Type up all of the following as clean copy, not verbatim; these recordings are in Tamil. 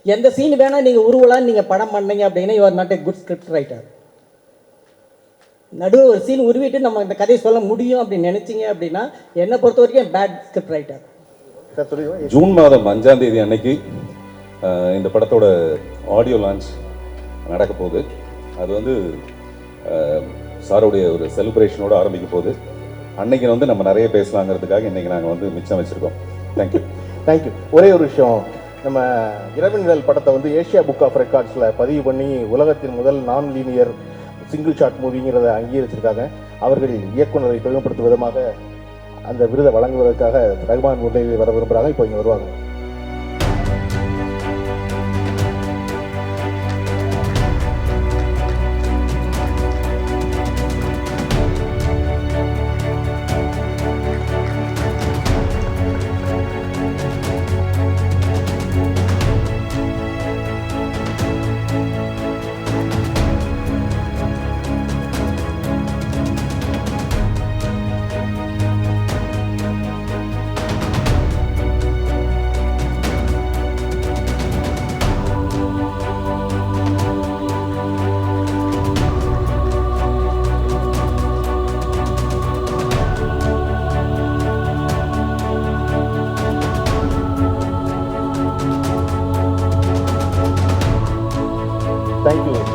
எந்த சீன் வேணால் நீங்கள் உருவலான்னு நீங்கள் படம் பண்ணீங்க அப்படின்னா you're not a good script writer. நடுவு ஒரு சீன் உருவிட்டு நம்ம இந்த கதையை சொல்ல முடியும் அப்படின்னு நினச்சிங்க அப்படின்னா என்னை பொறுத்த வரைக்கும் பேட் ஸ்கிரிப்ட் ரைட்டர். ஜூன் மாதம் 5ஆம் தேதி அன்னைக்கு இந்த படத்தோட ஆடியோ லான்ச் நடக்க போகுது. அது வந்து சாருடைய ஒரு செலிப்ரேஷனோடு ஆரம்பிக்க போகுது. அன்னைக்கு வந்து நம்ம நிறைய பேசலாங்கிறதுக்காக இன்னைக்கு நாங்கள் வந்து மிச்சம் வச்சுருக்கோம். தேங்க்யூ. ஒரே ஒரு விஷயம், நம்ம இரவு நிழல் படத்தை வந்து ஏஷியா புக் ஆஃப் ரெக்கார்ட்ஸில் பதிவு பண்ணி உலகத்தின் முதல் நான் லீனியர் சிங்கிள் ஷாட் மூவிங்கிறத அங்கீகரிச்சிருக்காங்க. அவர்கள் இயக்குநரை பெருமைப்படுத்தும் விதமாக அந்த விருதை வழங்குவதற்காக ரஹ்மான் முரளியை வர விரும்புகிறாங்க. இப்போ இங்கே வருவாங்க.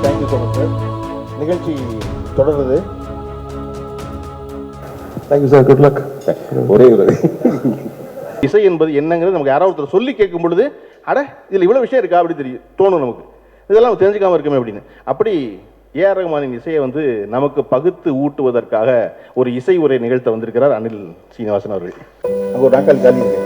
Thank you so much sir. நிகழ்ச்சி தொடருது. Thank you sir. Good luck. ஒரே ஒரு இசை என்பது என்னங்கிறது நமக்கு யாராவது ஒருத்தர் சொல்லி கேட்கும் பொழுது அட இதில் இவ்வளோ விஷயம் இருக்கா அப்படி தோணும் நமக்கு. இதெல்லாம் நம்ம தெரிஞ்சுக்காமல் இருக்குமே அப்படின்னு. அப்படி ஏஆர் ரஹ்மானின் இசையை வந்து நமக்கு பகுத்து ஊட்டுவதற்காக ஒரு இசை உரை நிகழ்த்த வந்திருக்கிறார் அனில் சீனிவாசன் அவர்கள். அங்கே ஒரு நாட்கள் காலி இருக்கு.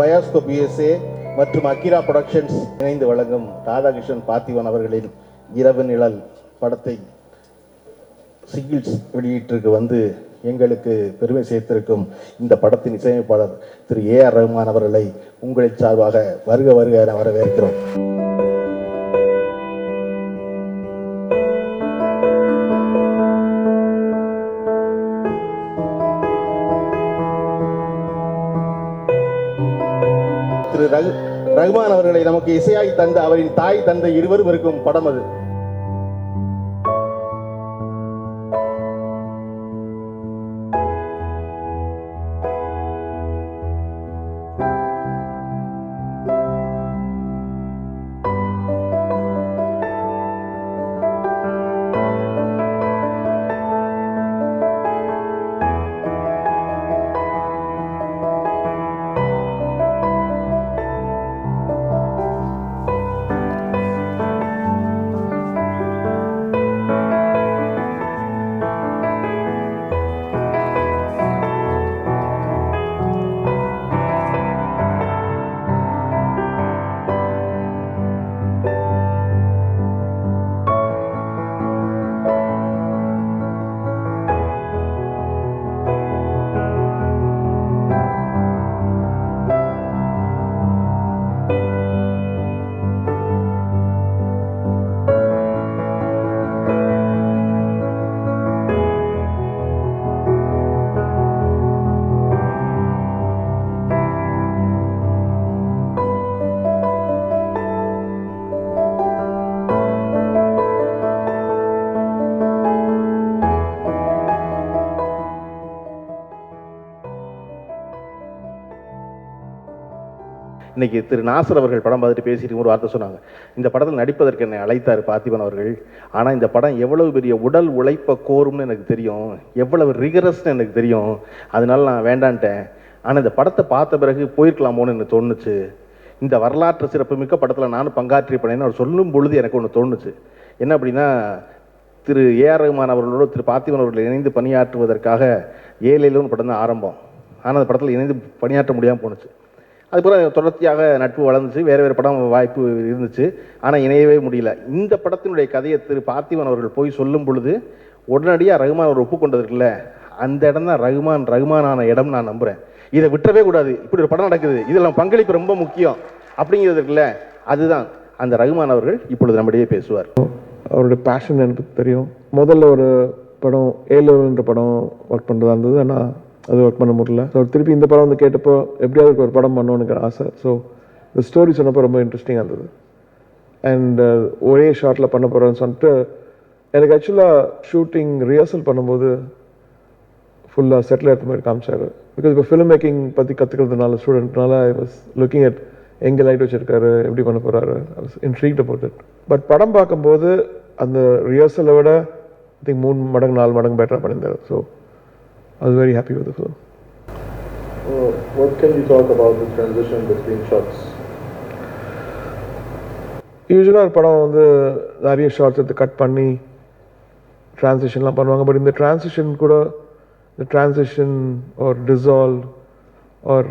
பயாஸ்கோப் USA மற்றும் அகிரா புரொடக்ஷன்ஸ் இணைந்து வழங்கும் ராதாகிருஷ்ணன் பார்த்திபன் அவர்களின் இரவு நிழல் படத்தை சிங்கிள்ஸ் வெளியீட்டிற்கு வந்து எங்களுக்கு பெருமை சேர்த்திருக்கும் இந்த படத்தின் இசையமைப்பாளர் திரு ஏஆர் ரஹ்மான் அவர்களை உங்களின் சார்பாக வருக வருக என வரவேற்கிறோம். திரு ரஹ்மான் அவர்களை நமக்கு இசையாய் தந்த அவரின் தாய் தந்தை இருவரும் இருக்கும் படம் அது. இன்னைக்கு திரு நாசர் அவர்கள் படம் பார்த்துட்டு பேசிட்டு ஒரு வார்த்தை சொன்னாங்க, இந்த படத்தில் நடிப்பதற்கு என்னை அழைத்தார் பார்த்திபன் அவர்கள், ஆனால் இந்த படம் எவ்வளவு பெரிய உடல் உழைப்பை கோரும்னு எனக்கு தெரியும், எவ்வளவு ரிகரஸ்ன்னு எனக்கு தெரியும், அதனால நான் வேண்டான்ட்டேன். ஆனால் இந்த படத்தை பார்த்த பிறகு போயிருக்கலாமோன்னு எனக்கு தோணுச்சு. இந்த வரலாற்று சிறப்புமிக்க படத்தில் நானும் பங்காற்றிப்பேன்னு அவர் சொல்லும் பொழுது எனக்கு ஒன்று தோணுச்சு. என்ன அப்படின்னா, திரு ஏஆர் ரஹ்மான் அவர்களோடு திரு பார்த்திபன் அவர்கள் இணைந்து பணியாற்றுவதற்காக ஏழையிலும் படம் தான் ஆரம்பம். ஆனால் அந்த படத்தில் இணைந்து பணியாற்ற முடியாமல் போணுச்சு. அதுக்கப்புறம் தொடர்ச்சியாக நட்பு வளர்ந்துச்சு, வேறு வேறு படம் வாய்ப்பு இருந்துச்சு, ஆனால் இணையவே முடியல. இந்த படத்தினுடைய கதையை திரு பார்த்திபன் அவர்கள் போய் சொல்லும் பொழுது உடனடியாக ரஹ்மான் அவர் ஒப்புக்கொண்டதுக்குல்ல, அந்த இடம் தான் ரஹ்மானான இடம் நான் நம்புகிறேன். இதை விட்டுறவே கூடாது. இப்படி ஒரு படம் நடக்குது, இதில் பங்களிப்பு ரொம்ப முக்கியம் அப்படிங்கிறதுக்குல்ல, அதுதான் அந்த ரஹ்மான் அவர்கள் இப்பொழுது நம்மிடையே பேசுவார். அவருடைய பேஷன் எனக்கு தெரியும். முதல்ல ஒரு படம் ஏலோன்ற படம் ஒர்க் பண்ணுறதா இருந்தது, ஆனால் அது ஒர்க் பண்ண முடியல. ஸோ திருப்பி இந்த படம் வந்து கேட்டப்போ எப்படியாவது ஒரு படம் பண்ணணும்னு ஆசை. ஸோ இந்த ஸ்டோரி சொன்னப்போ ரொம்ப இன்ட்ரெஸ்டிங்காக இருந்தது. அண்ட் ஒரே ஷார்ட்டில் பண்ண போகிறேன்னு சொல்லிட்டு எனக்கு ஆக்சுவலாக ஷூட்டிங் ரிஹர்சல் பண்ணும்போது ஃபுல்லாக செட்டில் எடுத்த மாதிரி காமிச்சார். பிகாஸ் இப்போ ஃபிலிம் மேக்கிங் பற்றி கற்றுக்கிறதுனால ஸ்டூடெண்ட்னால ஐ வாஸ் லுக்கிங் அட் எங்கே லைட் வச்சுருக்காரு, எப்படி பண்ண போகிறாரு, I was intrigued about it. But படம் பார்க்கும்போது அந்த ரிஹர்சலை விட ஐ திங்க் 3 மடங்கு 4 மடங்கு பெட்டராக பண்ணியிருந்தார். So I was very happy with the film. What can you talk about the transition between shots? யூஸ்வலாக ஒரு படம் வந்து நிறைய ஷார்ட்ஸ் எடுத்து கட் பண்ணி ட்ரான்சிஷன்லாம் பண்ணுவாங்க. பட் இந்த ட்ரான்சிஷன் கூட the transition or dissolve or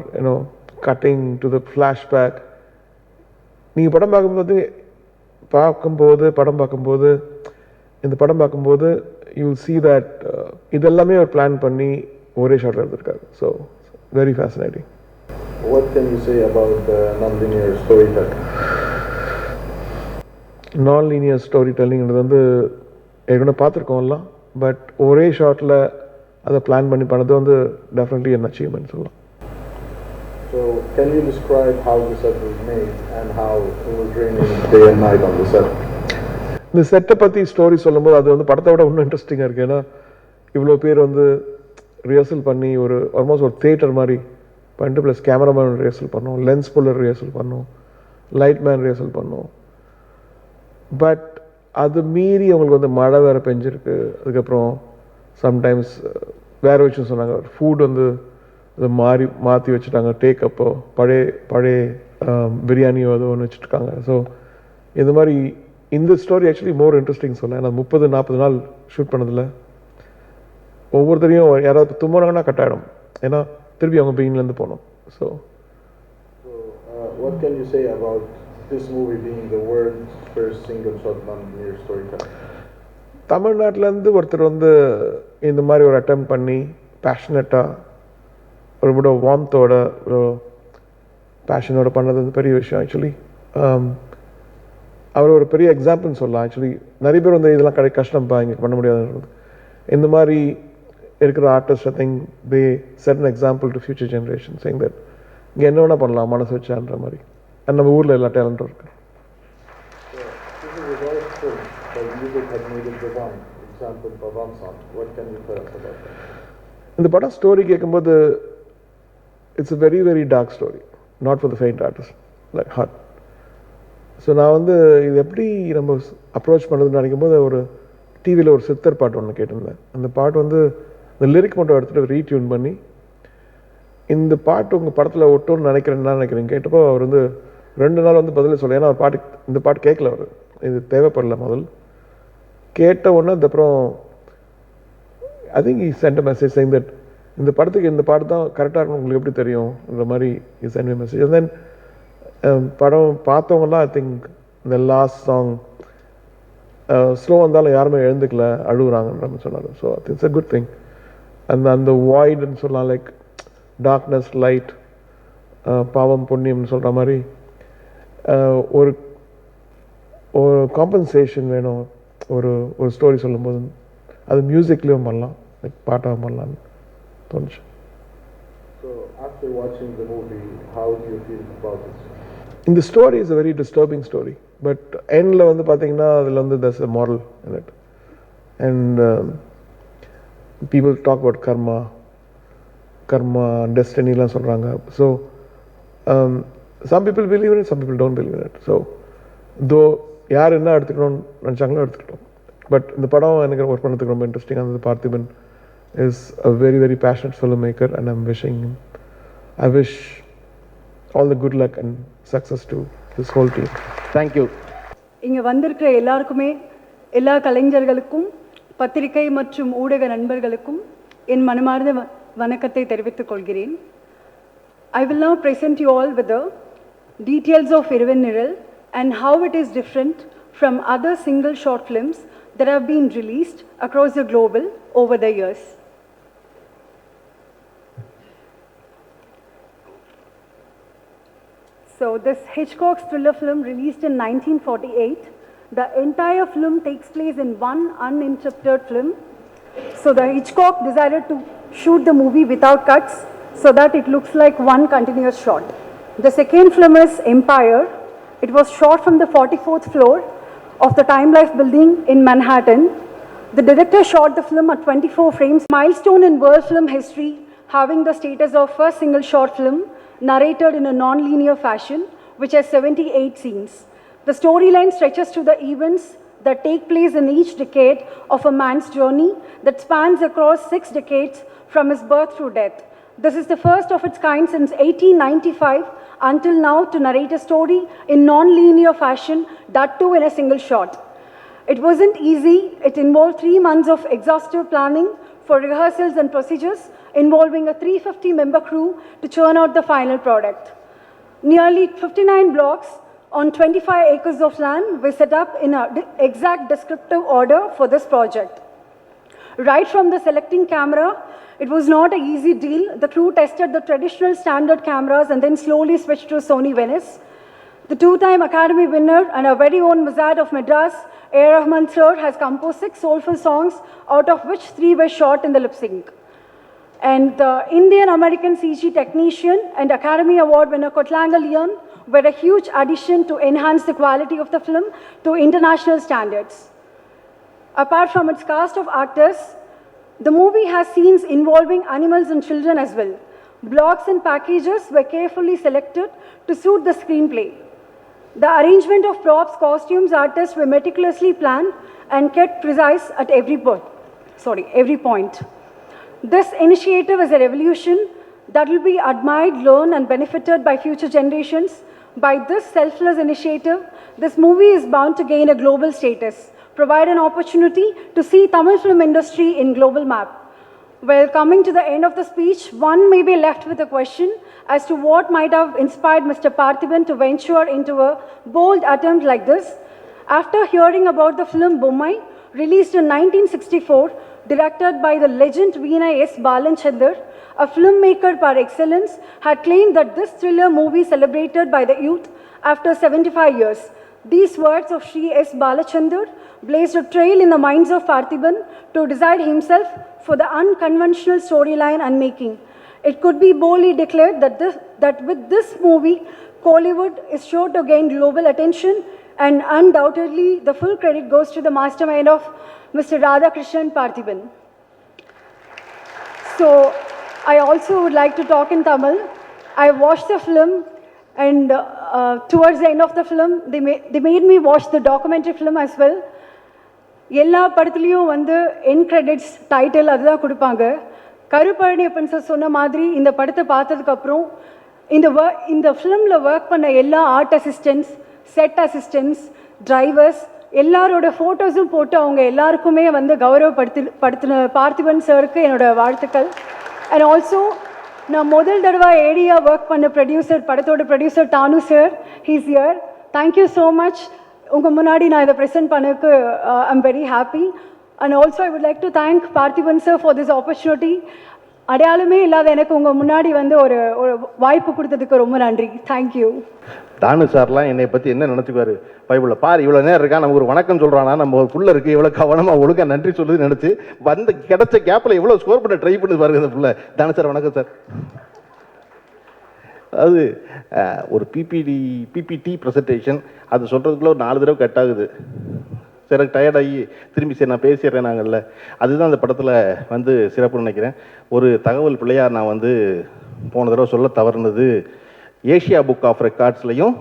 cutting to the flashback, நீங்கள் படம் பார்க்கும்போது இந்த படம் பார்க்கும்போது you will see that இதெல்லாமே ஒரு பிளான் பண்ணி ஒரே ஷாட்டில் எடுத்திருக்காரு. So very fascinating. What can you say about the non-linear storytelling? Non linear story டெல்லிங்கிறது வந்து ஏற்கனவே பார்த்துருக்கோம்லாம், பட் ஒரே ஷாட்டில் அதை பிளான் பண்ணி பண்ணது வந்து டெஃபினெட்லி an achievement சொல்லலாம். So can you describe how the set was made and how it was raining day and night on the set? இந்த செட்டை பற்றி ஸ்டோரி சொல்லும்போது அது வந்து படத்தை விட இன்னும் இன்ட்ரெஸ்டிங்காக இருக்குது. ஏன்னா இவ்வளோ பேர் வந்து ரிஹர்சல் பண்ணி ஒரு ஆல்மோஸ்ட் ஒரு தியேட்டர் மாதிரி பண்ணிட்டு ப்ளஸ் கேமராமேன் ரிஹர்சல் பண்ணோம், லென்ஸ் புல்லர் ரிஹர்சல் பண்ணோம், லைட் மேன் ரிஹர்சல் பண்ணோம். பட் அது மீறி அவங்களுக்கு வந்து மழை வேறு பெஞ்சிருக்கு. அதுக்கப்புறம் சம்டைம்ஸ் வேறு விஷயம் சொன்னாங்க, ஃபுட் வந்து அதை மாற்றி வச்சுட்டாங்க. டேக் அப்போ பழைய பிரியாணியோ ஏதோ ஒன்று வச்சுருக்காங்க. ஸோ இந்த மாதிரி இந்த ஸ்டோரி ஆக்சுவலி மோர் இன்ட்ரெஸ்டிங் சொல்ல. ஏன்னா 30-40 நாள் ஷூட் பண்ணதில்ல ஒவ்வொருத்தரையும் யாராவது தும்முறாங்கன்னா கட் ஆகிடும். ஏன்னா திருப்பி அவங்க பெயின்லேருந்து போகணும். So what can you say about this movie being the world's first single shot non-linear storytelling? தமிழ்நாட்டிலேருந்து ஒருத்தர் வந்து இந்த மாதிரி ஒரு அட்டெம்ப்ட் பண்ணி பேஷனட்டாக ஒரு விட வார்ம்த்தோட ஒரு பேஷனோட பண்ணது வந்து பெரிய விஷயம். ஆக்சுவலி அவர் ஒரு பெரிய எக்ஸாம்பிள்னு சொல்லலாம். ஆக்சுவலி நிறைய பேர் வந்து இதெல்லாம் கஷ்டம்ப்பா இங்கே பண்ண முடியாதுன்றது. இந்த மாதிரி இருக்கிற artist I think they said an example to future generation saying that இங்கே என்ன வேணால் பண்ணலாம் மனசு வச்சான்ற மாதிரி. அண்ட் நம்ம ஊரில் எல்லா டேலண்ட்டும் இருக்குது. இந்த படம் ஸ்டோரி கேட்கும்போது it's a very very dark story, not for the faint artist, like heart. So நான் வந்து இது எப்படி நம்ம அப்ரோச் பண்ணுறதுன்னு நினைக்கும் போது ஒரு டிவியில் ஒரு சித்தர் பாட்டு ஒன்று கேட்டிருந்தேன். அந்த பாட்டு வந்து இந்த லிரிக் மட்டும் எடுத்துகிட்டு ரீட்யூன் பண்ணி இந்த பாட்டு உங்கள் படத்தில் ஒட்டும்னு நினைக்கிறேன் கேட்டப்போ அவர் வந்து 2 நாள் வந்து பதிலே சொல்ல. ஏன்னா அவர் இந்த பாட்டு கேட்கல, அவர் இது தேவைப்படல. முதல் கேட்ட உடனே அதுக்கப்புறம் I think he sent a message saying that இந்த படத்துக்கு இந்த பாட்டு தான் கரெக்டாக இருக்கணும், உங்களுக்கு எப்படி தெரியும்ன்ற மாதிரி he sent me a message. And then படம் பார்த்தவங்கலாம் ஐ திங்க் இந்த லாஸ்ட் சாங் ஸ்லோ வந்தாலும் யாருமே எழுந்துக்கல, அழுகுறாங்கன்ற மாதிரி சொன்னார். So it's a good thing. அந்த வாய்டுன்னு சொல்லலாம், லைக் டார்க்னஸ் லைட், பாவம் புண்ணியம்னு சொல்கிற மாதிரி ஒரு ஒரு காம்பன்சேஷன் வேணும் ஒரு ஸ்டோரி சொல்லும்போது. அது மியூசிக்லேயும் பண்ணலாம், லைக் பாட்டாகவும் பண்ணலான்னு தோணுச்சு. So after watching the movie, how do you feel about it? இந்த story is a very disturbing story. But எண்டில் வந்து பார்த்தீங்கன்னா அதில் வந்து that's a moral in it. And people talk about karma டெஸ்டினிலாம் சொல்கிறாங்க. So some people believe in it, some people don't believe in it. So, though யார் என்ன எடுத்துக்கணும்னு நினச்சாங்களோ எடுத்துக்கிட்டோம். பட் இந்த படம் எனக்கு ஒர்க் பண்ணுறதுக்கு ரொம்ப இன்ட்ரெஸ்டிங்காக இருந்தது. Parthiban is a very very passionate film maker and I wish all the good luck and success to this whole team. Thank you. இங்கே வந்திருக்கிற எல்லாருக்குமே, எல்லா கலைஞர்களுக்கும், பத்திரிகை மற்றும் ஊடக நண்பர்களுக்கும் என் மனமார்ந்த வணக்கத்தை தெரிவித்துக் கொள்கிறேன். I will now present you all with the details of Iruvan Nizhal and how it is different from other single short films that have been released across the globe over the years. So this Hitchcock's thriller film released in 1948. The entire film takes place in one uninterrupted film. So the Hitchcock decided to shoot the movie without cuts so that it looks like one continuous shot. The second film is Empire. It was shot from the 44th floor of the Time Life building in Manhattan. The director shot the film at 24 frames, milestone in world film history, having the status of first single short film narrated in a non-linear fashion, which has 78 scenes. The storyline stretches to the events that take place in each decade of a man's journey that spans across 6 decades from his birth through death. This is the first of its kind since 1895 until now to narrate a story in non-linear fashion, that too in a single shot. It wasn't easy. It involved 3 months of exhaustive planning for rehearsals and procedures involving a 350-member crew to churn out the final product. Nearly 59 blocks on 25 acres of land were set up in an exact descriptive order for this project. Right from the selecting camera, it was not an easy deal. The crew tested the traditional standard cameras and then slowly switched to Sony Venice. The 2-time Academy winner and our very own Wizard of Madras, A. Rahman sir, has composed 6 soulful songs, out of which 3 were shot in the lip sync. And the Indian-American CG technician and Academy Award winner Kotlanga Leon were a huge addition to enhance the quality of the film to international standards. Apart from its cast of actors, the movie has scenes involving animals and children as well. Blocks and packages were carefully selected to suit the screenplay. The arrangement of props, costumes, artists were meticulously planned and kept precise at every point. This initiative is a revolution that will be admired, learned, and benefited by future generations. By this selfless initiative, this movie is bound to gain a global status, provide an opportunity to see Tamil film industry in global map. Well, coming to the end of the speech, one may be left with a question as to what might have inspired Mr. Parthiban to venture into a bold attempt like this. After hearing about the film Bommai, released in 1964, directed by the legend Veena S. Balanchandar, a filmmaker par excellence, had claimed that this thriller movie celebrated by the youth after 75 years. These words of Sri S. Balachandar blazed a trail in the minds of Parthiban to decide himself for the unconventional storyline and making. It could be boldly declared that with this movie, Kollywood is sure to gain global attention, and undoubtedly the full credit goes to the mastermind of Mr. Radhakrishnan Parthiban. So, I also would like to talk in Tamil. I watched the film, and towards the end of the film, they made me watch the documentary film as well. எல்லா படத்துலேயும் வந்து என் கிரெடிட்ஸ் டைட்டில் அதுதான் கொடுப்பாங்க. கருப்பழனியப்பன் சார் சொன்ன மாதிரி இந்த படத்தை பார்த்ததுக்கப்புறம் இந்த ஃபிலிமில் ஒர்க் பண்ண எல்லா art assistants, set assistants, drivers எல்லாரோட ஃபோட்டோஸும் போட்டு அவங்க எல்லாருக்குமே வந்து கௌரவப்படுத்தின பார்த்திபன் சாருக்கு என்னோடய வாழ்த்துக்கள். அண்ட் ஆல்சோ நான் முதல் தடவை ஏடியாக ஒர்க் பண்ண ப்ரொடியூசர், படத்தோட producer Thanu sir, he's here. Thank you so much. உங்கள் முன்னாடி நான் இதை ப்ரெசென்ட் பண்ணதுக்கு I'm very happy. And also I would like to thank Parthiban sir for this opportunity. அடையாளமே இல்லாத எனக்கு உங்கள் முன்னாடி வந்து ஒரு வாய்ப்பு கொடுத்ததுக்கு ரொம்ப நன்றி. தேங்க்யூ. தானு சார்லாம் என்னை பற்றி என்ன நினச்சிக்குவார், பைபிளில் பார் இவ்வளோ நேரம் இருக்கா, நமக்கு ஒரு வணக்கம் சொல்கிறானா, நம்ம ஒரு புள்ள இருக்குது, இவ்வளோ கவனமாக ஒழுங்காக நன்றி சொல்லுது நினச்சி வந்து கிடைச்ச கேப்பில் எவ்வளோ ஸ்கோர் பண்ண ட்ரை பண்ணி பாருங்க இந்த புள்ள. தானு சார் வணக்கம் சார். அதாவது ஒரு பிபிடி ப்ரெசன்டேஷன் அது சொல்கிறதுக்குள்ள ஒரு 4 தடவை கட் ஆகுது. சரி டயர்டாகி திரும்பி சரி நான் பேசிடுறேன் நாங்கள்ல. அதுதான் அந்த படத்தில் வந்து சிறப்புன்னு நினைக்கிறேன். ஒரு தகவல் பிள்ளையார் நான் வந்து போன தடவை சொல்ல தவறுனது, ஏஷியா புக் ஆஃப் ரெக்கார்ட்ஸ்லையும்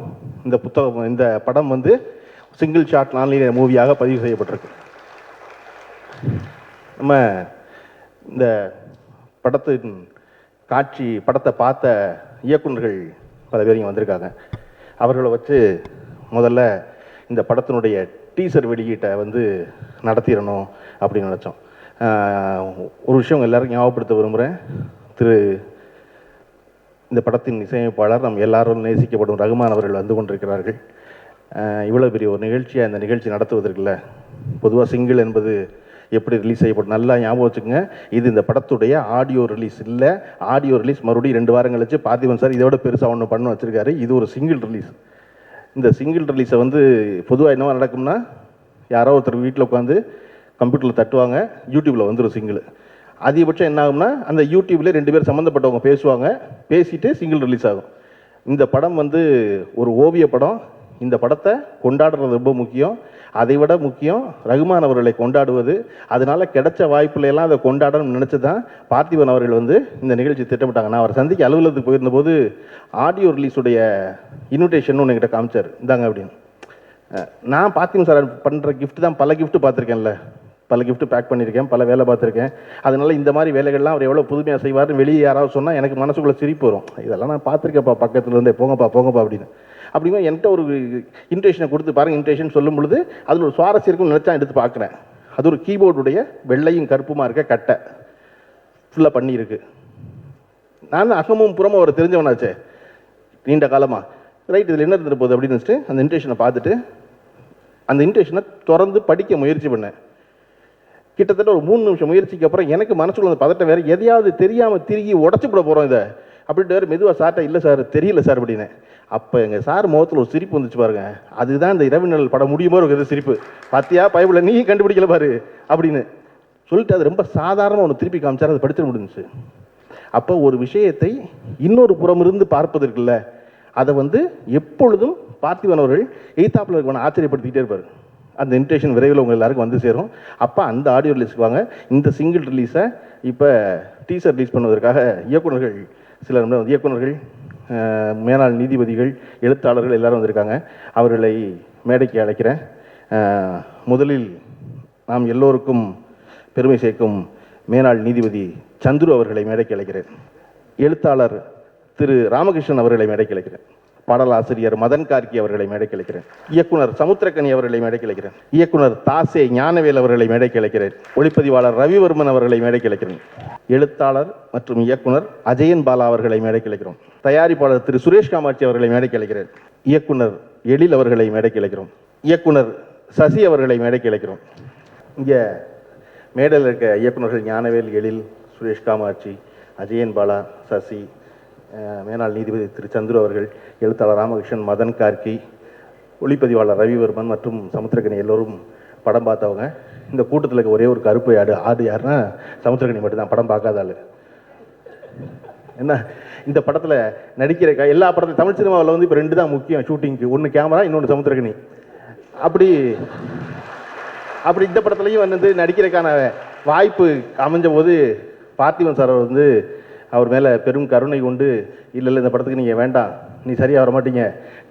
இந்த படம் வந்து சிங்கிள் ஷாட் நான்லீனியர் மூவியாக பதிவு செய்யப்பட்டிருக்கு. நம்ம இந்த படத்தை பார்த்த இயக்குனர்கள் பல பேர் இங்கே வந்திருக்காங்க. அவர்களை வச்சு முதல்ல இந்த படத்தினுடைய டீசர் வெளியீட்டை வந்து நடத்திடணும் அப்படின்னு நினச்சோம். ஒரு விஷயம் எல்லாருக்கும் ஞாபகப்படுத்த விரும்புகிறேன். இந்த படத்தின் இசையமைப்பாளர் நம் எல்லாரும் நேசிக்கப்படும் ரகுமான் அவர்கள் வந்து கொண்டிருக்கிறார்கள். இவ்வளோ பெரிய ஒரு நிகழ்ச்சியாக இந்த நிகழ்ச்சி நடத்துவதற்குள்ள பொதுவாக சிங்கிள் என்பது எப்படி ரிலீஸ் செய்யப்படும் நல்லா ஞாபகம் வச்சுக்கோங்க. இது இந்த படத்துடைய ஆடியோ ரிலீஸ் இல்லை. ஆடியோ ரிலீஸ் மறுபடியும் 2 வாரம் கழிச்சு பார்த்திபன் சார் இதோட பெருசாக ஒன்று பண்ண வச்சுருக்காரு. இது ஒரு சிங்கிள் ரிலீஸ். இந்த சிங்கிள் ரிலீஸை வந்து பொதுவாக என்னவா நடக்கும்னா, யாரோ ஒருத்தர் வீட்டில் உட்காந்து கம்ப்யூட்டரில் தட்டுவாங்க, யூடியூப்பில் வந்துடும் சிங்கிள். அதிகபட்சம் என்ன ஆகும்னா, அந்த யூடியூப்லேயே 2 பேர் சம்மந்தப்பட்டவங்க பேசுவாங்க, பேசிட்டு சிங்கிள் ரிலீஸ் ஆகும். இந்த படம் வந்து ஒரு ஓவிய படம். இந்த படத்தை கொண்டாடுறது ரொம்ப முக்கியம். அதை விட முக்கியம் ரகுமான் அவர்களை கொண்டாடுவது. அதனால கிடைச்ச வாய்ப்புல எல்லாம் அதை கொண்டாடணும்னு நினச்சி தான் பார்த்திபன் அவர்கள் வந்து இந்த நிகழ்ச்சி திட்டமிட்டாங்க. நான் அவர் சந்திக்க அலுவலகத்துக்கு போயிருந்தபோது ஆடியோ ரிலீஸுடைய இன்விடேஷன் ஒன்று என்கிட்ட காமிச்சார், இந்தாங்க அப்படின்னு. நான் பார்த்திபன் சார் பண்ணுற கிஃப்ட் தான் பல கிஃப்ட் பார்த்துருக்கேன்ல, பல கிஃப்ட் பேக் பண்ணியிருக்கேன், பல வேலை பார்த்துருக்கேன். அதனால இந்த மாதிரி வேலைகள்லாம் அவர் எவ்வளோ புதுமையாக செய்வார்னு வெளியே யாராவது சொன்னால் எனக்கு மனசுக்குள்ளே சிரிப்பு வரும். இதெல்லாம் நான் பார்த்துருக்கேன்ப்பா பக்கத்துல இருந்தே, போங்கப்பா அப்படின்னு. அப்படிமா என்கிட்ட ஒரு இன்விடேஷனை கொடுத்து பாருங்கள். இன்விடேஷன் சொல்லும் பொழுது அதில் ஒரு சுவாரஸ்யம் இருக்குன்னு நினச்சா எடுத்து பார்க்குறேன். அது ஒரு கீபோர்டுடைய வெள்ளையும் கருப்புமா இருக்க கட்டை ஃபுல்லாக பண்ணியிருக்கு. நான் அகமும் புறமும் அவர் தெரிஞ்சவனாச்சே நீண்ட காலமாக. ரைட், இதில் என்ன இருந்துட்டு போகுது அப்படின்னு வச்சுட்டு அந்த இன்விடேஷனை பார்த்துட்டு அந்த இன்விடேஷனை திறந்து படிக்க முயற்சி பண்ணேன். கிட்டத்தட்ட ஒரு 3 நிமிஷம் முயற்சிக்கு அப்புறம் எனக்கு மனசுக்குள்ள அந்த பதட்டம் வேறு, எதையாவது தெரியாமல் திருகி உடச்சி போட போகிறோம் இதை அப்படின்ட்டு வேறு மெதுவாக சார்ட்ட, இல்லை சார் தெரியல சார் அப்படின்னு. அப்போ எங்கள் சார் முகத்தில் ஒரு சிரிப்பு வந்துச்சு பாருங்க. அதுதான் இந்த இரவு நிழல் படம் முடியுமோ இருக்குது சிரிப்பு. பார்த்தியா பைபிளை நீ கண்டுபிடிக்கல பாரு அப்படின்னு சொல்லிட்டு அது ரொம்ப சாதாரண ஒன்று திருப்பி காமிச்சார். அது படிச்சிட முடிஞ்சிச்சு. அப்போ ஒரு விஷயத்தை இன்னொரு புறம் இருந்து பார்ப்பதற்குல்ல, அதை வந்து எப்பொழுதும் பார்த்திபன் அவர்கள் எய்தாப்பில் இருக்கவனை ஆச்சரியப்படுத்திக்கிட்டே இருப்பார். அந்த இன்விடேஷன் விரைவில் உங்கள் எல்லாருக்கும் வந்து சேரும். அப்போ அந்த ஆடியோ ரிலீஸுக்கு வாங்க. இந்த சிங்கிள் ரிலீஸை இப்போ டீசர் ரிலீஸ் பண்ணுவதற்காக இயக்குனர்கள், மேலாள் நீதிபதிகள், எழுத்தாளர்கள் எல்லாரும் வந்திருக்காங்க. அவர்களை மேடைக்கு அழைக்கிறேன். முதலில் நாம் எல்லோருக்கும் பெருமை சேர்க்கும் மேலாள் நீதிபதி சந்துரு அவர்களை மேடைக்கு அழைக்கிறேன். எழுத்தாளர் திரு ராமகிருஷ்ணன் அவர்களை மேடைக்கு அழைக்கிறேன். பாடலாசிரியர் மதன் கார்கி அவர்களை மேடைக்கு அழைக்கிறேன். இயக்குனர் சமுத்திரக்கனி அவர்களை மேடைக்கு அழைக்கிறேன். இயக்குனர் தாசே ஞானவேல் அவர்களை மேடைக்கு அழைக்கிறேன். ஒளிப்பதிவாளர் ரவிவர்மன் அவர்களை மேடைக்கு அழைக்கிறேன். எழுத்தாளர் மற்றும் இயக்குனர் அஜயன் பாலா அவர்களை மேடைக்கு அழைக்கிறோம். தயாரிப்பாளர் திரு சுரேஷ் காமாட்சி அவர்களை மேடைக்கு அழைக்கிறேன். இயக்குனர் எழில் அவர்களை மேடைக்கு அழைக்கிறோம். இயக்குனர் சசி அவர்களை மேடைக்கு அழைக்கிறோம். இங்கே மேடையில் இருக்க இயக்குனர்கள் ஞானவேல், எழில், சுரேஷ் காமாட்சி, அஜயன் பாலா, சசி, மேலாள் நீதிபதி திரு சந்துரு அவர்கள், எழுத்தாளர் ராமகிருஷ்ணன், மதன் கார்கி, ஒளிப்பதிவாளர் ரவிவர்மன் மற்றும் சமுத்திரக்கனி எல்லோரும் படம் பார்த்தவங்க. இந்த கூட்டத்தில் இருக்க ஒரே ஒரு கருப்பு ஆடு யாருன்னா சமுத்திரக்கனி மட்டும்தான், படம் பார்க்காத ஆள். என்ன இந்த படத்தில் நடிக்கிற எல்லா படத்தையும் தமிழ் சினிமாவில் வந்து இப்போ 2 தான் முக்கியம் ஷூட்டிங்க்கு, ஒன்று கேமரா, இன்னொன்று சமுத்திரக்கனி. அப்படி இந்த படத்துலையும் வந்து நடிக்கிறதுக்கான வாய்ப்பு அமைஞ்ச போது பார்த்திபன் சார் வந்து அவர் மேலே பெரும் கருணை கொண்டு, இல்லை இந்த படத்துக்கு நீங்கள் வேண்டாம், நீ சரியாக வர மாட்டீங்க,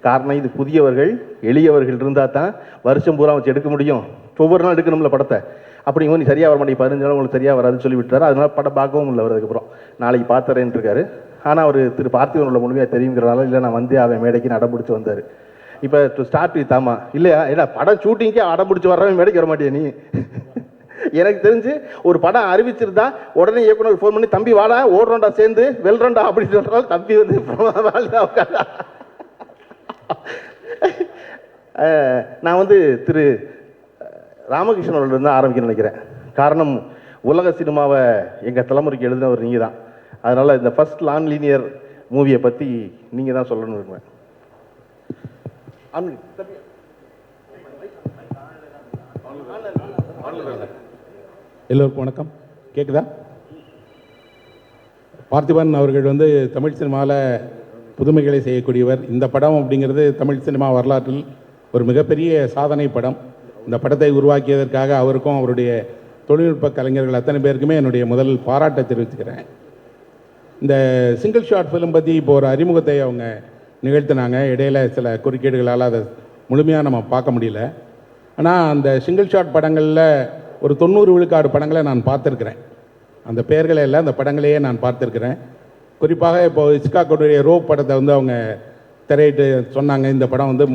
காரணம் இது புதியவர்கள் எளியவர்கள் இருந்தால் தான் வருஷம் பூரா வச்சு எடுக்க முடியும், ஒவ்வொரு நாள் எடுக்கணும்ல படத்தை, அப்படிங்கும்போது நீ சரியாக வர மாட்டீங்க, 15 நாள் உங்களுக்கு சரியாக வராதுன்னு சொல்லி விட்டுறாரு. அதனால் படம் பார்க்கவும் இல்லை. அதுக்கப்புறம் நாளைக்கு பார்த்துறேன்னு இருக்காரு. ஆனால் அவர் திரு பார்த்திபன் உள்ள முழுமையாக தெரியுங்கிறனால இல்லை நான் வந்து அவன் மேடைக்கு அடம்பிடிச்சு வந்தார். இப்போ ஸ்டார்ட் வித் ஆமா இல்லையா, ஏன்னா படம் ஷூட்டிங்கே அடம்பிடிச்சு வர்றவன் மேடைக்கு வர மாட்டியா நீ? எனக்கு தெரிஞ்சு ஒரு படம் அறிவிச்சிருந்தா உடனே இயக்குனர் ஃபோன் பண்ணி, தம்பி வாடா ஓடுறோண்டா சேர்ந்து வெல்றோண்டா அப்படின்னு சொல்றாலும் தம்பி வந்து நான் வந்து திரு ராமகிருஷ்ணன் அவர்களிருந்து ஆரம்பிக்க நினைக்கிறேன். காரணம் உலக சினிமாவை எங்கள் தலைமுறைக்கு எழுதினவர் நீங்கள் தான். அதனால் இந்த ஃபர்ஸ்ட் நான் லீனியர் மூவியை பற்றி நீங்கள் தான் சொல்லணும்னு இருக்கேன். எல்லோருக்கும் வணக்கம். கேட்குதா? பார்த்திபன் அவர்கள் வந்து தமிழ் சினிமாவில் புதுமைகளை செய்யக்கூடியவர். இந்த படம் அப்படிங்கிறது தமிழ் சினிமா வரலாற்றில் ஒரு மிகப்பெரிய சாதனை படம். இந்த படத்தை உருவாக்கியதற்காக அவருக்கும் அவருடைய தொழில்நுட்ப கலைஞர்கள் அத்தனை பேருக்குமே என்னுடைய முதல் பாராட்டை தெரிவிச்சுக்கிறேன். இந்த சிங்கிள் ஷாட் ஃபிலிம் பற்றி இப்போ ஒரு அறிமுகத்தை அவங்க நிகழ்த்தினாங்க. இடையில சில குறுக்கீடுகளால் அதை முழுமையாக நம்ம பார்க்க முடியல. ஆனால் அந்த சிங்கிள் ஷாட் படங்களில் ஒரு 90 விழுக்காடு படங்களை நான் பார்த்துருக்குறேன். அந்த பெயர்களை எல்லாம் அந்த படங்களையே நான் பார்த்துருக்குறேன். குறிப்பாக இப்போது ஹிச்காக்குடைய ரோப் படத்தை வந்து அவங்க திரையிட்டு சொன்னாங்க, இந்த படம் வந்து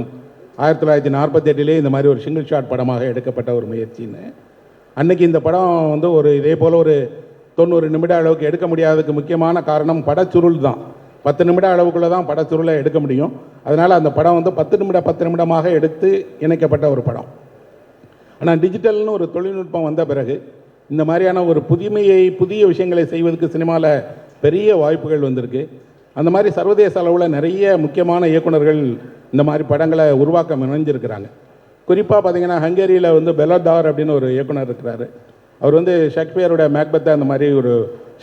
1948 இந்த மாதிரி ஒரு சிங்கிள் ஷாட் படமாக எடுக்கப்பட்ட ஒரு முயற்சின்னு. அன்றைக்கி இந்த படம் வந்து ஒரு இதே போல் ஒரு 90 நிமிட அளவுக்கு எடுக்க முடியாததுக்கு முக்கியமான காரணம் படச்சுருள் தான். 10 நிமிட அளவுக்குள்ளே தான் படச்சுருளை எடுக்க முடியும். அதனால் அந்த படம் வந்து 10 நிமிடமாக எடுத்து இணைக்கப்பட்ட ஒரு படம். ஆனால் டிஜிட்டல்னு ஒரு தொழில்நுட்பம் வந்த பிறகு இந்த மாதிரியான ஒரு புதிய விஷயங்களை செய்வதற்கு சினிமாவில் பெரிய வாய்ப்புகள் வந்திருக்கு. அந்த மாதிரி சர்வதேச அளவில் நிறைய முக்கியமான இயக்குனர்கள் இந்த மாதிரி படங்களை உருவாக்க முனைஞ்சிருக்கிறாங்க. குறிப்பாக பார்த்தீங்கன்னா ஹங்கேரியில் வந்து பெலோதார் அப்படின்னு ஒரு இயக்குனர் இருக்கிறாரு. அவர் வந்து ஷேக்ஸ்பியரோட மேக்பத்தை அந்த மாதிரி ஒரு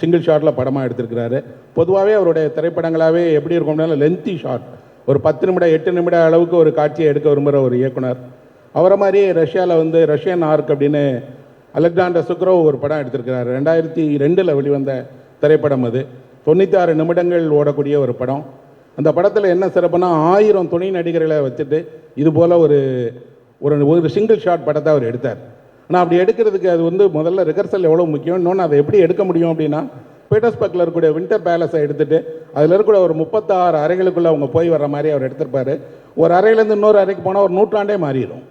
சிங்கிள் ஷாட்டில் படமாக எடுத்திருக்கிறாரு. பொதுவாகவே அவருடைய திரைப்படங்களாகவே எப்படி இருக்கும்னா லென்த்தி ஷாட், ஒரு 10 நிமிட 8 நிமிட அளவுக்கு ஒரு காட்சியை எடுக்க விரும்புகிற ஒரு இயக்குனர். அவரை மாதிரி ரஷ்யாவில் வந்து ரஷ்யன் ஆர்க் அப்படின்னு அலெக்சாண்டர் சுக்ரோவ் ஒரு படம் எடுத்திருக்கிறார். 2002 வெளிவந்த திரைப்படம் அது. 96 நிமிடங்கள் ஓடக்கூடிய ஒரு படம். அந்த படத்தில் என்ன சிறப்புனா 1000 துணை நடிகர்களை வச்சுட்டு இது போல் ஒரு சிங்கிள் ஷாட் படத்தை அவர் எடுத்தார். ஆனால் அப்படி எடுக்கிறதுக்கு அது வந்து முதல்ல ரிஹர்சல் எவ்வளோ முக்கியம், இன்னொன்று அதை எப்படி எடுக்க முடியும் அப்படின்னா பீட்டர்ஸ்பர்க்கில் இருக்கக்கூடிய வின்டர் பேலஸை எடுத்துகிட்டு அதில் இருக்கக்கூடிய ஒரு 36 அறைகளுக்குள்ளே அவங்க போய் வர்ற மாதிரி அவர் எடுத்திருப்பார். ஒரு அறையிலேருந்து இன்னொரு அறைக்கு போனால் ஒரு நூற்றாண்டே மாறிடும்.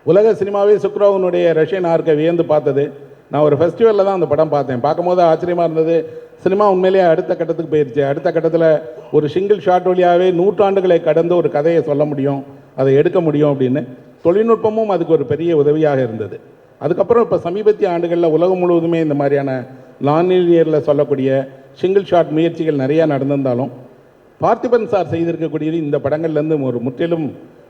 உலக சினிமாவே சுக்ரோவனுடைய ரஷ்யன் ஆர்க்கை வியந்து பார்த்தது. நான் ஒரு ஃபெஸ்டிவலில் தான் அந்த படம் பார்த்தேன். பார்க்கும்போது ஆச்சரியமாக இருந்தது. சினிமா உண்மையிலேயே அடுத்த கட்டத்துக்கு போயிடுச்சு. அடுத்த கட்டத்தில் ஒரு சிங்கிள் ஷாட் வழியாகவே நூற்றாண்டுகளை கடந்து ஒரு கதையை சொல்ல முடியும், அதை எடுக்க முடியும் அப்படின்னு. தொழில்நுட்பமும் அதுக்கு ஒரு பெரிய உதவியாக இருந்தது. அதுக்கப்புறம் இப்போ சமீபத்திய ஆண்டுகளில் உலகம் முழுவதுமே இந்த மாதிரியான நான்லீனியரில் சொல்லக்கூடிய சிங்கிள் ஷாட் முயற்சிகள் நிறையா நடந்திருந்தாலும் பார்த்திபன் சார் செய்திருக்கக்கூடியது இந்த படங்கள்லேருந்து ஒரு முற்றிலும்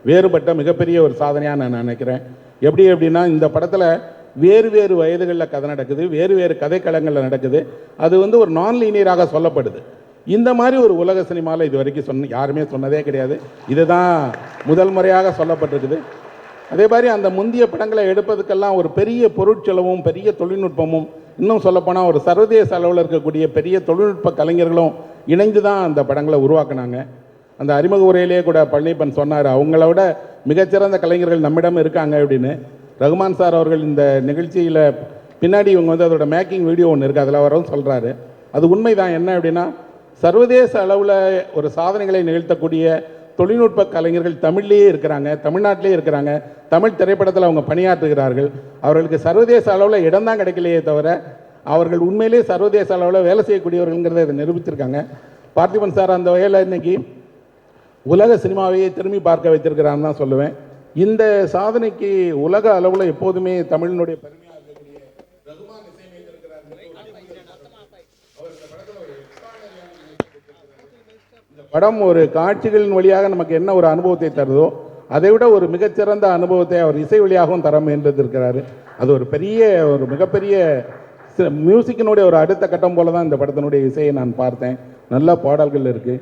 வேறுபட்ட மிகப்பெரிய ஒரு சாதனையாக நான் நினைக்கிறேன். எப்படின்னா இந்த படத்தில் வேறு வயதுகளில் கதை நடக்குது, வேறு கதைக்களங்களில் நடக்குது. அது வந்து ஒரு நான் லீனியராக சொல்லப்படுது. இந்த மாதிரி ஒரு உலக சினிமாவில் இது வரைக்கும் யாருமே சொன்னதே கிடையாது. இதுதான் முதல் முறையாக சொல்லப்பட்டிருக்குது. அதே மாதிரி அந்த முந்தைய படங்களை எடுப்பதுக்கெல்லாம் ஒரு பெரிய பொருட்செலவும் பெரிய தொழில்நுட்பமும், இன்னும் சொல்லப்போனால் ஒரு சர்வதேச அளவில் இருக்கக்கூடிய பெரிய தொழில்நுட்ப கலைஞர்களும் இணைந்து தான் அந்த படங்களை உருவாக்குனாங்க. அந்த அறிமுக உரையிலேயே கூட பழனிப்பன் சொன்னார், அவங்கள விட மிகச்சிறந்த கலைஞர்கள் நம்மிடம் இருக்காங்க அப்படின்னு. ரகுமான் சார் அவர்கள் இந்த நிகழ்ச்சியில் பின்னாடி இவங்க வந்து அதோட மேக்கிங் வீடியோ ஒன்று இருக்குது, அதில் வரவும் சொல்கிறாரு. அது உண்மைதான். என்ன அப்படின்னா சர்வதேச அளவில் ஒரு சாதனைகளை நிகழ்த்தக்கூடிய தொழில்நுட்ப கலைஞர்கள் தமிழ்லேயே இருக்கிறாங்க, தமிழ்நாட்டிலே இருக்கிறாங்க. தமிழ் திரைப்படத்தில் அவங்க பணியாற்றுகிறார்கள். அவர்களுக்கு சர்வதேச அளவில் இடம்தான் கிடைக்கலையே தவிர அவர்கள் உண்மையிலே சர்வதேச அளவில் வேலை செய்யக்கூடியவர்கள்ங்கிறத இதை நிரூபிச்சிருக்காங்க. பார்த்திபன் சார் அந்த வகையில் இன்னைக்கு உலக சினிமாவையே திரும்பி பார்க்க வைத்திருக்கிறான்னு தான் சொல்லுவேன். இந்த சாதனைக்கு உலக அளவில் எப்போதுமே தமிழினுடைய பெருமையாக இருக்கக்கூடிய ரகுமான் இசையமைத்திருக்கிறார். இந்த படம் ஒரு காட்சிகளின் வழியாக நமக்கு என்ன ஒரு அனுபவத்தை தருதோ அதை விட ஒரு மிகச்சிறந்த அனுபவத்தை அவர் இசை வழியாகவும் தர முயன்றிருக்கிறாரு. அது ஒரு மிகப்பெரிய மியூசிக்கினுடைய ஒரு அடுத்த கட்டம் போல தான் இந்த படத்தினுடைய இசையை நான் பார்த்தேன். நல்ல பாடல்கள் இருக்குது.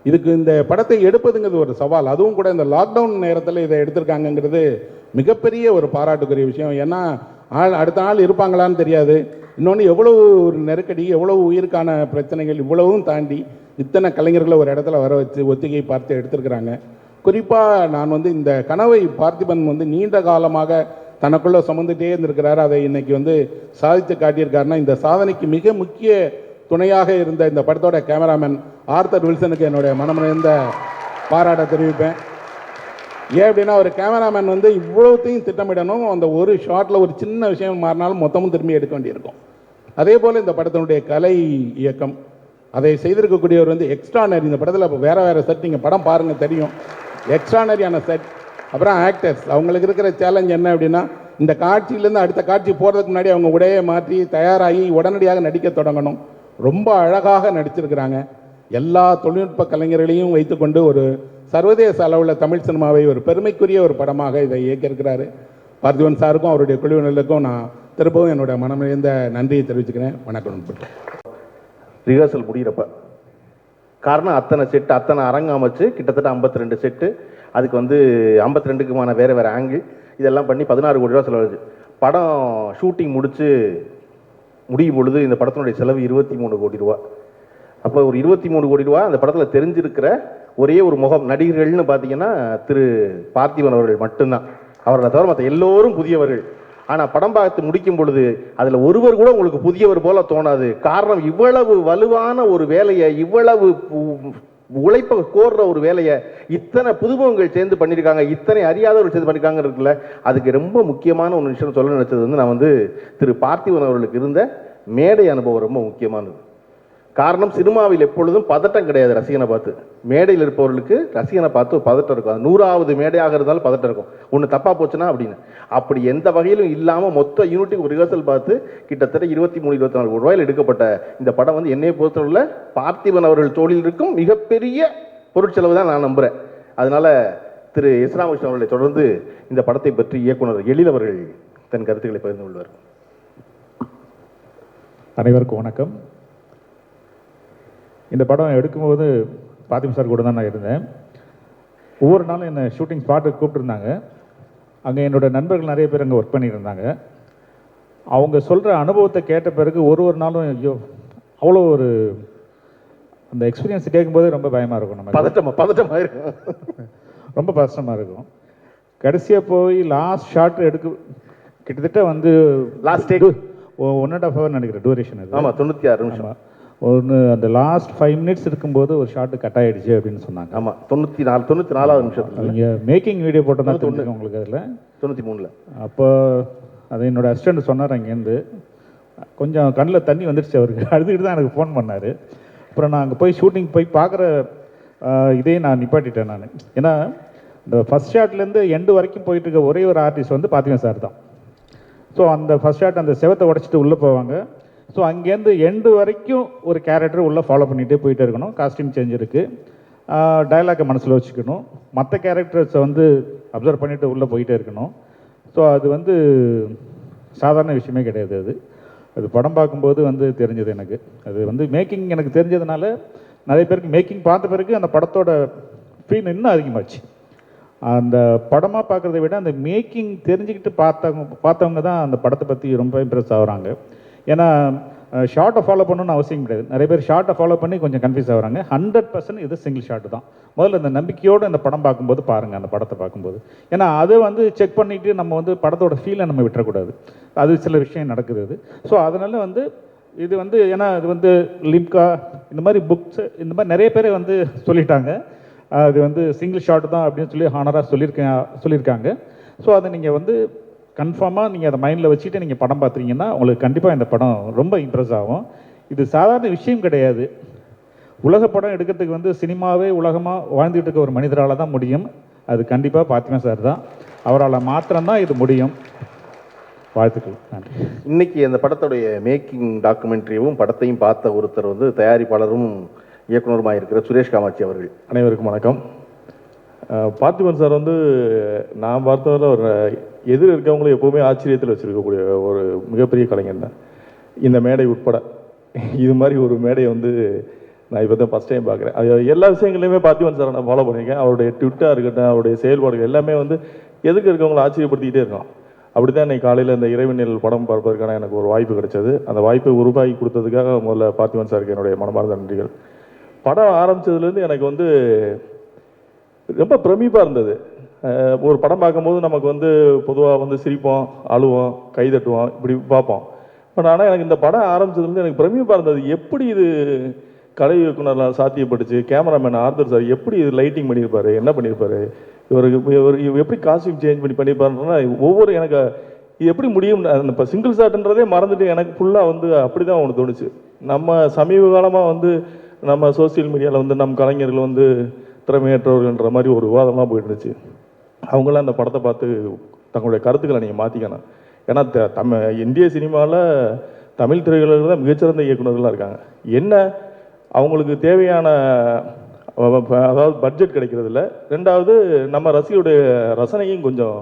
இதுக்கு இந்த படத்தை எடுப்பதுங்கிறது ஒரு சவால். அதுவும் கூட இந்த லாக்டவுன் நேரத்தில் இதை எடுத்திருக்காங்கங்கிறது மிகப்பெரிய ஒரு பாராட்டுக்குரிய விஷயம். ஏன்னா அடுத்த நாள் இருப்பாங்களான்னு தெரியாது. இன்னொன்று எவ்வளவு ஒரு நெருக்கடி, எவ்வளவு உயிருக்கான பிரச்சனைகள், இவ்வளவும் தாண்டி இத்தனை கலைஞர்களை ஒரு இடத்துல வர வச்சு ஒத்திகை பார்த்து எடுத்திருக்கிறாங்க. குறிப்பாக நான் வந்து இந்த கனவை பார்த்திபன் வந்து நீண்ட காலமாக தனக்குள்ளே சுமந்துகிட்டே இருந்திருக்கிறார். அதை இன்னைக்கு வந்து சாதித்து காட்டியிருக்காருன்னா இந்த சாதனைக்கு மிக முக்கிய துணையாக இருந்த இந்த படத்தோட கேமராமேன் ஆர்த்தர் வில்சனுக்கு என்னுடைய மனமுறைந்த பாராட்ட தெரிவிப்பேன். ஏன் அப்படின்னா ஒரு கேமராமேன் வந்து இவ்வளோத்தையும் திட்டமிடணும். அந்த ஒரு ஷாட்டில் ஒரு சின்ன விஷயம் மாறினாலும் மொத்தமும் திரும்பி எடுக்க வேண்டியிருக்கும். அதே போல் இந்த படத்தினுடைய கலை இயக்கம் அதை செய்திருக்கக்கூடியவர் வந்து எக்ஸ்ட்ரானரி. இந்த படத்தில் இப்போ வேறு செட், நீங்கள் படம் பாருங்கள் தெரியும், எக்ஸ்ட்ரானரியான செட். அப்புறம் ஆக்டர்ஸ், அவங்களுக்கு இருக்கிற சேலஞ்ச் என்ன அப்படின்னா இந்த காட்சியிலேருந்து அடுத்த காட்சி போகிறதுக்கு முன்னாடி அவங்க உடையை மாற்றி தயாராகி உடனடியாக நடிக்க தொடங்கணும். ரொம்ப அழகாக நடிச்சிருக்கிறாங்க. எல்லா தொழில்நுட்ப கலைஞர்களையும் வைத்துக்கொண்டு ஒரு சர்வதேச அளவில் தமிழ் சினிமாவை ஒரு பெருமைக்குரிய ஒரு படமாக இதை இயக்கியிருக்கிறாரு. பார்த்திபன் சாருக்கும் அவருடைய குழுவினருக்கும் நான் திரும்பவும் என்னோட மனம் நிறைந்த நன்றியை தெரிவிச்சுக்கிறேன். வணக்கம். ரிஹர்சல் முடிகிறப்ப காரணம் அத்தனை செட்டு, அத்தனை அரங்கு அமைச்சு கிட்டத்தட்ட 52 செட்டு, அதுக்கு வந்து 52க்குமான வேறு ஆங்கிள், இதெல்லாம் பண்ணி 16 கோடி ரூபா செலவாச்சு. படம் ஷூட்டிங் முடியும் பொழுது இந்த படத்தினுடைய செலவு 23 கோடி ரூபா. அப்போ ஒரு 23 கோடி ரூபா அந்த படத்தில் தெரிஞ்சிருக்கிற ஒரே ஒரு முகம் நடிகர்கள்னு பார்த்தீங்கன்னா திரு பார்த்திபன் அவர்கள் மட்டும்தான். அவர்களை தவிர மற்ற எல்லோரும் புதியவர்கள். ஆனால் படம் பார்த்து முடிக்கும் பொழுது அதில் ஒருவர் கூட உங்களுக்கு புதியவர் போல தோணாது. காரணம், இவ்வளவு வலுவான ஒரு வேலையை, இவ்வளவு உழைப்பை கோர்ற ஒரு வேலையை இத்தனை புதுமுகங்கள் சேர்ந்து பண்ணியிருக்காங்க, இத்தனை அறியாதவர்கள் சேர்ந்து பண்ணியிருக்காங்க இருக்குல்ல. அதுக்கு ரொம்ப முக்கியமான ஒரு விஷயம் சொல்ல நினைச்சது வந்து, நான் வந்து திரு பார்த்திபன் அவர்களுக்கு இருந்த மேடை அனுபவம் ரொம்ப முக்கியமானது. காரணம், சினிமாவில் எப்பொழுதும் பதட்டம் கிடையாது. ரசிகனை பார்த்து, மேடையில் இருப்பவர்களுக்கு ரசிகனை பார்த்து ஒரு பதட்டம் இருக்கும். அது 100வது மேடையாக இருந்தாலும் பதட்டம் இருக்கும், ஒன்று தப்பாக போச்சுன்னா அப்படின்னு. அப்படி எந்த வகையிலும் இல்லாமல் மொத்த யூனிட்டுக்கு ஒரு ரிஹர்சல் பார்த்து கிட்டத்தட்ட 23-24 கோடி ரூபாயில் எடுக்கப்பட்ட இந்த படம் வந்து என்னை பொறுத்தவரையில் பார்த்திபன் அவர்கள் தோளில் இருக்கும் மிகப்பெரிய பொருட்செலவு தான் நான் நம்புகிறேன். அதனால திரு எஸ். ராமகிருஷ்ணன் அவர்களை தொடர்ந்து இந்த படத்தை பற்றி இயக்குனர் எழில் அவர்கள் தன் கருத்துக்களை பகிர்ந்து கொள்வார். அனைவருக்கும் வணக்கம். இந்த படம் எடுக்கும்போது பார்த்திபன் சார் கூட தான் நான் இருந்தேன். ஒவ்வொரு நாளும் என்னை ஷூட்டிங் ஸ்பாட்டுக்கு கூப்பிட்டுருந்தாங்க. அங்கே என்னோடய நண்பர்கள் நிறைய பேர் அங்கே ஒர்க் பண்ணிட்டு இருந்தாங்க. அவங்க சொல்கிற அனுபவத்தை கேட்ட பிறகு ஒரு நாளும் ஐயோ அவ்வளோ ஒரு அந்த எக்ஸ்பீரியன்ஸ் கேட்கும்போது ரொம்ப பயமாக இருக்கும். நம்ம பதட்டமாக இருக்கும், ரொம்ப கஷ்டமாக இருக்கும். கடைசியாக போய் லாஸ்ட் ஷாட் எடுக்க கிட்டத்தட்ட வந்து லாஸ்ட் டேக் 1.5 hour நினைக்கிறேன் டூரேஷன். அது ஆமாம், 96 நிமிஷம். ஒன்று அந்த லாஸ்ட் 5 minutes இருக்கும்போது ஒரு ஷாட்டு கட் ஆகிடுச்சு அப்படின்னு சொன்னாங்க. ஆமாம், 94வது நிமிஷத்தில் நீங்கள் மேக்கிங் வீடியோ போட்டு தான் தெரிஞ்சுக்க உங்களுக்கு. அதில் 93ல் அப்போ அது என்னோடய அசிஸ்டண்ட் சொன்னார். அங்கேருந்து கொஞ்சம் கண்ணில் தண்ணி வந்துடுச்சு அவருக்கு. அழுதுகிட்டு தான் எனக்கு ஃபோன் பண்ணார். அப்புறம் நான் அங்கே போய் ஷூட்டிங் போய் பார்க்குற இதே நான் நிப்பாட்டிட்டேன் நான். ஏன்னா இந்த ஃபஸ்ட் ஷாட்லேருந்து எண்டு வரைக்கும் போயிட்டு இருக்க ஒரே ஒரு ஆர்டிஸ்ட் வந்து பார்த்திபன் சார் தான். ஸோ அந்த ஃபஸ்ட் ஷாட் அந்த செவத்தை உடச்சிட்டு உள்ளே போவாங்க. ஸோ அங்கேருந்து எண்டு வரைக்கும் ஒரு கேரக்டர் உள்ளே ஃபாலோ பண்ணிகிட்டே போயிட்டே இருக்கணும். காஸ்டியூம் சேஞ்ச் இருக்குது, டயலாக்கை மனசில் வச்சுக்கணும், மற்ற கேரக்டர்ஸை வந்து அப்சர்வ் பண்ணிவிட்டு உள்ளே போயிட்டே இருக்கணும். ஸோ அது வந்து சாதாரண விஷயமே கிடையாது. அது படம் பார்க்கும்போது வந்து தெரிஞ்சது எனக்கு. அது வந்து மேக்கிங் எனக்கு தெரிஞ்சதுனால நிறைய பேருக்கு மேக்கிங் பார்த்த பிறகு அந்த படத்தோட ஃபீல் இன்னும் அதிகமாச்சு. அந்த படமாக பார்க்குறத விட அந்த மேக்கிங் தெரிஞ்சுக்கிட்டு பார்த்தவங்க தான் அந்த படத்தை பற்றி ரொம்ப இம்ப்ரெஸ் ஆகுறாங்க. ஏன்னா ஷார்ட்டை ஃபாலோ பண்ணணும்னு அவசியம் கிடையாது. நிறைய பேர் ஷார்ட்டை ஃபாலோ பண்ணி கொஞ்சம் கன்ஃபியூஸ் ஆகுறாங்க. 100% இது சிங்கிள் ஷாட்டு தான். முதல்ல இந்த நம்பிக்கையோடு அந்த படம் பார்க்கும்போது பாருங்கள், அந்த படத்தை பார்க்கும்போது. ஏன்னா அதை வந்து செக் பண்ணிவிட்டு நம்ம வந்து படத்தோட ஃபீலை நம்ம விட்டுறக்கூடாது. அது சில விஷயம் நடக்குது அது. ஸோ அதனால் வந்து இது வந்து ஏன்னா இது வந்து லிம்கா இந்த மாதிரி புக்ஸ் இந்த மாதிரி நிறைய பேர் வந்து சொல்லிட்டாங்க. அது வந்து சிங்கிள் ஷாட் தான் அப்படின்னு சொல்லி ஹானராக சொல்லியிருக்காங்க. ஸோ அதை நீங்கள் வந்து கன்ஃபார்மாக நீங்கள் அதை மைண்டில் வச்சுட்டு நீங்கள் படம் பார்த்துறீங்கன்னா உங்களுக்கு கண்டிப்பாக இந்த படம் ரொம்ப இம்ப்ரெஸ் ஆகும். இது சாதாரண விஷயம் கிடையாது. உலக படம் எடுக்கிறதுக்கு வந்து சினிமாவே உலகமாக வாழ்ந்துகிட்டு இருக்க ஒரு மனிதரால் தான் முடியும். அது கண்டிப்பாக பார்த்திபன் சார் தான். அவரால் மாத்திரம்தான் இது முடியும். வாழ்த்துக்கள், நன்றி. இன்னைக்கு அந்த படத்துடைய மேக்கிங் டாக்குமெண்ட்ரியும் படத்தையும் பார்த்த ஒருத்தர் வந்து தயாரிப்பாளரும் இயக்குனருமாக இருக்கிற சுரேஷ் காமாட்சி அவர்கள். அனைவருக்கும் வணக்கம். பார்த்திபன் சார் வந்து நான் பார்த்ததில் ஒரு எதிர் இருக்கவங்களும் எப்போவுமே ஆச்சரியத்தில் வச்சுருக்கக்கூடிய ஒரு மிகப்பெரிய கலைஞர் தான். இந்த மேடை உட்பட இது மாதிரி ஒரு மேடையை வந்து நான் இப்போ தான் ஃபஸ்ட் டைம் பார்க்குறேன். அது எல்லா விஷயங்களையுமே பார்த்திபன் சாரை நான் ஃபாலோ பண்ணியிருக்கேன். அவருடைய ட்விட்டாக இருக்கட்டும், அவருடைய செயல்பாடுகள் எல்லாமே வந்து எதுக்கு இருக்கவங்களை ஆச்சரியப்படுத்திக்கிட்டே இருக்கோம். அப்படி தான் இன்றைக்கி காலையில் இந்த இறைவனில் படம் பார்ப்பதற்கான எனக்கு ஒரு வாய்ப்பு கிடைச்சது. அந்த வாய்ப்பை உருவாக்கி கொடுத்ததுக்காக முதல்ல பார்த்திபன் சாருக்கு என்னுடைய மனமார்ந்த நன்றிகள். படம் ஆரம்பித்ததுலேருந்து எனக்கு வந்து ரொம்ப பிரமிப்பாக இருந்தது. ஒரு படம் பார்க்கும்போது நமக்கு வந்து பொதுவாக வந்து சிரிப்போம், அழுவோம், கைதட்டுவோம், இப்படி பார்ப்போம். பட் ஆனால் எனக்கு இந்த படம் ஆரம்பித்ததுலேருந்து எனக்கு பிரமிப்பாக இருந்தது. எப்படி இது கலை இயக்குனர்லாம் சாத்தியப்பட்டுச்சு, கேமராமேன் ஆர்தர் சார் எப்படி இது லைட்டிங் பண்ணியிருப்பார், என்ன பண்ணியிருப்பார், இவர் எப்படி காஸ்டியூம் சேஞ்ச் பண்ணியிருப்பாருன்னா ஒவ்வொரு எனக்கு இது எப்படி முடியும். இப்போ சிங்கிள் ஷாட்ன்றதே மறந்துட்டு எனக்கு ஃபுல்லாக வந்து அப்படி தான் ஒன்று தோணுச்சு. நம்ம சமீப காலமாக வந்து நம்ம சோசியல் மீடியாவில் வந்து நம்ம கலைஞர்கள் வந்து திறமையற்றவர்கள்ன்ற மாதிரி ஒரு விவாதம்லாம் போயிட்டு இருந்துச்சு. அவங்களாம் அந்த படத்தை பார்த்து தங்களுடைய கருத்துக்களை நீங்கள் மாற்றிக்கணும். ஏன்னா இந்திய சினிமாவில் தமிழ் திரையுலகில் தான் மிகச்சிறந்த இயக்குநர்கள்லாம் இருக்காங்க. என்ன அவங்களுக்கு தேவையான அதாவது பட்ஜெட் கிடைக்கிறதில்ல. ரெண்டாவது நம்ம ரசிகருடைய ரசனையும் கொஞ்சம்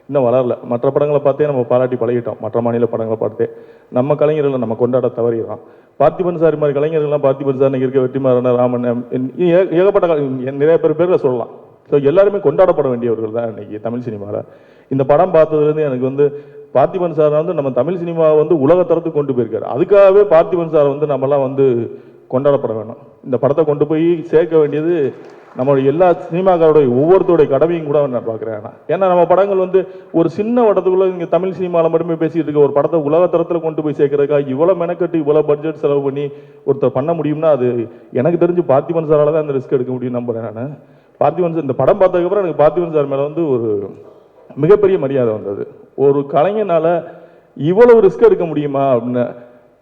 இன்னும் வளரல. மற்ற படங்களை பார்த்தே நம்ம பாராட்டி பழகிட்டோம். மற்ற மாநில படங்களை பார்த்தே நம்ம கலைஞர்களை நம்ம கொண்டாட தவறிடுறோம். பார்த்திபன் சார் மாதிரி கலைஞர்கள்லாம் பார்த்திபன் சார் இருக்க வெற்றிமாறன், ராமன், ஏகப்பட்ட நிறைய பேரில் சொல்லலாம். ஸோ எல்லாருமே கொண்டாடப்பட வேண்டியவர்கள் தான் இன்றைக்கி தமிழ் சினிமாவில். இந்த படம் பார்த்ததுலேருந்து எனக்கு வந்து பார்த்திபன் சார் வந்து நம்ம தமிழ் சினிமாவை வந்து உலகத்தரத்துக்கு கொண்டு போயிருக்காரு. அதுக்காகவே பார்த்திபன் சார் வந்து நம்மலாம் வந்து கொண்டாடப்பட வேணும். இந்த படத்தை கொண்டு போய் சேர்க்க வேண்டியது நம்மளுடைய எல்லா சினிமாக்காரோடைய ஒவ்வொருத்தருடைய கடமையும் கூட நான் பார்க்குறேன். ஏன்னா நம்ம படங்கள் வந்து ஒரு சின்ன வட்டத்துக்குள்ளே இங்கே தமிழ் சினிமாவில் மட்டுமே பேசிகிட்டு இருக்க ஒரு படத்தை உலகத்தரத்தில் கொண்டு போய் சேர்க்கறதுக்காக இவ்வளோ மெனக்கட்டு இவ்வளோ பட்ஜெட் செலவு பண்ணி ஒருத்தர் பண்ண முடியும்னா அது எனக்கு தெரிஞ்சு பார்த்திபன் சாரால் தான் அந்த ரிஸ்க் எடுக்க முடியும் நம்புறேன் நான். பார்த்திபன் சார் இந்த படம் பார்த்ததுக்கப்புறம் எனக்கு பார்த்திபன் சார் மேலே வந்து ஒரு மிகப்பெரிய மரியாதை வந்தது. ஒரு கலைஞனால் இவ்வளவு ரிஸ்க் எடுக்க முடியுமா அப்படின்னு.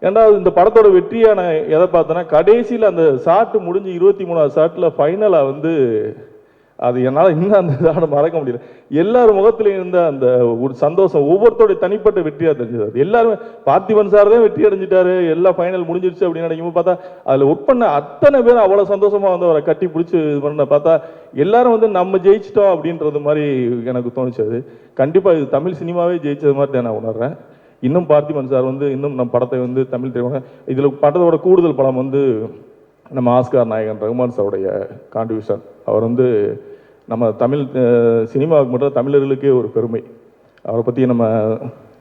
ஏன்னா இந்த படத்தோட வெற்றியை நான் எதை பார்த்தேன்னா, கடைசியில் அந்த ஷாட்டு முடிஞ்சு 23வது ஷாட்டில் ஃபைனலாக வந்து அது என்னால் இன்னும் அந்த ஷாட்டை மறக்க முடியல. எல்லாரும் முகத்துலையும் இருந்த அந்த ஒரு சந்தோஷம் ஒவ்வொருத்தருடைய தனிப்பட்ட வெற்றியாக தெரிஞ்சது. அது எல்லாருமே பார்த்திபன் சார் தான் வெற்றி அடைஞ்சிட்டாரு, எல்லாம் ஃபைனல் முடிஞ்சிருச்சு அப்படின்னு நினைக்கும்போது பார்த்தா அதில் ஒர்க் பண்ண அத்தனை பேரும் அவ்வளோ சந்தோஷமாக வந்து அவரை கட்டி பிடிச்சி இது பண்ண பார்த்தா எல்லாரும் வந்து நம்ம ஜெயிச்சிட்டோம் அப்படின்றது மாதிரி எனக்கு தோணுச்சு. கண்டிப்பாக இது தமிழ் சினிமாவே ஜெயிச்சது மாதிரி தான் நான் உணர்றேன். இன்னும் பார்த்திபன் சார் வந்து இன்னும் நம்ம படத்தை வந்து தமிழ் திரைப்படம் இதில் படத்தோட கூடுதல் படம் வந்து நம்ம ஆஸ்கார் நாயகன் ரகுமான் சாருடைய கான்ட்ரிபியூஷன். அவர் வந்து நம்ம தமிழ் சினிமாவுக்கு மட்டும் தமிழர்களுக்கே ஒரு பெருமை. அவரை பற்றி நம்ம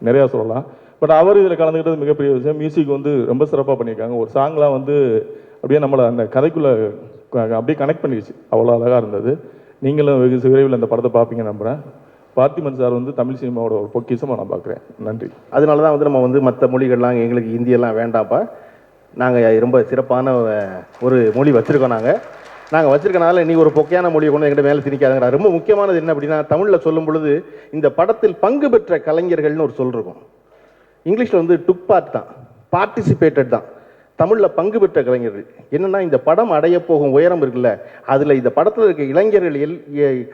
நிறையா சொல்லலாம். பட் அவர் இதில் கலந்துக்கிட்டது மிகப்பெரிய விஷயம். மியூசிக் வந்து ரொம்ப சிறப்பாக பண்ணியிருக்காங்க. ஒரு சாங்லாம் வந்து அப்படியே நம்மளை அந்த கதைக்குள்ளே அப்படியே கனெக்ட் பண்ணிடுச்சு. அவ்வளோ அழகாக இருந்தது. நீங்களும் வெகு விரைவில் அந்த படத்தை பார்ப்பீங்க நம்புகிறேன். பார்த்திபன் சார் வந்து தமிழ் சினிமாவோட ஒரு பொக்கிஷமாக நான் பார்க்குறேன். நன்றி. அதனால தான் வந்து நம்ம வந்து மற்ற மொழிகள்லாம் எங்களுக்கு ஹிந்தியெல்லாம் வேண்டாம்ப்பா, நாங்கள் ரொம்ப சிறப்பான ஒரு மொழி வச்சுருக்கோம். நாங்கள் வச்சுருக்கனால நீ ஒரு பொக்கையான மொழியை கொண்டு எங்கிட்ட மேலே திணிக்காதுங்கிற. ரொம்ப முக்கியமானது என்ன அப்படின்னா, தமிழில் சொல்லும் பொழுது இந்த படத்தில் பங்கு பெற்ற கலைஞர்கள்னு ஒரு சொல் இருக்கும். இங்கிலீஷில் வந்து டுக் பார்ட் தான், பார்ட்டிசிபேட்டட் தான். தமிழில் பங்கு பெற்ற கலைஞர்கள் என்னென்னா, இந்த படம் அடைய போகும் உயரம் இருக்குல்ல, அதில் இந்த படத்தில் இருக்க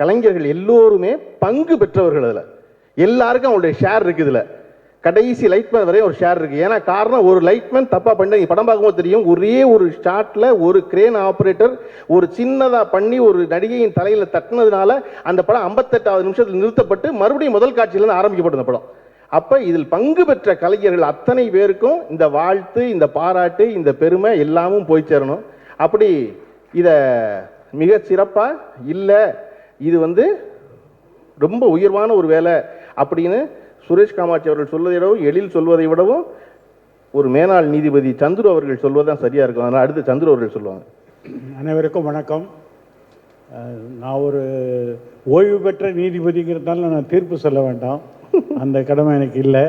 கலைஞர்கள் எல்லோருமே பங்கு பெற்றவர்கள். அதில் எல்லாருக்கும் அவங்களுடைய ஷேர் இருக்குது. இதில் கடைசி லைட்மேன் வரையும் ஒரு ஷேர் இருக்குது. ஏன்னா காரணம், ஒரு லைட்மேன் தப்பாக பண்ணி படம் பார்க்கும்போது தெரியும், ஒரே ஒரு ஷாட்டில் ஒரு கிரேன் ஆப்ரேட்டர் ஒரு சின்னதாக பண்ணி ஒரு நடிகையின் தலையில் தட்டினதுனால அந்த படம் 58வது நிமிஷத்தில் நிறுத்தப்பட்டு மறுபடியும் முதல் காட்சியிலேருந்து ஆரம்பிக்கப்பட்ட படம். அப்போ இதில் பங்கு பெற்ற கலைஞர்கள் அத்தனை பேருக்கும் இந்த வாழ்த்து, இந்த பாராட்டு, இந்த பெருமை எல்லாமும் போய் சேரணும். அப்படி இதை மிக சிறப்பாக இல்லை, இது வந்து ரொம்ப உயர்வான ஒரு வேலை அப்படின்னு சுரேஷ் காமாட்சி அவர்கள் சொல்வதை விடவும், எழில் சொல்வதை விடவும் ஒரு மேனாள் நீதிபதி சந்துரு அவர்கள் சொல்வதுதான் சரியாக இருக்கும். அதனால் அடுத்து சந்துரு அவர்கள் சொல்லுவாங்க. அனைவருக்கும் வணக்கம். நான் ஒரு ஓய்வு பெற்ற நீதிபதிங்கிறதுனால நான் தீர்ப்பு சொல்ல வேண்டாம், அந்த கடமை எனக்கு இல்லை.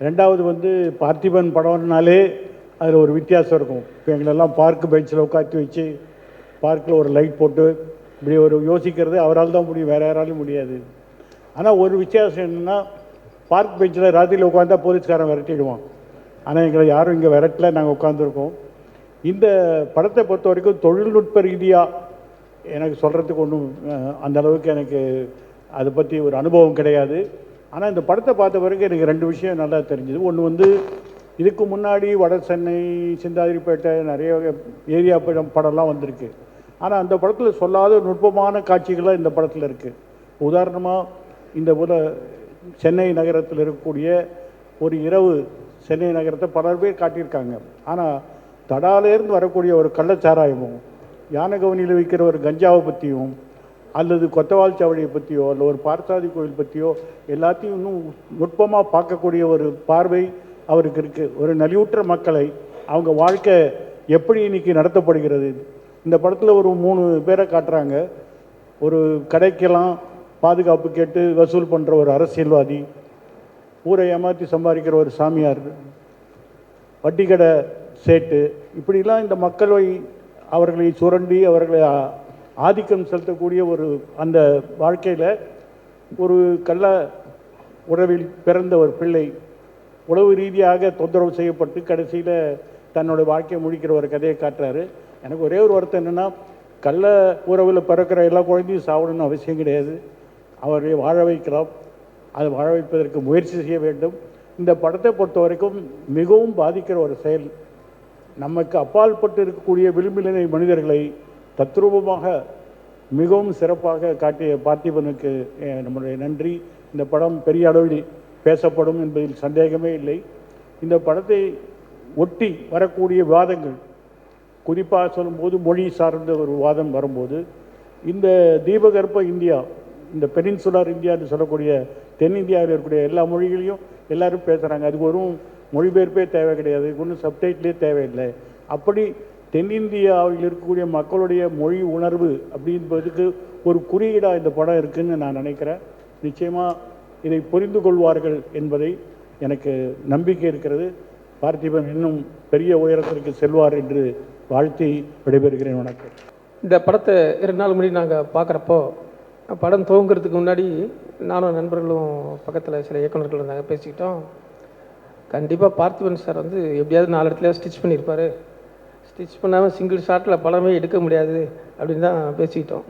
ரெண்டாவது வந்து பார்த்திபன் படம்னாலே அதில் ஒரு வித்தியாசம் இருக்கும். இப்போ எங்களெல்லாம் பார்க் பெஞ்சில் உட்காந்து வச்சு பார்க்கில் ஒரு லைட் போட்டு இப்படி ஒரு யோசிக்கிறது அவரால் தான் முடியும், வேறு யாராலும் முடியாது. ஆனால் ஒரு வித்தியாசம் என்னென்னா, பார்க் பெஞ்சில் ராத்திரியில் உட்காந்தா போலீஸ்காரன் விரட்டிடுவான். ஆனால் எங்களை யாரும் இங்கே விரட்டல, நாங்கள் உட்காந்துருக்கோம். இந்த படத்தை பொறுத்த வரைக்கும் தொழில்நுட்ப ரீதியாக எனக்கு சொல்கிறதுக்கு ஒன்றும் அந்த அளவுக்கு எனக்கு அதை பற்றி ஒரு அனுபவம் கிடையாது. ஆனால் இந்த படத்தை பார்த்த பிறகு எனக்கு 2 விஷயம் நல்லா தெரிஞ்சுது. ஒன்று வந்து, இதுக்கு முன்னாடி வட சென்னை, சிந்தாதிரிப்பேட்டை நிறைய ஏரியா படம்லாம் வந்திருக்கு. ஆனால் அந்த படத்தில் சொல்லாத நுட்பமான காட்சிகளாக இந்த படத்தில் இருக்குது. உதாரணமாக இந்த போல் சென்னை நகரத்தில் இருக்கக்கூடிய ஒரு இரவு சென்னை நகரத்தை பலர் பேர் காட்டியிருக்காங்க. ஆனால் தடாலேருந்து வரக்கூடிய ஒரு கள்ளச்சாராயமும், யானகவனியில் விற்கிற ஒரு கஞ்சாவை பற்றியும், அல்லது கொத்தவால் சாவடியை பற்றியோ, இல்லை ஒரு பார்த்தசாரதி கோயில் பற்றியோ எல்லாத்தையும் இன்னும் நுட்பமாக பார்க்கக்கூடிய ஒரு பார்வை அவருக்கு இருக்குது. ஒரு நலிவுற்ற மக்களை அவங்க வாழ்க்கை எப்படி இன்றைக்கி நடத்தப்படுகிறது. இந்த படத்தில் ஒரு 3 பேரை காட்டுறாங்க. ஒரு கடைக்கெல்லாம் பாதுகாப்பு கேட்டு வசூல் பண்ணுற ஒரு அரசியல்வாதி, ஊரை ஏமாற்றி சம்பாதிக்கிற ஒரு சாமியார், வட்டி கடை சேட்டு, இப்படிலாம் இந்த மக்களை அவர்களை சுரண்டி அவர்களை ஆதிக்கம் செலுத்தக்கூடிய ஒரு அந்த வாழ்க்கையில் ஒரு கள்ள உறவில் பிறந்த ஒரு பிள்ளை உளவு ரீதியாக தொந்தரவு செய்யப்பட்டு கடைசியில் தன்னோட வாழ்க்கையை முடிக்கிற ஒரு கதையை காட்டுறாரு. எனக்கு ஒரே ஒரு வருத்தம் என்னென்னா, கள்ள உறவில் பிறக்கிற எல்லா குழந்தையும் சாப்பிடணும்னு அவசியம் கிடையாது. அவரை வாழ வைக்கலாம், அதை வாழ வைப்பதற்கு முயற்சி செய்ய வேண்டும். இந்த படத்தை பொறுத்த வரைக்கும் மிகவும் பாதிக்கிற ஒரு செயல். நமக்கு அப்பால்பட்டு இருக்கக்கூடிய விளிம்பிலை மனிதர்களை தத்ரூபமாக மிகவும் சிறப்பாக காட்டிய பார்த்திபனுக்கு நம்முடைய நன்றி. இந்த படம் பெரிய அளவில் பேசப்படும் என்பதில் சந்தேகமே இல்லை. இந்த படத்தை ஒட்டி வரக்கூடிய விவாதங்கள், குறிப்பாக சொல்லும்போது மொழி சார்ந்த ஒரு விவாதம் வரும்போது, இந்த தீபகற்ப இந்தியா, இந்த பெனின்சுலார் இந்தியான்னு சொல்லக்கூடிய தென்னிந்தியாவில் இருக்கக்கூடிய எல்லா மொழிகளையும் எல்லாரும் பேசுகிறாங்க. அதுக்கு ஒரு மொழிபெயர்ப்பே தேவை கிடையாது, ஒன்றும் சப்டைட்டிலே தேவையில்லை. அப்படி தென்னிந்தியாவில் இருக்கக்கூடிய மக்களுடைய மொழி உணர்வு அப்படின்றதுக்கு ஒரு குறியீடாக இந்த படம் இருக்குதுன்னு நான் நினைக்கிறேன். நிச்சயமாக இதை புரிந்து கொள்வார்கள் என்பதை எனக்கு நம்பிக்கை இருக்கிறது. பார்த்திபன் இன்னும் பெரிய உயரத்திற்கு செல்வார் என்று வாழ்த்தி விடைபெறுகிறேன். வணக்கம். இந்த படத்தை 2 நாள் முன்னாடி நாங்கள் பார்க்குறப்போ, படம் துவங்குறதுக்கு முன்னாடி நானும் நண்பர்களும் பக்கத்தில் சில இயக்குநர்கள் இருந்தாங்க, பேசிக்கிட்டோம். கண்டிப்பாக பார்த்திபன் சார் வந்து எப்படியாவது 4 இடத்துல ஸ்டிச் பண்ணியிருப்பார், ஸ்டிச் பண்ணாமல் சிங்கிள் ஷாட்டில் படமே எடுக்க முடியாது அப்படின்னு தான் பேசிக்கிட்டோம்.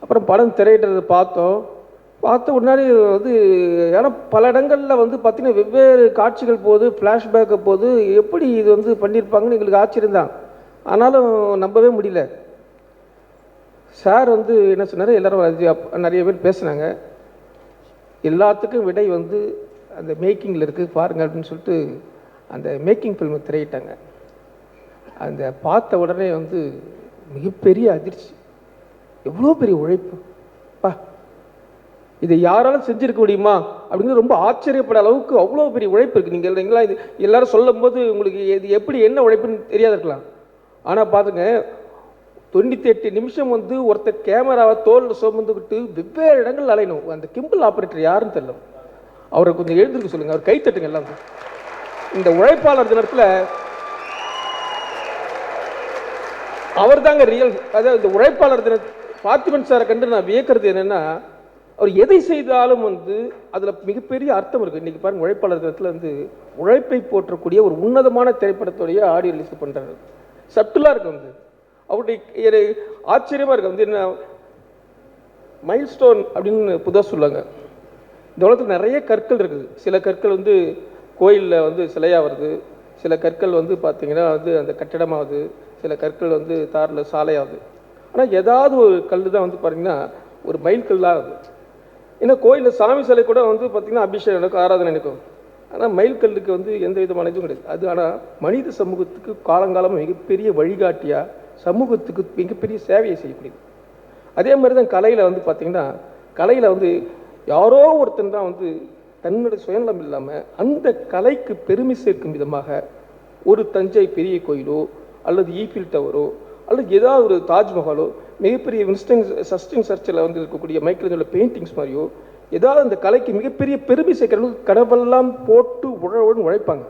அப்புறம் படம் திரையிடுறது பார்த்த உடனே வந்து, ஏன்னா பல இடங்களில் வந்து பார்த்திங்கன்னா வெவ்வேறு காட்சிகள் போகுது, ஃப்ளாஷ்பேக்கு போகுது, எப்படி இது வந்து பண்ணியிருப்பாங்கன்னு எங்களுக்கு ஆச்சரியம் தான். ஆனாலும் நம்பவே முடியல. சார் வந்து என்ன சொன்னார், எல்லோரும் நிறைய பேர் பேசுனாங்க, எல்லாத்துக்கும் விடை வந்து அந்த மேக்கிங்கில் இருக்குது பாருங்கள் அப்படின்னு சொல்லிட்டு அந்த மேக்கிங் ஃபில்மை திரையிட்டாங்க. அந்த பார்த்த உடனே வந்து மிகப்பெரிய அதிர்ச்சி, எவ்வளோ பெரிய உழைப்பு பா, இதை யாராலும் செஞ்சுருக்க முடியுமா அப்படிங்கிறது ரொம்ப ஆச்சரியப்பட அளவுக்கு அவ்வளோ பெரிய உழைப்பு இருக்குது. நீங்கள் இல்லைங்களா, இது எல்லோரும் சொல்லும் போது உங்களுக்கு இது எப்படி என்ன உழைப்புன்னு தெரியாது இருக்கலாம். ஆனால் பார்த்துங்க, 98 நிமிஷம் வந்து ஒருத்தர் கேமராவை தோலில் சுமந்துக்கிட்டு வெவ்வேறு இடங்கள் அலையணும். அந்த கிம்பிள் ஆப்ரேட்டர் யாருன்னு தெரியல, அவரை கொஞ்சம் எழுந்திருக்க சொல்லுங்கள், அவர் கைத்தட்டுங்க எல்லாம். இந்த உழைப்பாளர் தினத்தில் அவர் தாங்க ரியல். அதாவது இந்த உழைப்பாளர் தின பார்த்திபன் சாரை கண்டு நான் வியக்கிறது என்னென்னா, அவர் எதை செய்தாலும் வந்து அதில் மிகப்பெரிய அர்த்தம் இருக்குது. இன்றைக்கி பாருங்கள், உழைப்பாளர் தினத்தில் வந்து உழைப்பை போற்றக்கூடிய ஒரு உன்னதமான திரைப்படத்துடைய ஆடியோ ரிலீஸ் பண்ணுறாரு. சப்டிலாக இருக்குது வந்து, அவருடைய ஆச்சரியமாக இருக்குது வந்து. என்ன மைல் ஸ்டோன் அப்படின்னு புதுசாக சொல்லுவாங்க. இந்த உலகத்தில் நிறைய கற்கள் இருக்குது. சில கற்கள் வந்து கோயிலில் வந்து சிலையாக வருது, சில கற்கள் வந்து பார்த்திங்கன்னா வந்து அந்த கட்டிடமாகுது, சில கற்கள் வந்து தாரில் சாலையாகுது. ஆனால் ஏதாவது ஒரு கல் தான் வந்து பார்த்திங்கன்னா ஒரு மைல் கல்லாக ஆகுது. ஏன்னா கோயிலில் சாமி சிலை கூட வந்து பார்த்திங்கன்னா அபிஷேகம் நடக்கும், ஆராதனை நடக்கும். ஆனால் மயில் கல்லுக்கு வந்து எந்த விதமான இதுவும் கிடையாது. அது ஆனால் மனித சமூகத்துக்கு காலங்காலமாக மிகப்பெரிய வழிகாட்டியாக, சமூகத்துக்கு மிகப்பெரிய சேவையை செய்யக்கூடியது. அதே மாதிரி தான் கலையில் வந்து பார்த்திங்கன்னா, கலையில் வந்து யாரோ ஒருத்தன் தான் வந்து தன்னுடைய சுயநலம் இல்லாமல் அந்த கலைக்கு பெருமை சேர்க்கும் விதமாக ஒரு தஞ்சை பெரிய கோயிலோ அல்லது ஈஃபில் டவரோ அல்லது ஏதாவது ஒரு தாஜ்மஹாலோ, மிகப்பெரிய சஸ்டின் சர்ச்சில் வந்து இருக்கக்கூடிய மைக்கேலஞ்சலோ பெயிண்டிங்ஸ் மாதிரியோ ஏதாவது அந்த கலைக்கு மிகப்பெரிய பெருமை சேர்க்கிறவங்களுக்கு கடவுளெல்லாம் போட்டு உழைப்பாங்க.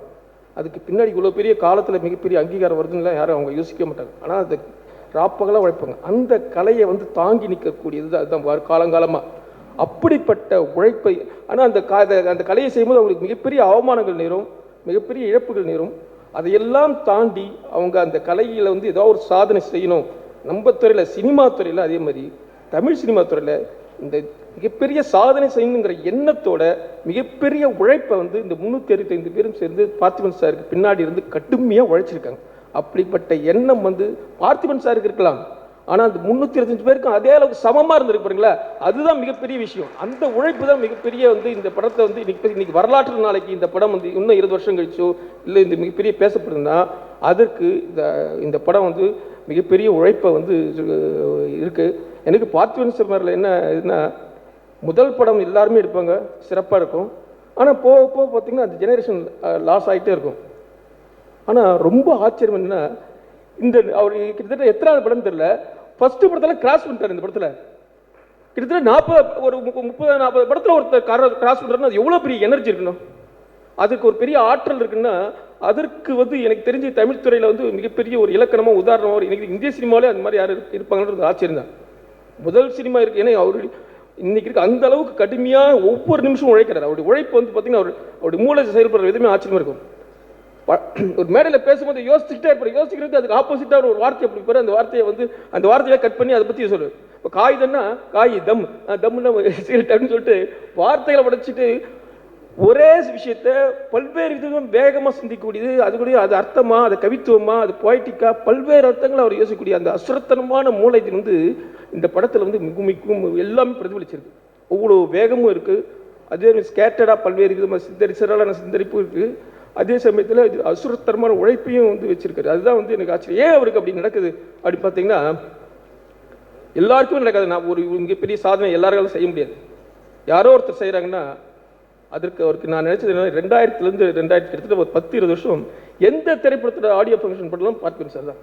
அதுக்கு பின்னாடி இவ்வளோ பெரிய காலத்தில் மிகப்பெரிய அங்கீகாரம் வருதுன்னு யாரும் அவங்க யோசிக்க மாட்டாங்க. ஆனால் அந்த ராப்பகலாக உழைப்பாங்க. அந்த கலையை வந்து தாங்கி நிற்கக்கூடியது அதுதான் காலங்காலமாக. அப்படிப்பட்ட உழைப்பை, ஆனால் அந்த கலையை செய்யும்போது அவங்களுக்கு மிகப்பெரிய அவமானங்கள் நேரும், மிகப்பெரிய இழப்புகள் நேரும். அதையெல்லாம் தாண்டி அவங்க அந்த கலையில் வந்து ஏதோ ஒரு சாதனை செய்யணும். நம்ம துறையில், சினிமா துறையில், அதே மாதிரி தமிழ் சினிமா துறையில் இந்த மிகப்பெரிய சாதனை செய்யணுங்கிற எண்ணத்தோட மிகப்பெரிய உழைப்பை வந்து இந்த 365 பேரும் சேர்ந்து பார்த்திபன் சாருக்கு பின்னாடி இருந்து கடுமையாக உழைச்சிருக்காங்க. அப்படிப்பட்ட எண்ணம் வந்து பார்த்திபன் சாருக்கு இருக்கலாம், ஆனால் அந்த 365 பேருக்கும் அதே அளவுக்கு சமமாக இருந்திருக்கு பாருங்களா, அதுதான் மிகப்பெரிய விஷயம். அந்த உழைப்பு தான் மிகப்பெரிய வந்து இந்த படத்தை வந்து இன்னைக்கு வரலாற்று நாளைக்கு இந்த படம் வந்து இன்னும் 20 வருஷம் கழிச்சோ இல்லை இந்த மிகப்பெரிய பேசப்படுதுன்னா அதற்கு இந்த படம் வந்து மிகப்பெரிய உழைப்பை வந்து இருக்குது. எனக்கு பார்த்திபன் சாரில் என்ன இதுன்னா, முதல் படம் எல்லாருமே எடுப்பாங்க, சிறப்பாக இருக்கும். ஆனால் போக போக பார்த்திங்கன்னா அந்த ஜெனரேஷன் லாஸ் ஆகிட்டே இருக்கும். ஆனால் ரொம்ப ஆச்சரியம் என்னன்னா, இந்த அவர் கிட்டத்தட்ட எத்தனாவது படம் தெரியல, ஃபர்ஸ்ட் படத்தில் கிராஸ் பண்ணிட்டார். இந்த படத்தில் கிட்டத்தட்ட ஒரு 30-40 படத்தில் ஒருத்தர் கிராஸ் பண்ணுறாருன்னா அது எவ்வளோ பெரிய எனர்ஜி இருக்கணும், அதுக்கு ஒரு பெரிய ஆற்றல் இருக்குன்னா, அதற்கு வந்து எனக்கு தெரிஞ்ச தமிழ் துறையில் வந்து மிகப்பெரிய ஒரு இலக்கணமாக உதாரணமாக எனக்கு இந்திய சினிமாவிலே அந்த மாதிரி யார் இருப்பாங்கன்றது ஆச்சரியம் தான். முதல் சினிமா இருக்குது. ஏன்னா அவர் இன்னைக்கு இருக்க அந்த அளவுக்கு கடுமையாக ஒவ்வொரு நிமிஷமும் உழைக்கிறார். அவருடைய உழைப்பு வந்து பார்த்திங்கன்னா அவருடைய மூளை செயல்படுற விதமே ஆச்சரியமாக இருக்கும். ஒரு மேடையில் பேசும்போது யோசிச்சுக்கிட்டே இருப்பார், யோசிக்கிறது அதுக்கு ஆப்போசிட்டாக ஒரு வார்த்தை அப்படி இருப்பார். அந்த வார்த்தையை வந்து அந்த வார்த்தையை கட் பண்ணி அதை பற்றி சொல்லுவார். இப்போ காகிதம்னா காய், தம்னா சிகரெட் அப்படின்னு சொல்லிட்டு வார்த்தைகளை உடைச்சிட்டு ஒரே விஷயத்த பல்வேறு விதமாக வேகமாக சிந்திக்கக்கூடியது. அதுக்குரிய அது அர்த்தமா, அது கவித்துவமா, அது பொய்டிக்கா, பல்வேறு அர்த்தங்களை அவர் யோசிக்கக்கூடிய அந்த அசுரத்தனமான மூளை வந்து இந்த படத்தில் வந்து மிகவும் எல்லாமே பிரதிபலிச்சிருக்கு. ஒவ்வொரு வேகமும் இருக்குது, அதே ஸ்கேட்டடாக பல்வேறு விதமாக சிறலான சிந்தரிப்பும் இருக்குது. அதே சமயத்தில் அசுரத்தனமான உழைப்பையும் வந்து வச்சிருக்காரு. அதுதான் வந்து எனக்கு ஆச்சரியம். ஏன் அவருக்கு அப்படி நடக்குது அப்படி பார்த்தீங்கன்னா, எல்லாருக்குமே நடக்காது. நான் ஒரு மிகப்பெரிய சாதனை எல்லாராலும் செய்ய முடியாது. யாரோ ஒருத்தர் செய்கிறாங்கன்னா அவருக்கு நான் நினைச்சது என்ன, 2000லேருந்து 2000 கிட்டத்தட்ட ஒரு 10-20 வருஷம் எந்த திரைப்படத்தோட ஆடியோ ஃபங்க்ஷன் பண்ணலாம் பார்த்திபன் சார் தான்.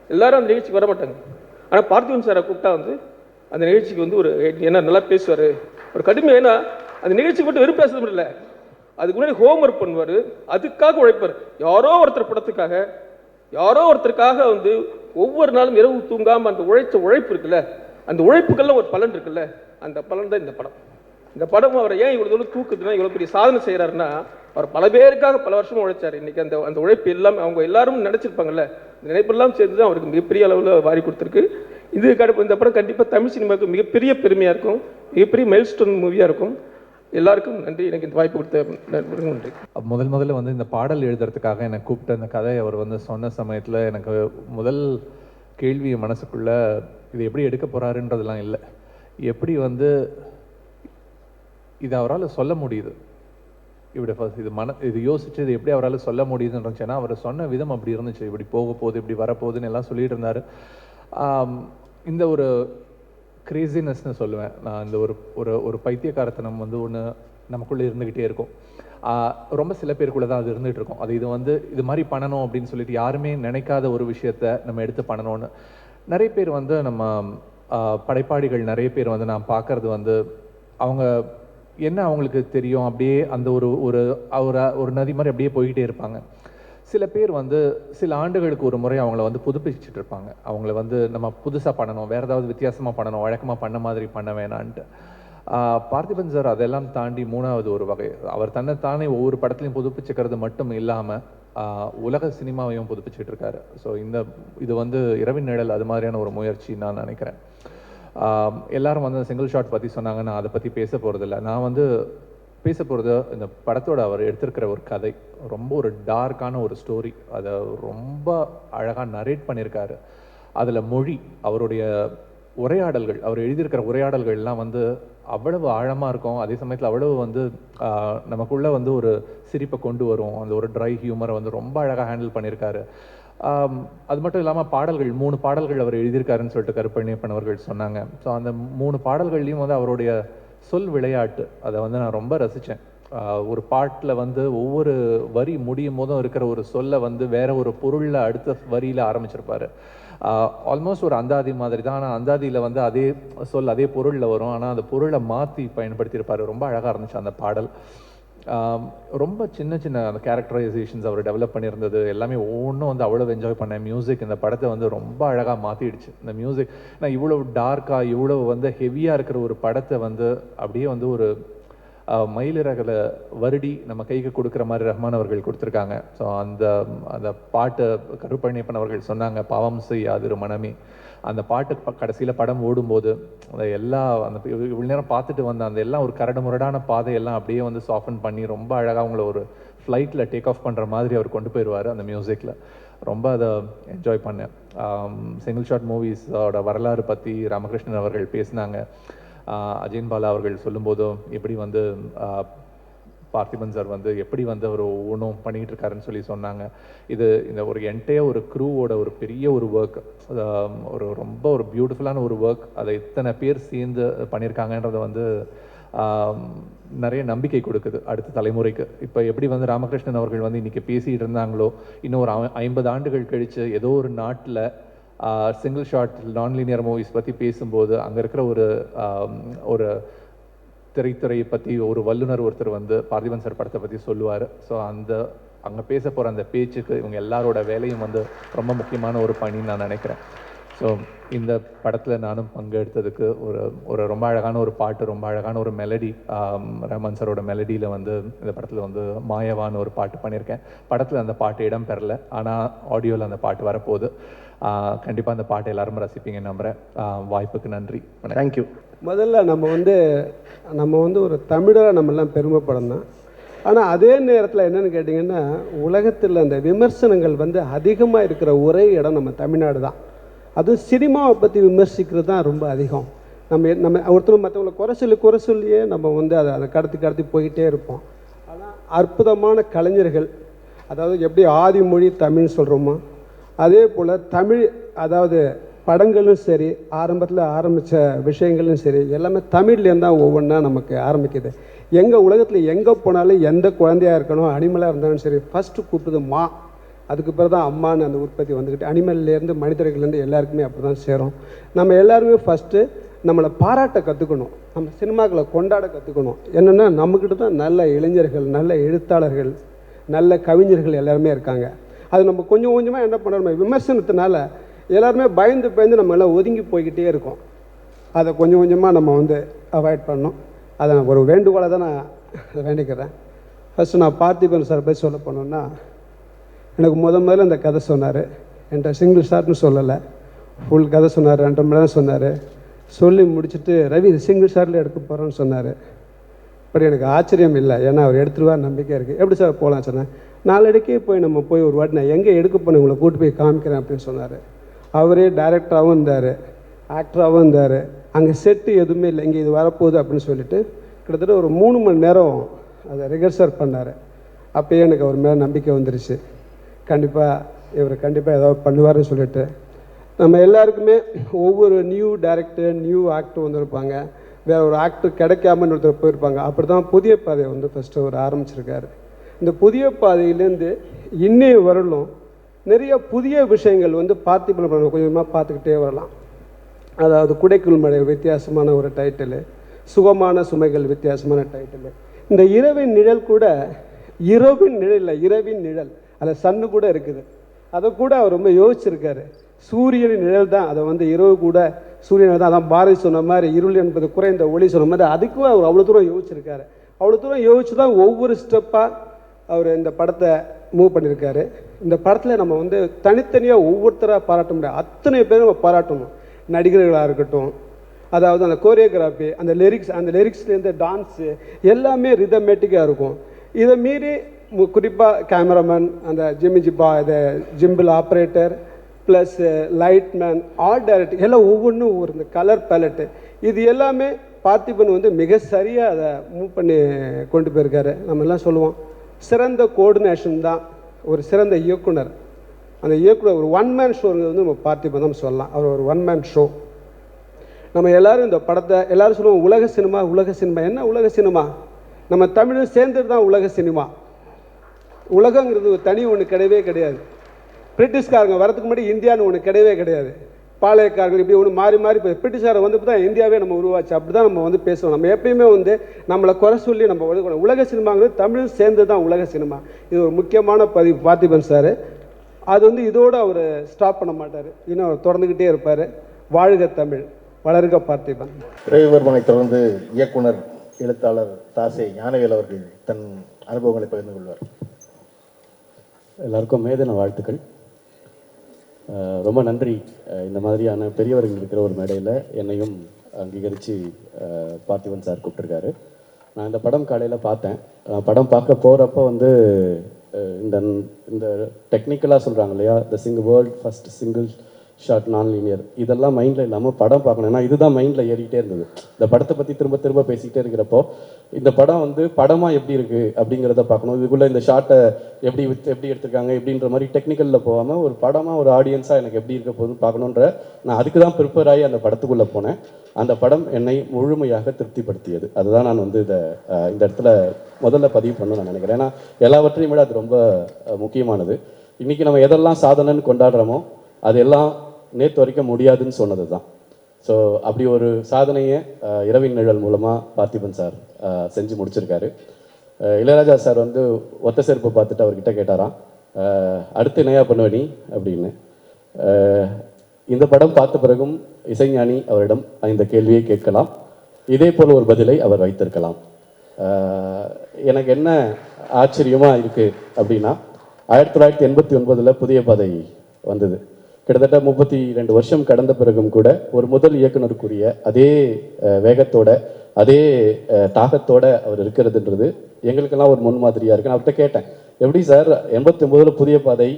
எல்லாரும் அந்த நிகழ்ச்சிக்கு வர மாட்டாங்க. ஆனால் பார்த்திபன் சாரை கூப்பிட்டா வந்து அந்த நிகழ்ச்சிக்கு வந்து ஒரு என்ன நல்லா பேசுவார், ஒரு கடுமை. ஏன்னா அந்த நிகழ்ச்சிக்கு மட்டும் வெறும் பேசுறது மட்டும் இல்லை, அதுக்கு முன்னாடி ஹோம்ஒர்க் பண்ணுவார், அதுக்காக உழைப்பார். யாரோ ஒருத்தர் படத்துக்காக, யாரோ ஒருத்தருக்காக வந்து ஒவ்வொரு நாளும் இரவு தூங்காமல் அந்த உழைப்பு இருக்குல்ல, அந்த உழைப்புக்கெல்லாம் ஒரு பலன் இருக்குல்ல, அந்த பலன் தான் இந்த படம். இந்த படம் அவரை ஏன் இவ்வளோ தூரம் தூக்குதுன்னா, இவ்வளோ பெரிய சாதனை செய்கிறாருன்னா, அவர் பல பேருக்காக பல வருஷமாக உழைச்சார். இன்றைக்கி அந்த உழைப்பு எல்லாமே அவங்க எல்லாரும் நினச்சிருப்பாங்கல்ல, இந்த நினைப்பெல்லாம் சேர்ந்து தான் அவருக்கு மிகப்பெரிய அளவில் வாரி கொடுத்துருக்கு. இந்த படம் கண்டிப்பாக தமிழ் சினிமாவுக்கு மிகப்பெரிய பெருமையாக இருக்கும், மிகப்பெரிய மைல்ஸ்டோன் மூவியாக இருக்கும். எல்லாருக்கும் நன்றி, எனக்கு இந்த வாய்ப்பு கொடுத்த நன்றி. முதல்ல வந்து இந்த பாடல் எழுதுறதுக்காக என்னை கூப்பிட்ட அந்த கதை அவர் வந்து சொன்ன சமயத்தில் எனக்கு முதல் கேள்வி மனசுக்குள்ளே, இது எப்படி எடுக்க போகிறாருன்றதுலாம் இல்லை, எப்படி வந்து இது அவரால் சொல்ல முடியுது, இப்படி ஃபர்ஸ்ட் இது யோசிச்சு இது எப்படி அவரால் சொல்ல முடியுதுன்னு இருந்துச்சுன்னா, அவர் சொன்ன விதம் அப்படி இருந்துச்சு. இப்படி போக போகுது, இப்படி வரப்போகுதுன்னு எல்லாம் சொல்லிட்டு இருந்தார். இந்த ஒரு கிரேசினஸ்ன்னு சொல்லுவேன் நான். இந்த ஒரு பைத்தியக்காரத்தனம் வந்து ஒன்று நமக்குள்ளே இருந்துக்கிட்டே இருக்கும். ரொம்ப சில பேருக்குள்ளே தான் அது இருந்துகிட்டு இருக்கும். இது வந்து இது மாதிரி பண்ணணும் அப்படின்னு சொல்லிட்டு யாருமே நினைக்காத ஒரு விஷயத்த நம்ம எடுத்து பண்ணணும்னு நிறைய பேர் வந்து நம்ம படைப்பாளிகள் நிறைய பேர் வந்து நான் பார்க்கறது வந்து அவங்க என்ன அவங்களுக்கு தெரியும், அப்படியே அந்த ஒரு நதி மாதிரி அப்படியே போய்கிட்டே இருப்பாங்க. சில பேர் வந்து சில ஆண்டுகளுக்கு ஒரு முறை அவங்கள வந்து புதுப்பிச்சுட்டு இருப்பாங்க. அவங்கள வந்து நம்ம புதுசாக பண்ணணும், வேறு ஏதாவது வித்தியாசமாக பண்ணணும், வழக்கமாக பண்ண மாதிரி பண்ண வேணான்ட்டு. பார்த்திபன் சார் அதெல்லாம் தாண்டி மூணாவது ஒரு வகை, அவர் தன்னைத்தானே ஒவ்வொரு படத்துலையும் புதுப்பிச்சுக்கிறது மட்டும் இல்லாமல் உலக சினிமாவையும் புதுப்பிச்சுட்டு இருக்காரு. ஸோ இது வந்து இரவின் நிழல் அது மாதிரியான ஒரு முயற்சி நான் நினைக்கிறேன். எல்லாரும் வந்து சிங்கிள் ஷாட் பற்றி சொன்னாங்க, நான் அதை பற்றி பேச போகிறதில்ல. நான் வந்து பேச போகிறது இந்த படத்தோட அவர் எடுத்திருக்கிற ஒரு கதை, ரொம்ப ஒரு டார்க்கான ஒரு ஸ்டோரி, அதை ரொம்ப அழகாக நரேட் பண்ணியிருக்காரு. அதில் மொழி, அவருடைய உரையாடல்கள், அவர் எழுதியிருக்கிற உரையாடல்கள்லாம் வந்து அவ்வளவு ஆழமாக இருக்கும். அதே சமயத்தில் அவ்வளவு வந்து நமக்குள்ளே வந்து ஒரு சிரிப்பை கொண்டு வரும். அந்த ஒரு ட்ரை ஹியூமரை வந்து ரொம்ப அழகாக ஹேண்டில் பண்ணியிருக்காரு. அது மட்டும் இல்லாமல் பாடல்கள் 3 பாடல்கள் அவர் எழுதியிருக்காருன்னு சொல்லிட்டு கருப்பண்ணியப்பன் அவர்கள் சொன்னாங்க. ஸோ அந்த 3 பாடல்கள்லையும் வந்து அவருடைய சொல் விளையாட்டு அதை வந்து நான் ரொம்ப ரசித்தேன். ஒரு பாட்டில் வந்து ஒவ்வொரு வரி முடியும் போதும் இருக்கிற ஒரு சொல்லை வந்து வேற ஒரு பொருளில் அடுத்த வரியில் ஆரம்பிச்சிருப்பாரு. ஆல்மோஸ்ட் ஒரு அந்தாதி மாதிரி தான். ஆனால் அந்தாதியில் வந்து அதே சொல் அதே பொருளில் வரும், ஆனால் அந்த பொருளை மாற்றி பயன்படுத்தியிருப்பார். ரொம்ப அழகாக இருந்துச்சு அந்த பாடல். ரொம்ப சின்ன அந்த கேரக்டரைசேஷன்ஸ் அவர் டெவலப் பண்ணியிருந்தது எல்லாமே ஒவ்வொன்றும் வந்து அவ்வளோ என்ஜாய் பண்ணேன். மியூசிக் இந்த படத்தை வந்து ரொம்ப அழகாக மாற்றிடுச்சு. இந்த மியூசிக் நான் இவ்வளோ டார்க்காக இவ்வளோ வந்து ஹெவியாக இருக்கிற ஒரு படத்தை வந்து அப்படியே வந்து ஒரு மயிலிறகலை வருடி நம்ம கைக்கு கொடுக்குற மாதிரி ரஹ்மான் அவர்கள் கொடுத்துருக்காங்க. ஸோ அந்த பாட்டை கருப்பண்ணியப்பன் அவர்கள் சொன்னாங்க, பாவம் செய்யாதிரு மனமே. அந்த பாட்டு கடைசியில் படம் ஓடும்போது அந்த இவ்வளோ நேரம் பார்த்துட்டு வந்த அந்த எல்லாம் ஒரு கரடு முரடான பாதையெல்லாம் அப்படியே வந்து சாஃபன் பண்ணி ரொம்ப அழகாக அவங்கள ஒரு ஃப்ளைட்டில் டேக் ஆஃப் பண்ணுற மாதிரி அவர் கொண்டு போயிடுவார் அந்த மியூசிக்கில். ரொம்ப அதை என்ஜாய் பண்ணேன். சிங்கிள் ஷாட் மூவிஸோட வரலாறு பற்றி ராமகிருஷ்ணன் அவர்கள் பேசினாங்க. அஜயன் பாலா அவர்கள் சொல்லும்போதும் எப்படி வந்து பார்த்திபன் சார் வந்து எப்படி வந்து அவர் ஒவ்வொன்றும் பண்ணிகிட்டு இருக்காருன்னு சொல்லி சொன்னாங்க. இந்த ஒரு ஒரு க்ரூவோட ஒரு பெரிய ஒரு ஒர்க், ரொம்ப ஒரு பியூட்டிஃபுல்லான ஒரு ஒர்க். அதை இத்தனை பேர் சேர்ந்து பண்ணியிருக்காங்கன்றதை வந்து நிறைய நம்பிக்கை கொடுக்குது அடுத்த தலைமுறைக்கு. இப்போ எப்படி வந்து ராமகிருஷ்ணன் அவர்கள் வந்து இன்றைக்கி பேசிகிட்டு இருந்தாங்களோ, இன்னும் ஒரு 50 ஆண்டுகள் கழித்து ஏதோ ஒரு நாட்டில் சிங்கிள் ஷாட் நான் லீனியர் மூவிஸ் பற்றி பேசும்போது அங்கே இருக்கிற ஒரு திரைத்துறையை பற்றி ஒரு வல்லுநர் ஒருத்தர் வந்து பார்த்திபன் சார் படத்தை பற்றி சொல்லுவார். ஸோ அங்கே பேச போகிற அந்த பேச்சுக்கு இவங்க எல்லாரோட வேலையும் வந்து ரொம்ப முக்கியமான ஒரு பணின்னு நான் நினைக்கிறேன். ஸோ இந்த படத்தில் நானும் பங்கெடுத்ததுக்கு ஒரு ரொம்ப அழகான ஒரு பாட்டு, ரொம்ப அழகான ஒரு மெலடி, ரஹ்மான் சாரோட மெலடியில் வந்து இந்த படத்தில் வந்து மாயவான்னு ஒரு பாட்டு பண்ணியிருக்கேன். படத்தில் அந்த பாட்டு இடம் பெறலை, ஆனால் ஆடியோவில் அந்த பாட்டு வரப்போகுது. கண்டிப்பாக அந்த பாட்டை எல்லாரும் ரசிப்பீங்கன்னு நம்புகிறேன். வாய்ப்புக்கு நன்றி. தேங்க்யூ. முதல்ல நம்ம வந்து ஒரு தமிழராக நம்மெல்லாம் பெருமைப்படணும். ஆனால் அதே நேரத்தில் என்னென்னு கேட்டிங்கன்னா, உலகத்தில் அந்த விமர்சனங்கள் வந்து அதிகமாக இருக்கிற ஒரே இடம் நம்ம தமிழ்நாடு தான். அதுவும் சினிமாவை பற்றி விமர்சிக்கிறது தான் ரொம்ப அதிகம். நம்ம ஒருத்தர் மற்றவங்களை குறை சொல்லியே நம்ம வந்து அதை கடத்தி போய்கிட்டே இருப்போம். ஆனால் அற்புதமான கலைஞர்கள், அதாவது எப்படி ஆதிமொழி தமிழ்னு சொல்கிறோமோ அதே போல் தமிழ், அதாவது படங்களும் சரி, ஆரம்பத்தில் ஆரம்பித்த விஷயங்களும் சரி, எல்லாமே தமிழ்லேருந்து தான் ஒவ்வொன்றா நமக்கு ஆரம்பிக்குது. எங்கள் உலகத்தில் எங்கே போனாலும் எந்த குழந்தையாக இருக்கணும் அனிமலாக இருந்தாலும் சரி ஃபஸ்ட்டு கூப்பிடுது மா, அதுக்கு பிறகு தான் அம்மான்னு அந்த உற்பத்தி வந்துக்கிட்டு அனிமல்லேருந்து மனிதர்கள்லேருந்து எல்லாருக்குமே அப்படி தான் சேரும். நம்ம எல்லாருமே ஃபஸ்ட்டு நம்மளை பாராட்ட கற்றுக்கணும், நம்ம சினிமாக்களை கொண்டாட கற்றுக்கணும். என்னென்னா நம்மக்கிட்ட தான் நல்ல இளைஞர்கள், நல்ல எழுத்தாளர்கள், நல்ல கவிஞர்கள் எல்லாருமே இருக்காங்க. அது நம்ம கொஞ்சம் கொஞ்சமாக என்ன பண்ணுறோம், விமர்சனத்தினால எல்லாருமே பயந்து நம்ம எல்லாம் ஒதுங்கி போய்கிட்டே இருக்கோம். அதை கொஞ்சம் கொஞ்சமாக நம்ம வந்து அவாய்ட் பண்ணணும். அதை நான் ஒரு வேண்டுகோளை தான் நான் வேண்டிக்கிறேன். ஃபஸ்ட்டு நான் பார்த்திபன் சார் பற்றி சொல்ல போனோன்னா, எனக்கு முதல்ல இந்த கதை சொன்னார். என்கிட்ட சிங்கிள் ஷாட்னு சொல்லலை, ஃபுல் கதை சொன்னார். 2 மணி நேரம் சொன்னார். சொல்லி முடிச்சுட்டு ரவி இது சிங்கிள் ஷாட்டில் எடுக்க போகிறோன்னு சொன்னார். பட் எனக்கு ஆச்சரியம் இல்லை, ஏன்னா அவர் எடுத்துருவார் நம்பிக்கை இருக்குது. எப்படி சார் போகலாம் சொன்னேன். நாளடிக்கே நம்ம போய் ஒரு வாட்டி நான் எங்கே எடுக்க போனேன் உங்களை கூட்டு போய் காமிக்கிறேன் அப்படின்னு சொன்னார். அவரே டைரக்டராகவும் இருந்தார், ஆக்டராகவும் இருந்தார். அங்கே செட்டு எதுவுமே இல்லை, இங்கே இது வரப்போகுது அப்படின்னு சொல்லிட்டு கிட்டத்தட்ட ஒரு 3 மணி நேரம் அதை ரிகர்சல் பண்ணார். அப்போயே எனக்கு அவர் மேலே நம்பிக்கை வந்துருச்சு. இவர் கண்டிப்பாக ஏதாவது பண்ணுவார்னு சொல்லிட்டு நம்ம எல்லாருக்குமே ஒவ்வொரு நியூ டைரக்டர், நியூ ஆக்டர் வந்திருப்பாங்க, வேறு ஒரு ஆக்டர் கிடைக்காமன்னு ஒருத்தர் போயிருப்பாங்க. அப்படி தான் புதிய பாதையை வந்து ஃபஸ்ட்டு அவர் ஆரம்பிச்சிருக்காரு. இந்த புதிய பாதையிலேருந்து இன்னைய வரலும் நிறைய புதிய விஷயங்கள் வந்து பார்த்திபன் கொஞ்சமாக பார்த்துக்கிட்டே வரலாம். அதாவது குடைக்குள் மழை வித்தியாசமான ஒரு டைட்டிலு, சுகமான சுமைகள் வித்தியாசமான டைட்டிலு. இந்த இரவின் நிழல் கூட இரவின் நிழல் இல்லை, இரவின் நிழல், அதில் சன்னு கூட இருக்குது. அதை கூட அவர் ரொம்ப யோசிச்சிருக்காரு. சூரியனின் நிழல் தான், அதை வந்து இரவு கூட சூரியன் தான். அதான் பாரதி சொன்ன மாதிரி இருள் என்பது குறைந்த ஒளி சொன்ன மாதிரி அதுக்கும் அவர் அவ்வளோ தூரம் யோசிச்சிருக்காரு. அவ்வளோ தூரம் யோசிச்சு தான் ஒவ்வொரு ஸ்டெப்பாக அவர் இந்த படத்தை மூவ் பண்ணியிருக்காரு. இந்த படத்தில் நம்ம வந்து தனித்தனியாக ஒவ்வொருத்தராக பாராட்ட முடியாது, அத்தனை பேரும் நம்ம பாராட்டணும். நடிகர்களாக இருக்கட்டும், அதாவது அந்த கோரியோகிராஃபி, அந்த லிரிக்ஸ்லேருந்து டான்ஸு எல்லாமே ரிதமேட்டிக்காக இருக்கும். இதை மீறி குறிப்பாக கேமராமேன், அந்த இதை gimbal operator plus lightman, art director எல்லாம் ஒவ்வொன்றும் ஒரு இந்த கலர் பேலட்டு, இது எல்லாமே பார்த்திபன் வந்து மிக சரியாக அதை மூவ் பண்ணி கொண்டு போயிருக்காரு. நம்ம எல்லாம் சொல்லுவோம் சிறந்த கோஆர்டினேஷன் தான் ஒரு சிறந்த இயக்குனர். அந்த இயக்குனர் ஒரு 1 மேன் ஷோ வந்து நம்ம பார்த்திபன் தான் சொல்லலாம். அவர் ஒரு 1 மேன் ஷோ. நம்ம எல்லோரும் இந்த படத்தை எல்லோரும் சொல்லுவோம் உலக சினிமா, உலக சினிமா. என்ன உலக சினிமா? நம்ம தமிழும் சேர்ந்தது தான் உலக சினிமா. உலகங்கிறது ஒரு தனி ஒன்று கிடையவே கிடையாது. பிரிட்டிஷ்காரங்க வரதுக்கு முன்னாடி இந்தியான்னு ஒன்று கிடையவே கிடையாது. பாளையக்காரர்கள் இப்படி ஒன்று மாறி மாறி இப்போ பிரிட்டிஷாரை வந்து தான் இந்தியாவே நம்ம உருவாச்சு. அப்படி தான் நம்ம வந்து பேசுவோம். நம்ம எப்பயுமே வந்து நம்மளை குறை சொல்லி நம்ம ஒதுக்கணும். உலக சினிமாங்கிறது தமிழும் சேர்ந்து தான் உலக சினிமா. இது ஒரு முக்கியமான பதிவு பார்த்திபன் சார். அது வந்து இதோடு அவர் ஸ்டாப் பண்ண மாட்டார், இன்னும் அவர் தொடர்ந்துக்கிட்டே இருப்பார். வாழ்க தமிழ், வளர்க பார்த்திபன். ரவிவர்மனை தொடர்ந்து இயக்குனர் எழுத்தாளர் தாசே ஞானவேல் அவர்கள் தன் அனுபவங்களை பகிர்ந்து கொள்வார். எல்லாருக்கும் மேதன வாழ்த்துக்கள். ரொம்ப நன்றி. இந்த மாதிரியான பெரியவர்கள் இருக்கிற ஒரு மேடையில் என்னையும் அங்கீகரித்து பார்த்திபன் சார் கூப்பிட்டுருக்காரு. நான் இந்த படம் காலையில் பார்த்தேன். படம் பார்க்க போகிறப்போ வந்து இந்த இந்த டெக்னிக்கலாக சொல்கிறாங்க இல்லையா, the world first single short நான் லீனியர், இதெல்லாம் மைண்டில் இல்லாமல் படம் பார்க்கணும். ஏன்னா இதுதான் மைண்டில் ஏறிக்கிட்டே இருந்தது. இந்த படத்தை பற்றி திரும்ப திரும்ப பேசிக்கிட்டே இருக்கிறப்போ இந்த படம் வந்து படமாக எப்படி இருக்குது அப்படிங்கிறத பார்க்கணும். இதுக்குள்ளே இந்த ஷார்ட்டை எப்படி எடுத்திருக்காங்க எப்படின்ற மாதிரி டெக்னிக்கலில் போகாமல் ஒரு படமாக ஒரு ஆடியன்ஸாக எனக்கு எப்படி இருக்க போகுதுன்னு பார்க்கணுன்ற நான் அதுக்கு தான் ப்ரிப்பேர் ஆகி அந்த படத்துக்குள்ளே போனேன். அந்த படம் என்னை முழுமையாக திருப்திப்படுத்தியது. அதுதான் நான் வந்து இந்த இடத்துல முதல்ல பதிவு பண்ணணும்னு நான் நினைக்கிறேன். ஏன்னா எல்லாவற்றையும் விட அது ரொம்ப முக்கியமானது. இன்றைக்கி நம்ம எதெல்லாம் சாதனைன்னு கொண்டாடுறோமோ அதெல்லாம் நேற்று வரைக்கும் முடியாதுன்னு சொன்னது தான். ஸோ அப்படி ஒரு சாதனையை இரவின் நிழல் மூலமாக பார்த்திபன் சார் செஞ்சு முடிச்சிருக்காரு. இளையராஜா சார் வந்து ஒத்த செருப்பு பார்த்துட்டு அவர்கிட்ட கேட்டாராம், அடுத்து என்னையா பண்ணுவ நீ அப்படின்னு. இந்த படம் பார்த்த பிறகும் இசைஞானி அவரிடம் இந்த கேள்வியை கேட்கலாம், இதே போல் ஒரு பதிலை அவர் வைத்திருக்கலாம். எனக்கு என்ன ஆச்சரியமாக இருக்குது அப்படின்னா 1989 புதிய பாதை வந்தது. கிட்டத்தட்ட 32 வருஷம் கடந்த பிறகும் கூட ஒரு முதல் இயக்குனருக்குரிய அதே வேகத்தோட அதே தாகத்தோட அவர் இருக்கிறதுன்றது எங்களுக்கெல்லாம் ஒரு முன்மாதிரியாக இருக்கு. நான் அவர்கிட்ட கேட்டேன், எப்படி சார் 89 புதிய பாதை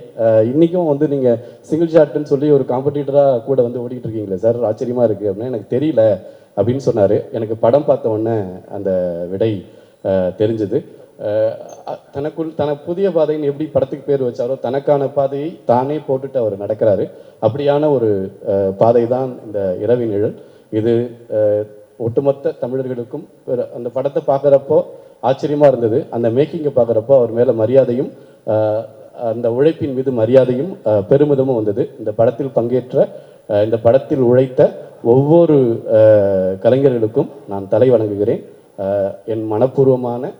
இன்றைக்கும் வந்து நீங்கள் சிங்கிள் ஷாட்டுன்னு சொல்லி ஒரு காம்படிட்டராக கூட வந்து ஓடிக்கிட்டு இருக்கீங்களே சார், ஆச்சரியமாக இருக்குது அப்படின்னா எனக்கு தெரியல அப்படின்னு சொன்னார். எனக்கு படம் பார்த்த உடனே அந்த விடை தெரிஞ்சது. புதிய பாதைன்னு எப்படி படத்துக்கு பேர் வச்சாரோ தனக்கான பாதையை தானே போட்டுட்டு அவர் நடக்கிறாரு. அப்படியான ஒரு பாதை தான் இந்த இரவின் நிழல். இது ஒட்டுமொத்த தமிழர்களுக்கும் அந்த படத்தை பார்க்குறப்போ ஆச்சரியமாக இருந்தது. அந்த மேக்கிங்கை பார்க்குறப்போ அவர் மேலே மரியாதையும் அந்த உழைப்பின் மீது மரியாதையும் பெருமிதமும் வந்தது. இந்த படத்தில் பங்கேற்ற இந்த படத்தில் உழைத்த ஒவ்வொரு கலைஞர்களுக்கும் நான் தலை வணங்குகிறேன். என் மனப்பூர்வமான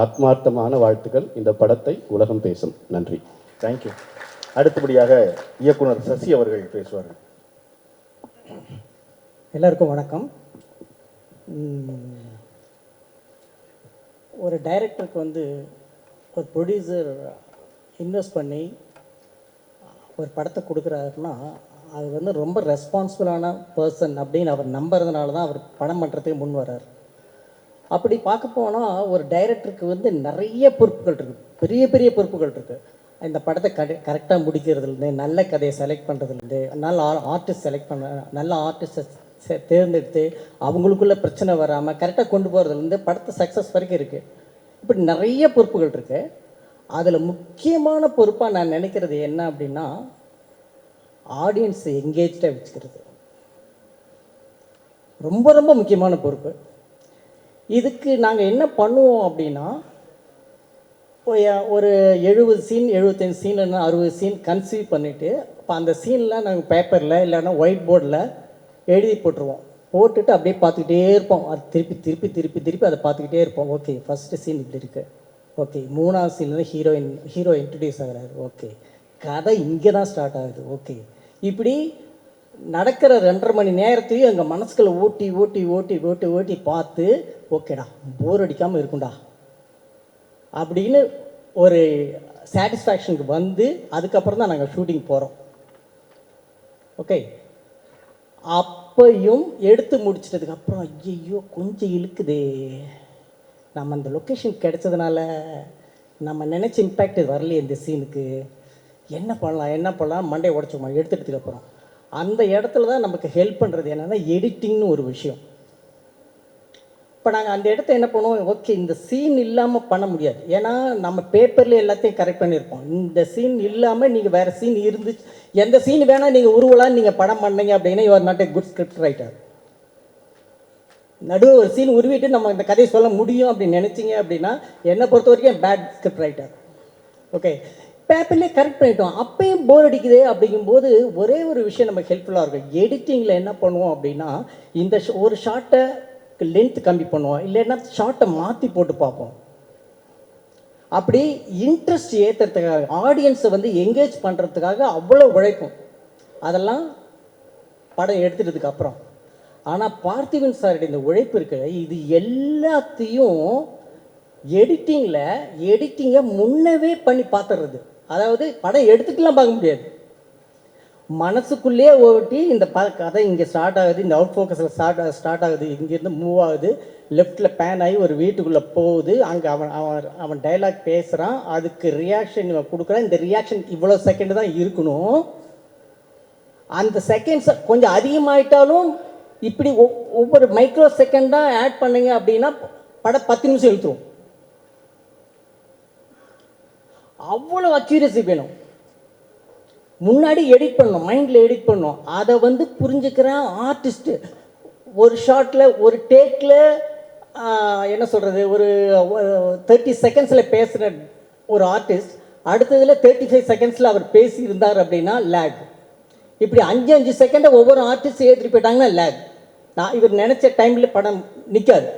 ஆத்மார்த்தமான வாழ்த்துக்கள். இந்த படத்தை உலகம் பேசும். நன்றி. தேங்க்யூ. அடுத்தபடியாக இயக்குனர் சசி அவர்கள் பேசுவார்கள். எல்லாருக்கும் வணக்கம். ஒரு டைரக்டருக்கு வந்து ஒரு ப்ரொடியூசர் இன்வெஸ்ட் பண்ணி ஒரு படத்தை கொடுக்குறாருன்னா அது வந்து ரொம்ப ரெஸ்பான்சிபிளான பர்சன் அப்படின்னு அவர் நம்புறதுனால தான் அவர் படம் பண்ணுறதுக்கு முன் வர்றார். அப்படி பார்க்க போனால் ஒரு டைரக்டருக்கு வந்து நிறைய பொறுப்புகள் இருக்குது, பெரிய பெரிய பொறுப்புகள் இருக்குது. இந்த படத்தை கரெக்டாக முடிக்கிறதுலேருந்து, நல்ல கதையை செலக்ட் பண்ணுறதுலேருந்து, நல்ல ஆர்டிஸ்ட் செலக்ட் பண்ண, நல்ல ஆர்டிஸ்ட்டை தேர்ந்தெடுத்து அவங்களுக்குள்ள பிரச்சனை வராமல் கரெக்டாக கொண்டு போகிறதுலேருந்து படத்தை சக்ஸஸ் வரைக்கும் இருக்குது. இப்படி நிறைய பொறுப்புகள் இருக்குது. அதில் முக்கியமான பொறுப்பாக நான் நினைக்கிறது என்ன அப்படின்னா, ஆடியன்ஸை எங்கேஜாக வச்சுக்கிறது ரொம்ப ரொம்ப முக்கியமான பொறுப்பு. இதுக்கு நாங்கள் என்ன பண்ணுவோம் அப்படின்னா, ஒரு 70 சீன் 75 சீன் இல்லைன்னா 60 சீன் கன்சீவ் பண்ணிவிட்டு இப்போ அந்த சீனில் நாங்கள் பேப்பரில் இல்லைன்னா ஒயிட் போர்டில் எழுதி போட்டுருவோம். போட்டுட்டு அப்படியே பார்த்துக்கிட்டே இருப்போம். அது திருப்பி திருப்பி திருப்பி திருப்பி அதை பார்த்துக்கிட்டே இருப்போம். ஓகே, ஃபஸ்ட்டு சீன் இப்படி இருக்குது. ஓகே, 3ஆவது சீனில் ஹீரோ இன்ட்ரடியூஸ் ஆகிறாரு. ஓகே, கதை இங்கே தான் ஸ்டார்ட் ஆகுது. ஓகே, இப்படி நடக்கிற 2.5 மணி நேரத்தையும் எங்கள் மனசுக்குள்ள ஓட்டி ஓட்டி ஓட்டி ஓட்டி ஓட்டி பார்த்து ஓகேடா போர் அடிக்காமல் இருக்கும்டா அப்படின்னு ஒரு சாட்டிஸ்ஃபேக்ஷனுக்கு வந்து அதுக்கப்புறம் தான் நாங்கள் ஷூட்டிங் போகிறோம். ஓகே, அப்பையும் எடுத்து முடிச்சிட்டதுக்கப்புறம் ஐயோ கொஞ்சம் இழுக்குதே, நம்ம அந்த லொக்கேஷன் கிடைச்சதுனால நம்ம நினச்ச இம்பேக்ட் வரலையே இந்த சீனுக்கு, என்ன பண்ணலாம் மண்டையை உடச்சோமா எடுத்துட்டதுக்கப்புறம் அந்த இடத்துல தான் நமக்கு ஹெல்ப் பண்ணுறது என்னென்னா எடிட்டிங்னு ஒரு விஷயம். இப்போ நாங்கள் அந்த இடத்த என்ன பண்ணுவோம், ஓகே இந்த சீன் இல்லாமல் பண்ண முடியாது, ஏன்னா நம்ம பேப்பரில் எல்லாத்தையும் கரெக்ட் பண்ணியிருப்போம். இந்த சீன் இல்லாமல் நீங்கள் வேறு சீன் இருந்துச்சு, எந்த சீன் வேணால் நீங்கள் உருவலான்னு நீங்கள் படம் பண்ணீங்க அப்படின்னா you are not a good script writer. நடுவில் ஒரு சீன் உருவிட்டு நம்ம இந்த கதையை சொல்ல முடியும் அப்படின்னு நினச்சிங்க அப்படின்னா என்னை பொறுத்த வரைக்கும் பேட் ஸ்கிரிப்ட் ரைட்டர். ஓகே, பேப்பர்லேயே கரெக்ட் பண்ணிட்டோம், அப்பயும் போர் அடிக்குது. அப்படிங்கும்போது ஒரே ஒரு விஷயம் நமக்கு ஹெல்ப்ஃபுல்லாக இருக்கும். எடிட்டிங்கில் என்ன பண்ணுவோம் அப்படின்னா, இந்த ஒரு ஷார்ட்டை லென்த் கம்மி பண்ணுவோம், இல்லைன்னா ஷார்ட்டை மாற்றி போட்டு பார்ப்போம். அப்படி இன்ட்ரெஸ்ட் ஏற்றுறதுக்காக, ஆடியன்ஸை வந்து என்கேஜ் பண்ணுறதுக்காக அவ்வளோ உழைக்கும். அதெல்லாம் படம் எடுத்துட்டதுக்கு அப்புறம். ஆனால் பார்த்திபன் சாருடைய இந்த உழைப்பு இருக்கு, இது எல்லாத்தையும் எடிட்டிங்கை முன்னவே பண்ணி பார்த்துடுறது. அதாவது படம் எடுத்துக்கலாம் பார்க்க முடியாது, மனசுக்குள்ளேயே ஓட்டி இந்த கதை இங்கே ஸ்டார்ட் ஆகுது, இந்த அவுட் ஃபோக்கஸில் ஸ்டார்ட் ஆகுது, இங்கேருந்து மூவ் ஆகுது, லெஃப்டில் பேன் ஆகி ஒரு வீட்டுக்குள்ளே போகுது, அங்கே அவன் டைலாக் பேசுகிறான், அதுக்கு ரியாக்ஷன் இவன் கொடுக்குறான். இந்த ரியாக்ஷன் இவ்வளோ செகண்ட் தான் இருக்கணும். அந்த செகண்ட்ஸ் கொஞ்சம் அதிகமாயிட்டாலும் இப்படி ஒவ்வொரு மைக்ரோ செகண்டாக ஆட் பண்ணுங்க அப்படின்னா படம் 10 நிமிஷம் இழுத்துரும். அவ்வளோ அக்யூரசி வேணும். முன்னாடி எடிட் பண்ணணும், மைண்டில் எடிட் பண்ணணும். அதை வந்து புரிஞ்சுக்கிறேன் ஆர்டிஸ்ட்டு. ஒரு ஷார்ட்டில் ஒரு டேக்கில் என்ன சொல்கிறது, ஒரு 30 செகண்ட்ஸில் பேசுகிற ஒரு ஆர்டிஸ்ட் அடுத்ததில் 35 செகண்ட்ஸில் அவர் பேசி இருந்தார் அப்படின்னா லேக். இப்படி 5 செகண்டை ஒவ்வொரு ஆர்டிஸ்ட் ஏற்றிட்டு போயிட்டாங்கன்னா லேக். நான் இவர் நினச்ச டைமில் படம் நிற்காது.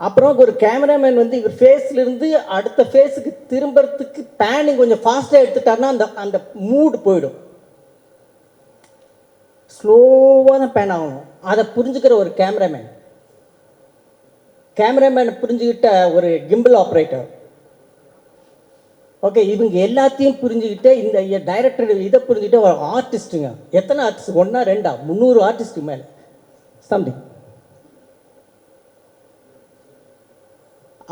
அப்புறம் ஒரு கேமராமேன் வந்து இவர் ஃபேஸ்லேருந்து அடுத்த ஃபேஸுக்கு திரும்புறதுக்கு பேனிங் கொஞ்சம் ஃபாஸ்ட்டாக எடுத்துட்டாருன்னா அந்த மூடு போயிடும். ஸ்லோவாக தான் பேன் ஆகணும். அதை புரிஞ்சுக்கிற ஒரு கேமராமேனை புரிஞ்சுக்கிட்ட ஒரு கிம்பிள் ஆப்ரேட்டர். ஓகே, இவங்க எல்லாத்தையும் புரிஞ்சுக்கிட்டு இந்த டைரக்டர் இதை புரிஞ்சுக்கிட்ட ஒரு ஆர்டிஸ்ட்டுங்க. எத்தனை ஆர்டிஸ்ட், 1 2 300 ஆர்டிஸ்ட்டுக்கு மேலே சம்திங்.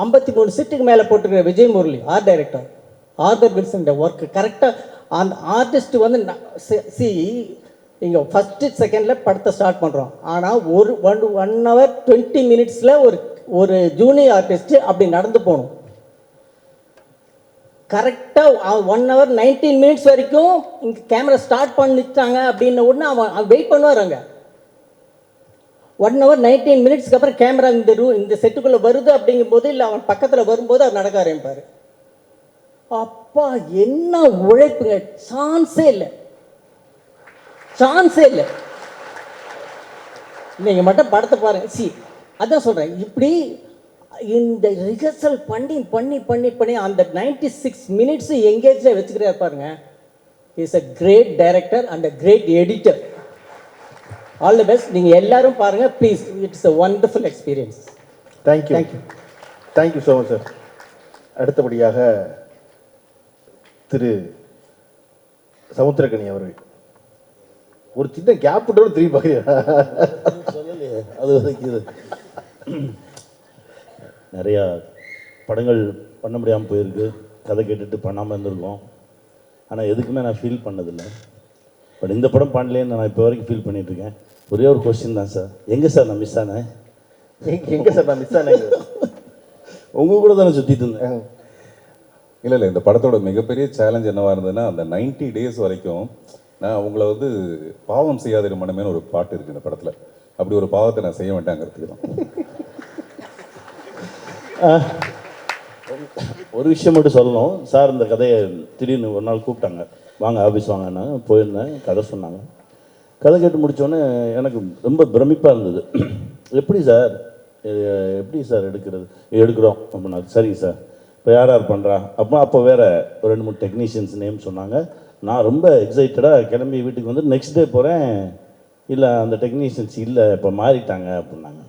53 சீட்டுக்கு மேலே போட்டுருக்கிற Vijay Murali art director, Arthur Wilson work கரெக்டாக அந்த ஆர்டிஸ்ட் வந்து இங்கே ஃபஸ்ட்டு செகண்டில் படத்தை ஸ்டார்ட் பண்ணுறோம். ஆனால் 1 hour 20 minutes ஒரு ஜூனியர் ஆர்டிஸ்ட்டு அப்படி நடந்து போகணும். கரெக்டாக 1 hour 19 minutes வரைக்கும் இங்கே கேமரா ஸ்டார்ட் பண்ணிட்டாங்க அப்படின்ன உடனே அவன் வெயிட் பண்ணுவார். அங்கே 1 hour 19 minutes அப்புறம் கேமரா இந்த செட்டுக்குள்ளே வருது அப்படிங்கும்போது, இல்லை அவன் பக்கத்தில் வரும்போது அவர் நடக்க ஆரம்பிப்பார். அப்பா என்ன உழைப்புங்க, சான்ஸே இல்லை, சான்ஸே இல்லை. நீங்கள் மட்டும் படத்தை பாருங்க. அதான் சொல்கிறேன், இப்படி இந்த ரிஹர்சல் பண்ணி பண்ணி பண்ணி பண்ணி அந்த 96 minutes எங்கேஜாக வச்சுக்கிறார் பாருங்க. Is a great director and a great editor. All the best. நீங்கள் எல்லாரும் பாருங்கள் please. It's a wonderful experience. Thank you thank you so much sir. அடுத்தபடியாக திரு சமுத்திரக்கனி அவர்கள். ஒரு சின்ன கேப் விட்டோட திரும்பி பார்க்குறீங்க. சொல்லலையே அது வரைக்கும். நிறையா படங்கள் பண்ண முடியாமல் போயிருக்கு, கதை கேட்டுட்டு பண்ணாமல் இருந்திருக்கோம். ஆனால் எதுக்குமே நான் ஃபீல் பண்ணதில்லை. பட் இந்த படம் பண்ணலேன்னு நான் இப்போ வரைக்கும் ஃபீல் பண்ணிகிட்ருக்கேன். ஒரே ஒரு கொஸ்டின் தான் சார், எங்கே சார் நான் மிஸ் ஆனேன்? எங்கே சார் நான் மிஸ் ஆனேன்? உங்கள் கூட தானே சுற்றிட்டு இருந்தேன். இல்லை இந்த படத்தோட மிகப்பெரிய சேலஞ்ச் என்னவாக இருந்ததுன்னா, அந்த 90 days வரைக்கும் நான் உங்களை வந்து பாவம் செய்யாத மனமேனு ஒரு பாட்டு இருக்குது இந்த படத்தில். அப்படி ஒரு பாவத்தை நான் செய்ய வேண்டாங்கிறதுக்கு தான். ஒரு விஷயம் மட்டும் சொல்லணும் சார். இந்த கதையை திடீர்னு ஒரு நாள் கூப்பிட்டாங்க, வாங்க ஆஃபீஸ் வாங்கன்னு. போயிருந்தேன், கதை சொன்னாங்க. கதை கேட்டு முடித்தோடனே எனக்கு ரொம்ப பிரமிப்பாக இருந்தது. எப்படி சார் எடுக்கிறோம் அப்படின்னா, சரிங்க சார், இப்போ யார் யார் பண்ணுறா அப்போ வேறு ஒரு 2-3 டெக்னீஷியன்ஸ் நேம் சொன்னாங்க. நான் ரொம்ப எக்ஸைட்டடாக கிளம்பி வீட்டுக்கு வந்து நெக்ஸ்ட் டே போகிறேன், இல்லை அந்த டெக்னீஷியன்ஸ் இல்லை, இப்போ மாறிட்டாங்க அப்படின்னாங்க.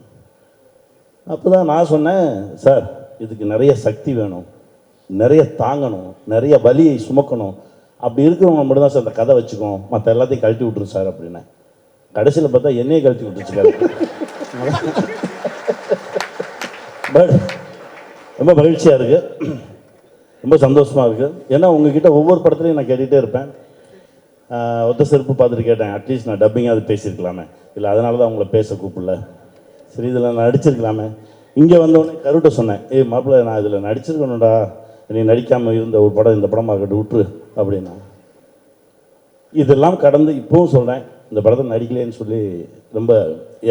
அப்போ தான் நான் சொன்னேன், சார் இதுக்கு நிறைய சக்தி வேணும், நிறைய தாங்கணும், நிறைய வலியை சுமக்கணும். அப்படி இருக்கிறவங்க மட்டும் தான் சார் அந்த கதை வச்சுக்கோம், மற்ற எல்லாத்தையும் கழட்டி விட்டுரும் சார் அப்படின்னேன். கடைசியில் பார்த்தா என்னையே கழட்டி விட்டுருச்சுக்காரு. பட் ரொம்ப மகிழ்ச்சியாக இருக்குது, ரொம்ப சந்தோஷமாக இருக்குது. ஏன்னா உங்ககிட்ட ஒவ்வொரு படத்துலையும் நான் கேட்டுகிட்டே இருப்பேன். ஒத்த செருப்பு பார்த்துட்டு கேட்டேன், அட்லீஸ்ட் நான் டப்பிங்காவது பேசியிருக்கலாமே, இல்லை அதனால தான் உங்களை பேச கூப்பிடல, சரி இதில் நான் நடிச்சிருக்கலாமே. இங்கே வந்தோடனே கருட்ட சொன்னேன், மாப்பிள்ளை நான் இதில் நடிச்சிருக்கணும்டா, நீ நடிக்காமல் இருந்த ஒரு படம் இந்த படமாக இருக்கட்டும் விட்டுரு அப்படின்னா. இதெல்லாம் கடந்து இப்போவும் சொல்கிறேன், இந்த படத்தை நடிக்கலேன்னு சொல்லி ரொம்ப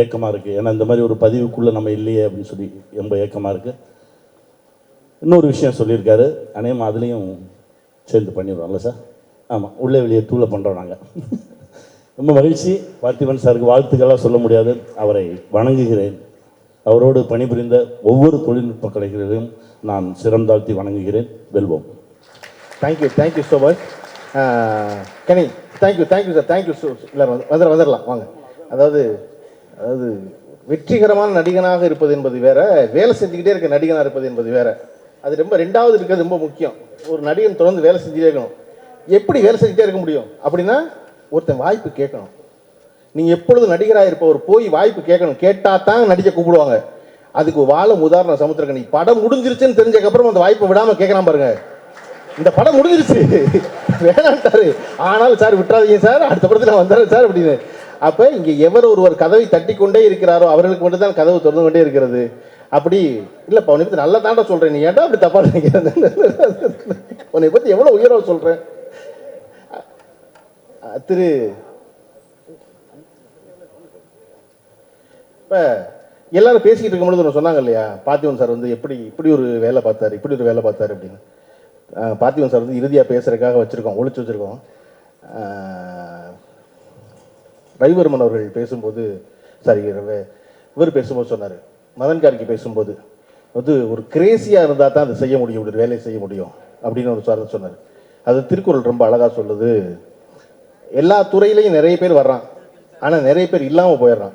ஏக்கமாக இருக்குது. ஏன்னா இந்த மாதிரி ஒரு பதிவுக்குள்ளே நம்ம இல்லையே அப்படின்னு சொல்லி ரொம்ப ஏக்கமாக இருக்குது. இன்னொரு விஷயம் சொல்லியிருக்காரு, அநேகமாக அதுலேயும் சேர்ந்து பண்ணிடுவோம்ல சார்? ஆமாம், உள்ளே வெளியே டூவில் பண்ணுறோம் நாங்கள். ரொம்ப மகிழ்ச்சி. பார்த்திபன் சாருக்கு வாழ்த்துக்களாக சொல்ல முடியாது, அவரை வணங்குகிறேன். அவரோடு பணிபுரிந்த ஒவ்வொரு தொழில்நுட்ப கலைஞர்களையும் நான் சிரம் தாழ்த்தி வணங்குகிறேன். வெல்வோம். Thank you so much. Kani, thank you sir, thank you so. இல்லை வந்துடலாம் வாங்க. அதாவது வெற்றிகரமான நடிகனாக இருப்பது என்பது வேற, வேலை செஞ்சுக்கிட்டே இருக்க நடிகனாக இருப்பது என்பது வேற. அது ரொம்ப ரெண்டாவது இருக்கிறது ரொம்ப முக்கியம். ஒரு நடிகன் தொடர்ந்து வேலை செஞ்சுட்டே இருக்கணும். எப்படி வேலை செஞ்சுட்டே இருக்க முடியும் அப்படின்னா, ஒருத்தன் வாய்ப்பு கேட்கணும். நீங்கள் எப்பொழுது நடிகராக இருப்பவர் போய் வாய்ப்பு கேட்கணும், கேட்டால் தான் நடிக்க கூப்பிடுவாங்க. அதுக்கு வாழும் உதாரணம் சமுத்திரக்கனி. படம் முடிஞ்சிருச்சுன்னு தெரிஞ்சக்கப்புறம் அந்த வாய்ப்பை விடாமல் கேட்கலாம் பாருங்க. இந்த படம் முடிஞ்சிருச்சு வேணான்ட்டாரு, ஆனாலும் சார் விட்டுறாதீங்க சார், அடுத்த படத்தில் வந்தாரு சார் அப்படின்னு. அப்போ இங்கே எவர் ஒருவர் கதவை தட்டி கொண்டே இருக்கிறாரோ அவர்களுக்கு மட்டும்தான் கதவு திறந்து கொண்டே இருக்கிறது. அப்படி இல்லைப்பா, உன்னை பற்றி நல்லா தாண்டா சொல்கிறேன், நீ ஏன்டா அப்படி தப்பா நினைக்கிறேன், உன்னை பற்றி எவ்வளோ உயர்வாக சொல்கிறேன். திரு இப்போ எல்லாரும் பேசிக்கிட்டு இருக்கும்பொழுது ஒன்று சொன்னாங்க இல்லையா, பார்த்திபன் சார் வந்து இப்படி ஒரு வேலை பார்த்தாரு அப்படின்னு. பார்த்திபன் சார் வந்து இறுதியாக பேசுறதுக்காக ஒழிச்சு வச்சுருக்கோம். ரவிவர்மன் அவர்கள் பேசும்போது, இவர் பேசும்போது சொன்னார், மதன் கார்கி பேசும்போது வந்து ஒரு கிரேசியாக இருந்தால் தான் அதை செய்ய முடியும், ஒரு வேலையை செய்ய முடியும் அப்படின்னு ஒரு சார் சொன்னார். அது திருக்குறள் ரொம்ப அழகாக சொல்லுது. எல்லா துறையிலையும் நிறைய பேர் வர்றான், ஆனால் நிறைய பேர் இல்லாமல் போயிடுறான்.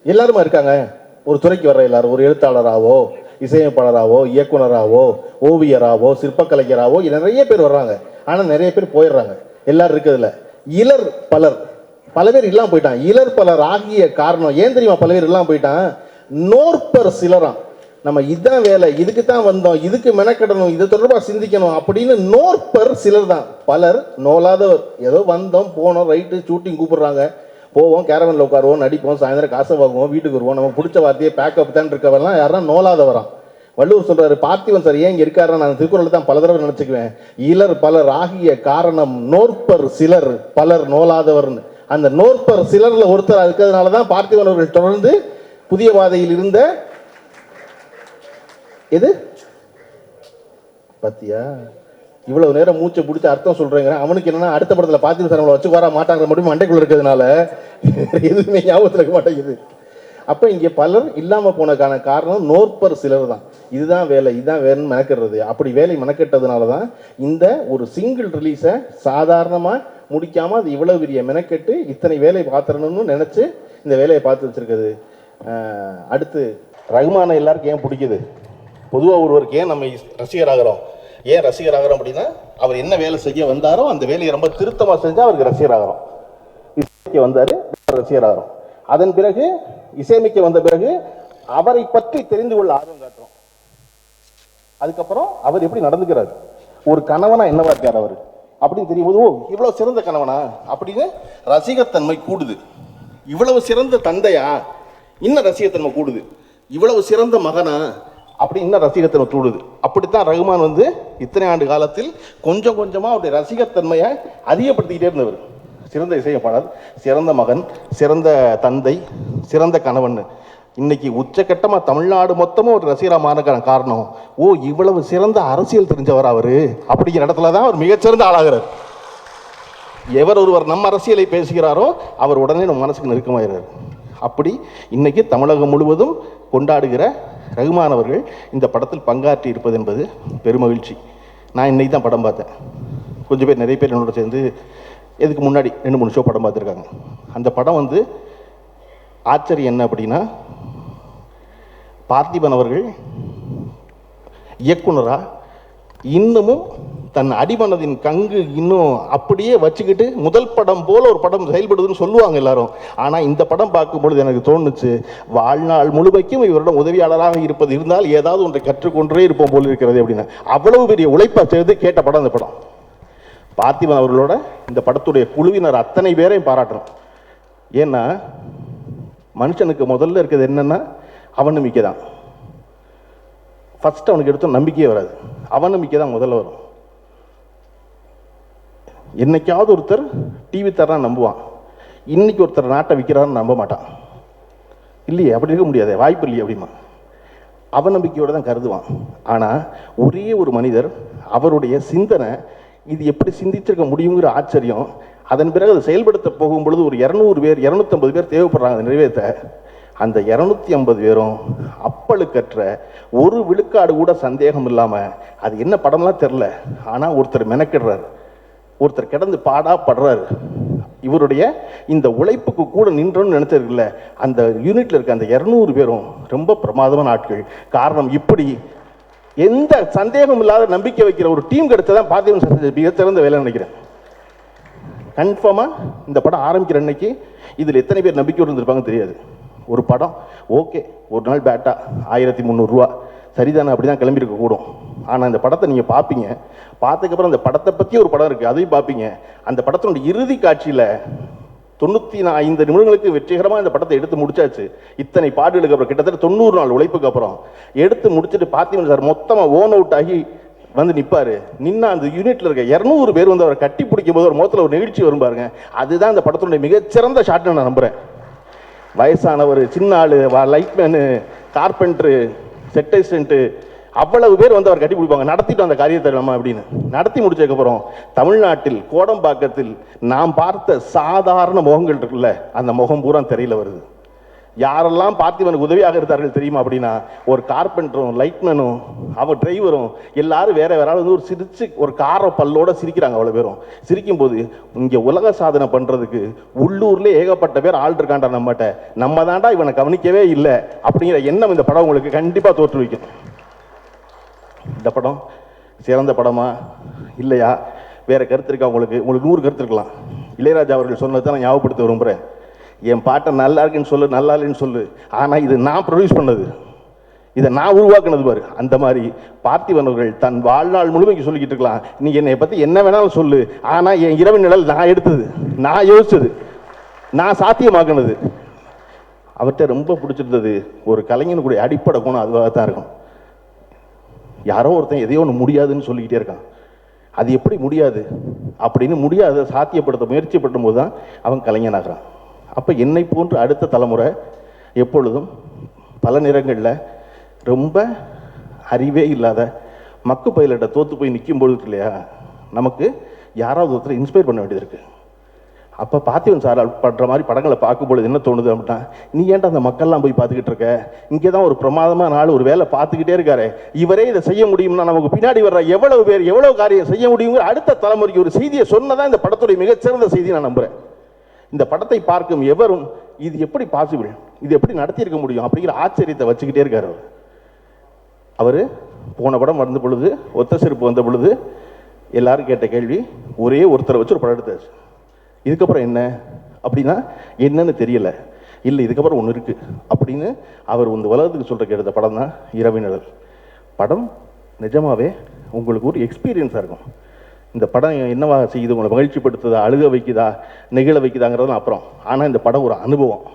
எல்லாருமா இருக்காங்க ஒரு துறைக்கு வர்ற எல்லாரும், ஒரு எழுத்தாளராகவோ, இசையமைப்பாளராகவோ, இயக்குனராகவோ, ஓவியராகவோ, சிற்பக்கலைஞராகவோ நிறைய பேர் வர்றாங்க, ஆனால் நிறைய பேர் போயிடுறாங்க. எல்லாரும் இருக்கிறதுல இலர் பல பேர் இல்லாமல் போயிட்டான். இலர் பலர் ஆகிய காரணம் ஏன் தெரியுமா? பல பேர் இல்லாமல் போயிட்டான். நோற்பர் சிலராம். நம்ம இதுதான் வேலை, இதுக்கு தான் வந்தோம், இதுக்கு மெனக்கடணும், இது தொடர்பாக சிந்திக்கணும் அப்படின்னு நோற்பர் சிலர் தான். பலர் நோலாதவர். ஏதோ வந்தோம் போனோம், ரைட்டு ஷூட்டிங் கூப்பிடுறாங்க, போவோம், கேரவனில் உட்காருவோம், நடிப்போம், சாயந்தரம் காசை வாங்குவோம், வீட்டுக்கு வருவோம், நம்ம பிடிச்ச வார்த்தையை பேக்கப் தான் இருக்கவெல்லாம் யாரா நோலாதவரான். வள்ளுவர் சொல்றாரு, பார்த்திபன் சார் ஏன் இங்கே இருக்காருன்னா நான் திருக்குறள் தான் பல தடவை நினச்சிக்குவேன். இலர் பலர் ஆகிய காரணம் நோற்பர் சிலர் பலர் நோலாதவர்னு. அந்த நோற்பர் சிலரில் ஒருத்தர் இருக்கிறதுனால தான் பார்த்திபன் அவர்கள் தொடர்ந்து புதிய பாதையில் இருந்த எது பத்தியா இவ்வளவு நேரம் மூச்சை பிடிச்ச அர்த்தம் சொல்றேங்க. அவனுக்கு என்னன்னா அடுத்த படத்துல பார்த்திபன் சார் வச்சு வர மாட்டாங்கிற மட்டும் மண்டைக்குள்ள இருக்கிறதுனால எதுவுமே ஞாபகத்தில் இருக்க மாட்டேங்குது. அப்ப இங்க பலர் இல்லாம போனதுக்கான காரணம் நோற்பர் சிலர் தான். இதுதான் வேலை, இதுதான் வேணும்னு மெனக்கெடுறது. அப்படி வேலை மெனக்கெட்டதுனால தான் இந்த ஒரு சிங்கிள் ரிலீஸை சாதாரணமா முடிக்காம அது இவ்வளவு பெரிய மெனக்கெட்டு இத்தனை வேலை பார்த்துடணும்னு நினைச்சு இந்த வேலையை பார்த்து வச்சிருக்குது. அடுத்து ரகுமானை எல்லாருக்கும் ஏன் பிடிக்குது? பொதுவாக ஒருவருக்கு ஏன் நம்ம ரசிகராகிறோம்? ஏன் ரசிகராகிறோம் அப்படின்னா அவர் என்ன வேலை செய்ய வந்தாரோ அந்த வேலையை ரொம்ப திருத்தமாக செஞ்சால் அவருக்கு ரசிகராகிறோம். இசைக்க வந்தார், ரசிகராகிறோம். அதன் பிறகு இசையமைக்க வந்த பிறகு அவரை பற்றி தெரிந்து கொள்ள ஆர்வம் காட்டுறோம். அதுக்கப்புறம் அவர் எப்படி நடந்துக்கிறார், ஒரு கணவனா என்னவா இருக்கார் அவர் அப்படின்னு தெரியும் போது, ஓ இவ்வளவு சிறந்த கணவனா அப்படின்னு ரசிகத்தன்மை கூடுது. இவ்வளவு சிறந்த தந்தையா இன்னும் ரசிகத்தன்மை கூடுது. இவ்வளவு சிறந்த மகனா அப்படி இன்னும் ரசிகத்தன்மை கூடுது. அப்படித்தான் ரகுமான் வந்து இத்தனை ஆண்டு காலத்தில் கொஞ்சம் கொஞ்சமாக அவருடைய ரசிகத்தன்மையை அதிகப்படுத்திக்கிட்டே இருந்தவர். சிறந்த இசையமைப்பாளர், சிறந்த மகன், சிறந்த தந்தை, சிறந்த கணவன். இன்னைக்கு உச்சக்கட்டமாக தமிழ்நாடு மொத்தமும் ஒரு ரசிகராக மாறக்கான காரணம், ஓ இவ்வளவு சிறந்த அரசியல் தெரிஞ்சவர் அவர் அப்படிங்கிற இடத்துல தான் அவர் மிகச்சிறந்த ஆளாகிறார். எவர் ஒருவர் நம்ம அரசியலை பேசுகிறாரோ அவர் உடனே நம்ம மனசுக்கு நெருக்கமாகிறார். அப்படி இன்னைக்கு தமிழகம் முழுவதும் கொண்டாடுகிற ரகுமான் அவர்கள் இந்த படத்தில் பங்காற்றி இருப்பது என்பது பெருமகிழ்ச்சி. நான் இன்னைக்கு தான் படம் பார்த்தேன். கொஞ்சம் பேர், நிறைய பேர் என்னோட சேர்ந்து இதுக்கு முன்னாடி 2-3 ஷோ படம் பார்த்துருக்காங்க. அந்த படம் வந்து ஆச்சரியம் என்ன அப்படின்னா, பார்த்திபன் அவர்கள் இயக்குனராக இன்னமும் தன் அடிமனதின் கங்கு இன்னும் அப்படியே வச்சுக்கிட்டு முதல் படம் போல ஒரு படம் செயல்படுதுன்னு சொல்லுவாங்க எல்லாரும். ஆனால் இந்த படம் பார்க்கும்பொழுது எனக்கு தோணுச்சு, வாழ்நாள் முழுமைக்கும் இவரிடம் உதவியாளராக இருப்பது இருந்தால் ஏதாவது ஒன்றை கற்றுக்கொண்டே இருப்போம் போல இருக்கிறது அப்படின்னு. அவ்வளவு பெரிய உழைப்பை சேர்ந்து கேட்ட படம் இந்த படம். பார்த்திபன் அவர்களோட இந்த படத்துடைய குழுவினர் அத்தனை பேரையும் பாராட்டணும். ஏன்னா மனுஷனுக்கு முதல்ல இருக்கிறது என்னன்னா அவநம்பிக்கை தான். ஃபர்ஸ்ட் அவனுக்கு எடுத்த நம்பிக்கையே வராது, அவநம்பிக்கை தான் முதல்ல வரும். என்னைக்காவது ஒருத்தர் டிவி தரான்னு நம்புவான், இன்னைக்கு ஒருத்தர் நாட்டை விற்கிறான்னு நம்ப மாட்டான். இல்லையே, அப்படி இருக்க முடியாது, வாய்ப்பு இல்லையே அப்படிமா அவநம்பிக்கையோடு தான் கருதுவான். ஆனால் ஒரே ஒரு மனிதர் அவருடைய சிந்தனை இது எப்படி சிந்திச்சிருக்க முடியுங்கிற ஆச்சரியம். அதன் பிறகு அதை செயல்படுத்த போகும் பொழுது ஒரு 200 பேர் 250 பேர் தேவைப்படுறாங்க அதை நிறைவேற்ற. அந்த 250 பேரும் அப்பழுக்கற்ற ஒரு விழுக்காடு கூட சந்தேகம் இல்லாமல், அது என்ன படம்லாம் தெரில, ஆனால் ஒருத்தர் மெனக்கிடுறாரு, ஒருத்தர் கிடந்து பாடாப்படுறாரு. இவருடைய இந்த உழைப்புக்கு கூட நின்றோன்னு நினைச்சதில்ல. அந்த யூனிட்ல இருக்க அந்த 200 பேரும் ரொம்ப பிரமாதமான ஆட்கள். காரணம், இப்படி எந்த சந்தேகம் இல்லாத நம்பிக்கை வைக்கிற ஒரு டீம் கிடைச்சதான் பார்த்திபன் சார் மிக சிறந்த வேலை நினைக்கிறேன். கன்ஃபார்மா இந்த படம் ஆரம்பிக்கிற அன்னைக்கு இதில் எத்தனை பேர் நம்பிக்கை இருந்திருப்பாங்க தெரியாது. ஒரு படம் ஓகே, ஒரு நாள் பேட்டா 1300 ரூபா சரிதானே, அப்படி தான் கிளம்பியிருக்க கூடும். ஆனால் இந்த படத்தை நீங்கள் பார்ப்பீங்க, பார்த்ததுக்கப்புறம் அந்த படத்தை பற்றி ஒரு படம் இருக்குது, அதையும் பார்ப்பீங்க. அந்த படத்தினுடைய இறுதி காட்சியில் 95 நிமிடங்களுக்கு வெற்றிகரமாக இந்த படத்தை எடுத்து முடிச்சாச்சு. இத்தனை பாடுகளுக்கு அப்புறம், கிட்டத்தட்ட 90 நாள் உழைப்புக்கு அப்புறம் எடுத்து முடிச்சுட்டு பார்த்திபன் சார் மொத்தமாக ஓன் அவுட் ஆகி வந்து நிற்பார். நின்னா அந்த யூனிட்ல இருக்க 200 பேர் வந்து அவரை கட்டி பிடிக்கும் போது ஒரு முகத்தில் ஒரு நிகழ்ச்சி வரும் பாருங்க. அதுதான் இந்த படத்தினுடைய மிகச்சிறந்த ஷாட்னு நான் நம்புகிறேன். வயசானவர், சின்ன ஆள், லைட்மேனு, கார்பெண்டரு, செட் அசிஸ்டன்ட்டு, அவ்வளவு பேர் வந்து அவர் கட்டி பிடிப்பாங்க. நடத்திட்டு அந்த காரியத்தை நம்ம அப்படின்னு நடத்தி முடிச்சதுக்கப்புறம் தமிழ்நாட்டில் கோடம்பாக்கத்தில் நாம் பார்த்த சாதாரண முகங்கள் இருக்குல்ல, அந்த முகம் பூரா திரையில வருது. யாரெல்லாம் பார்த்திபனுக்கு உதவியாக இருந்தார்கள் தெரியுமா அப்படின்னா, ஒரு கார்பெண்டரும், லைட்மேனும், அவன் டிரைவரும், எல்லாரும் வேற வேற வந்து ஒரு சிரிச்சு ஒரு கார பல்லோட சிரிக்கிறாங்க. அவ்வளோ பேரும் சிரிக்கும் போது, இங்கே உலக சாதனை பண்ணுறதுக்கு உள்ளூர்லேயே ஏகப்பட்ட பேர் ஆள் இருக்காண்டா, நம்மகிட்ட நம்ம தாண்டா இவனை கவனிக்கவே இல்லை அப்படிங்கிற எண்ணம் இந்த படம் உங்களுக்கு கண்டிப்பாக தோற்றுவிக்கும். இந்த படம் சிறந்த படமா இல்லையா, வேற கருத்து இருக்கா உங்களுக்கு? 100 கருத்து இருக்கலாம். இளையராஜா அவர்கள் சொன்னது தான் நான் ஞாபகப்படுத்த விரும்புகிறேன். என் பாட்டை நல்லா இருக்குன்னு சொல்லு, நல்லா இல்லைன்னு சொல்லு, ஆனால் இது நான் ப்ரொடியூஸ் பண்ணது, இதை நான் உருவாக்குனது பாரு. அந்த மாதிரி பார்த்திபன் அவர்கள் தன் வாழ்நாள் முழுமைக்கு சொல்லிக்கிட்டு இருக்கலாம், நீ என்னை பற்றி என்ன வேணாலும் சொல்லு, ஆனால் என் இரவு நிழல் நான் எடுத்தது, நான் யோசிச்சது, நான் சாத்தியமாக்குனது. அவர்கிட்ட ரொம்ப பிடிச்சிருந்தது, ஒரு கலைஞனுடைய அடிப்படை குணம் அதுவாக தான் இருக்கும். யாரோ ஒருத்தன் எதையோ ஒன்று முடியாதுன்னு சொல்லிக்கிட்டே இருக்கான், அது எப்படி முடியாது அப்படின்னு முடியாத சாத்தியப்படுத்த முயற்சி பண்ணும்போது தான் அவன் கலைஞனாகிறான். அப்போ என்னை போன்று அடுத்த தலைமுறை எப்பொழுதும் பல நேரங்களில் ரொம்ப அறிவே இல்லாத மக்கு பயிலிட்ட தோற்று போய் நிற்கும் பொழுது இல்லையா, நமக்கு யாராவது ஒருத்தர் இன்ஸ்பயர் பண்ண வேண்டியது இருக்குது. அப்போ பார்த்திபன் சார் பண்ணுற மாதிரி படங்களை பார்க்கும்பொழுது என்ன தோணுது அப்படின்னா, நீ ஏன்டா அந்த மக்கள்லாம் போய் பார்த்துக்கிட்டு இருக்க, இங்கே தான் ஒரு பிரமாதமான ஆள் ஒரு வேலை பார்த்துக்கிட்டே இருக்காரு, இவரே இதை செய்ய முடியும்னா நமக்கு பின்னாடி வர்ற எவ்வளவு பேர் எவ்வளவு காரியம் செய்ய முடியுங்கிற அடுத்த தலைமுறைக்கு ஒரு செய்தியை சொன்னதான் இந்த படத்துடைய மிகச்சிறந்த செய்தி நான் நம்புகிறேன். இந்த படத்தை பார்க்கும் எவரும் இது எப்படி பாசிபிள், இது எப்படி நடத்தியிருக்க முடியும் அப்படிங்கிற ஆச்சரியத்தை வச்சுக்கிட்டே இருக்காரு. அவர் போன படம் வந்த பொழுது, ஒத்த செருப்பு வந்த பொழுது எல்லாரும் கேட்ட கேள்வி, ஒரே ஒருத்தரை வச்சு ஒரு படம் எடுத்தாச்சு, இதுக்கப்புறம் என்ன அப்படின்னா என்னன்னு தெரியல, இல்லை இதுக்கப்புறம் ஒன்று இருக்குது அப்படின்னு அவர் இந்த உலகத்துக்கு சொல்கிற எடுத்த படம் தான் இரவு நிழல். படம் நிஜமாகவே உங்களுக்கு ஒரு எக்ஸ்பீரியன்ஸாக இருக்கும். இந்த படம் என்னவா செய்யுது, உங்களை மகிழ்ச்சிப்படுத்துதா, அழுக வைக்குதா, நெகிழ வைக்குதாங்கிறதுலாம் அப்புறம். ஆனால் இந்த படம் ஒரு அனுபவம்.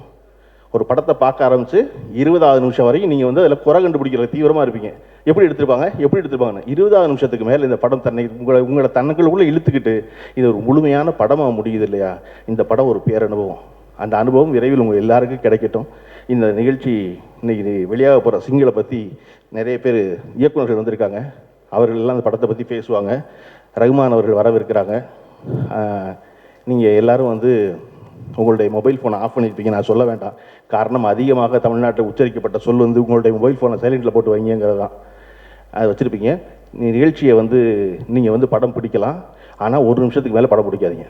ஒரு படத்தை பார்க்க ஆரம்பித்து 20வது நிமிஷம் வரைக்கும் நீங்கள் வந்து அதில் குறை கண்டுபிடிக்கிற தீவிரமாக இருப்பீங்க. எப்படி எடுத்துருப்பாங்கன்னு 20வது நிமிஷத்துக்கு மேலே இந்த படம் உங்களை தன்னுக்குள்ளே இழுத்துக்கிட்டு இது ஒரு முழுமையான படமாக முடியுது இல்லையா. இந்த படம் ஒரு பேரனுபவம். அந்த அனுபவம் விரைவில் உங்கள் எல்லாருக்கும் கிடைக்கட்டும். இந்த நிகழ்ச்சி இன்னைக்கு வெளியாக போகிற சிங்களை பற்றி நிறைய பேர் இயக்குநர்கள் வந்திருக்காங்க, அவர்கள் எல்லாம் அந்த படத்தை பற்றி பேசுவாங்க. ரகுமான் அவர்கள் வரவிருக்கிறாங்க. நீங்கள் எல்லோரும் வந்து உங்களுடைய மொபைல் ஃபோனை ஆஃப் பண்ணியிருப்பீங்க, நான் சொல்ல வேண்டாம். காரணம், அதிகமாக தமிழ்நாட்டில் உச்சரிக்கப்பட்ட சொல் வந்து உங்களுடைய மொபைல் ஃபோனை சைலண்டில் போட்டு வைங்கிறது தான். அதை வச்சுருப்பீங்க. நிகழ்ச்சியை வந்து நீங்கள் வந்து படம் பிடிக்கலாம், ஆனால் 1 நிமிஷத்துக்கு மேலே படம் பிடிக்காதீங்க.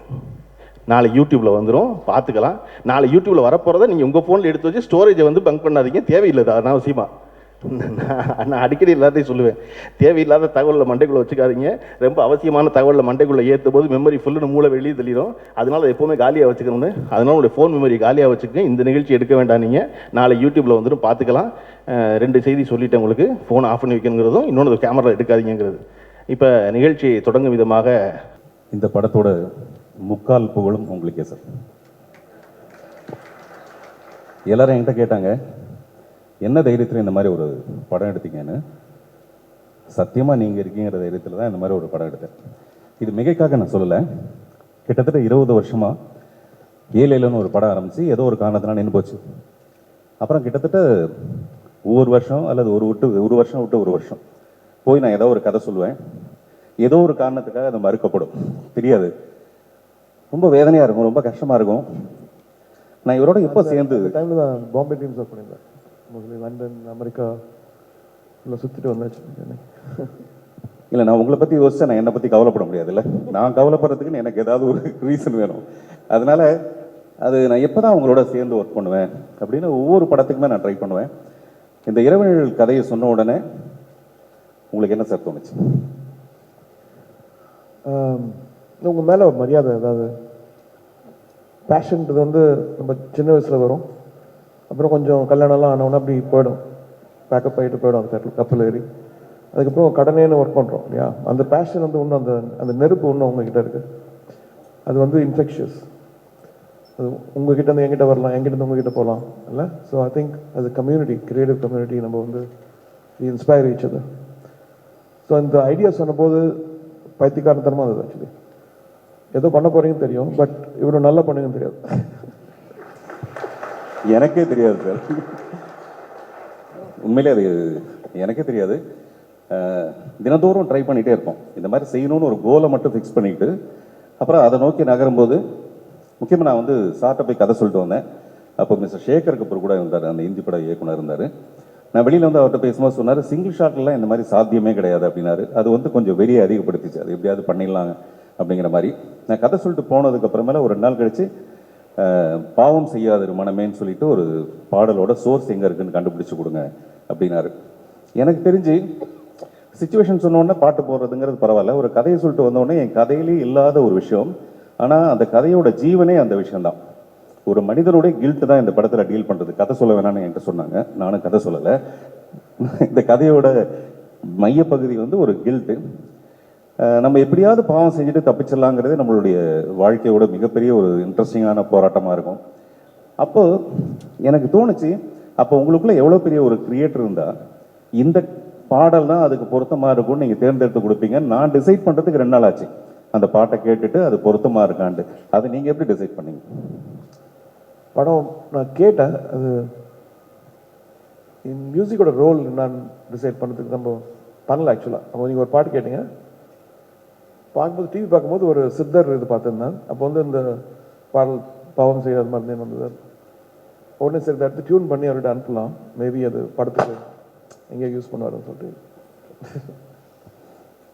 நாளை யூடியூப்பில் வந்துடும், பார்த்துக்கலாம். நாளை யூடியூப்பில் வரப்போகிறத நீங்கள் உங்கள் ஃபோனில் எடுத்து வச்சு ஸ்டோரேஜை வந்து பங்க் பண்ணாதீங்க, தேவையில்லை. அது அவசியமாக நான் அடிக்கடி எல்லாத்தையும் சொல்லுவேன், தேவையில்லாத தகவலில் மண்டைக்குள்ளே வச்சுக்காதீங்க. ரொம்ப அவசியமான தகவலில் மண்டைக்குள்ளே ஏற்றும் போது மெமரி ஃபுல்லுன்னு மூளை வெளியே தெளிடும். அதனால் எப்போவுமே காலியாக வச்சுக்கணும்னு, அதனால் உங்களுடைய ஃபோன் மெமரி காலியாக வச்சுக்கோங்க. இந்த நிகழ்ச்சி எடுக்க வேண்டாம், நீங்கள் நாளை யூடியூப்பில் வந்துடும், பார்த்துக்கலாம். 2 செய்தி சொல்லிட்டேன் உங்களுக்கு, ஃபோன் ஆஃப் பண்ணி வைக்கணுங்கிறதும், இன்னொன்று கேமரா எடுக்காதீங்கிறது. இப்போ நிகழ்ச்சி தொடங்கும் விதமாக இந்த படத்தோட முக்கால் புகழும் உங்களுக்கே சார். எல்லாரும் என்கிட்ட கேட்டாங்க, என்ன தைரியத்தில் இந்த மாதிரி ஒரு படம் எடுத்தீங்கன்னு. சத்தியமாக நீங்கள் இருக்கீங்கிற தைரியத்தில் தான் இந்த மாதிரி ஒரு படம் எடுத்தேன். இது மிகைக்காக நான் சொல்லலை. கிட்டத்தட்ட 20 வருஷமாக ஏழையிலன்னு ஒரு படம் ஆரம்பித்து ஏதோ ஒரு காரணத்தினால நின்று போச்சு. அப்புறம் கிட்டத்தட்ட ஒவ்வொரு வருஷம் அல்லது ஒரு வருஷம் விட்டு ஒரு வருஷம் போய் நான் ஏதோ ஒரு கதை சொல்லுவேன். ஏதோ ஒரு காரணத்துக்காக அது மறுக்கப்படும், தெரியாது. ரொம்ப வேதனையாக இருக்கும், ரொம்ப கஷ்டமாக இருக்கும். நான் இவரோட எப்போ சேர்ந்து டைமில் தான் பாம்பே டீம்ஸ் ஒர்க் பண்ணியிருந்தேன். மோஸ்ட்லி லண்டன், அமெரிக்கா இல்லை சுற்றிட்டு வந்தாச்சு. இல்லை, நான் உங்களை பற்றி யோசிச்சா நான் என்னை பற்றி கவலைப்பட முடியாதுல்ல. நான் கவலைப்படுறதுக்குன்னு எனக்கு ஏதாவது ஒரு ரீசன் வேணும். அதனால அது நான் எப்போ தான் உங்களோட சேர்ந்து ஒர்க் பண்ணுவேன் அப்படின்னு ஒவ்வொரு படத்துக்குமே நான் ட்ரை பண்ணுவேன். இந்த இரவு நிழல் கதையை சொன்ன உடனே உங்களுக்கு என்ன சார் தோணுச்சு? உங்கள் மேலே ஒரு மரியாதை, அதாவது பேஷன்றது வந்து நம்ம சின்ன வயசில் வரும், அப்புறம் கொஞ்சம் கல்யாணம்லாம் ஆனவுடனே அப்படி போயிடும், பேக்கப் ஆகிட்டு போயிடும் அந்த கப்பல் ஏறி. அதுக்கப்புறம் கடனேன்னு ஒர்க் பண்ணுறோம் இல்லையா. அந்த பேஷன் வந்து இன்னும் அந்த நெருப்பு இன்னும் உங்ககிட்ட இருக்குது. அது வந்து இன்ஃபெக்ஷியஸ். அது உங்ககிட்ட இருந்து எங்கிட்ட வரலாம், எங்கிட்ட இருந்து உங்ககிட்ட போகலாம் இல்லை. ஸோ ஐ திங்க் அது கம்யூனிட்டி, கிரியேட்டிவ் கம்யூனிட்டி, நம்ம வந்து இன்ஸ்பயர் ஈச் அதர். ஸோ இந்த ஐடியா சொன்னபோது பைத்தியக்காரத்தனமாக இருந்தது. ஆக்சுவலி ஏதோ பண்ண போகிறீங்கன்னு தெரியும், பட் இவ்வளோ நல்லா பண்ணுங்கன்னு தெரியாது. எனக்கே தெரியாது சார், உண்மையிலே அது எனக்கே தெரியாது. தினந்தோறும் ட்ரை பண்ணிகிட்டே இருப்போம். இந்த மாதிரி செய்யணும்னு ஒரு கோலை மட்டும் ஃபிக்ஸ் பண்ணிக்கிட்டு அப்புறம் அதை நோக்கி நகரும்போது, முக்கியமாக நான் வந்து சார்ட்ட போய் கதை சொல்லிட்டு வந்தேன். அப்போ மிஸ்டர் சேகர் கபூர் கூட இருந்தார், அந்த இந்தி பட இயக்குனர் இருந்தார். நான் வெளியில் வந்து அவர்கிட்ட பேசும்போது சொன்னார், சிங்கிள் ஷாட்லாம் இந்த மாதிரி சாத்தியமே கிடையாது அப்படின்னாரு. அது வந்து கொஞ்சம் வெறியை அதிகப்படுத்திச்சு, அது எப்படியாவது பண்ணிடலாம் அப்படிங்கிற மாதிரி. நான் கதை சொல்லிட்டு போனதுக்கு அப்புறமேல ஒரு 2 நாள் கழிச்சு பாவம் செய்யாத மனமேன்னு சொல்லிட்டு ஒரு பாடலோட சோர்ஸ் எங்கே இருக்குன்னு கண்டுபிடிச்சு கொடுங்க அப்படின்னாரு. எனக்கு தெரிஞ்சு சிச்சுவேஷன் சொன்னோடனே பாட்டு போடுறதுங்கிறது பரவாயில்ல, ஒரு கதையை சொல்லிட்டு வந்தோடனே என் கதையிலே இல்லாத ஒரு விஷயம், ஆனால் அந்த கதையோட ஜீவனே அந்த விஷயம்தான். ஒரு மனிதனுடைய கில்ட்டு தான் இந்த படத்தில் டீல் பண்ணுறது. கதை சொல்ல வேணான்னு என்கிட்ட சொன்னாங்க, நானும் கதை சொல்லலை. இந்த கதையோட மையப்பகுதி வந்து ஒரு கில்ட்டு. நம்ம எப்படியாவது பாவம் செஞ்சுட்டு தப்பிச்சிடலாங்கிறது நம்மளுடைய வாழ்க்கையோட மிகப்பெரிய ஒரு இன்ட்ரெஸ்டிங்கான போராட்டமாக இருக்கும். அப்போ எனக்கு தோணுச்சு, அப்போ உங்களுக்குள்ள எவ்வளோ பெரிய ஒரு கிரியேட்டர் இருந்தால் இந்த பாடல் தான் அதுக்கு பொருத்தமாக இருக்கும்னு நீங்கள் தேர்ந்தெடுத்து கொடுப்பீங்க. நான் டிசைட் பண்ணுறதுக்கு 2 நாள் ஆச்சு, அந்த பாட்டை கேட்டுட்டு அது பொருத்தமாக இருக்கான்ட்டு. அதை நீங்கள் எப்படி டிசைட் பண்ணீங்க? படம் நான் கேட்டேன், அது மியூசிக்கோட ரோல் நான் டிசைட் பண்ணுறதுக்கு நம்ம பண்ணல ஆக்சுவலாக. அப்போ நீங்கள் ஒரு பாட்டு கேட்டீங்க, பார்க்கும்போது டிவி பார்க்கும்போது ஒரு சித்தர் இது பார்த்துருந்தேன். அப்போ வந்து இந்த பாடல் பாவம் செய்யாத மாதிரி வந்தது. உடனே சரி இதை எடுத்து டியூன் பண்ணி அவர்கிட்ட அனுப்பலாம், மேபி அது படத்துக்கு எங்கேயோ யூஸ் பண்ணுவாருன்னு சொல்லிட்டு.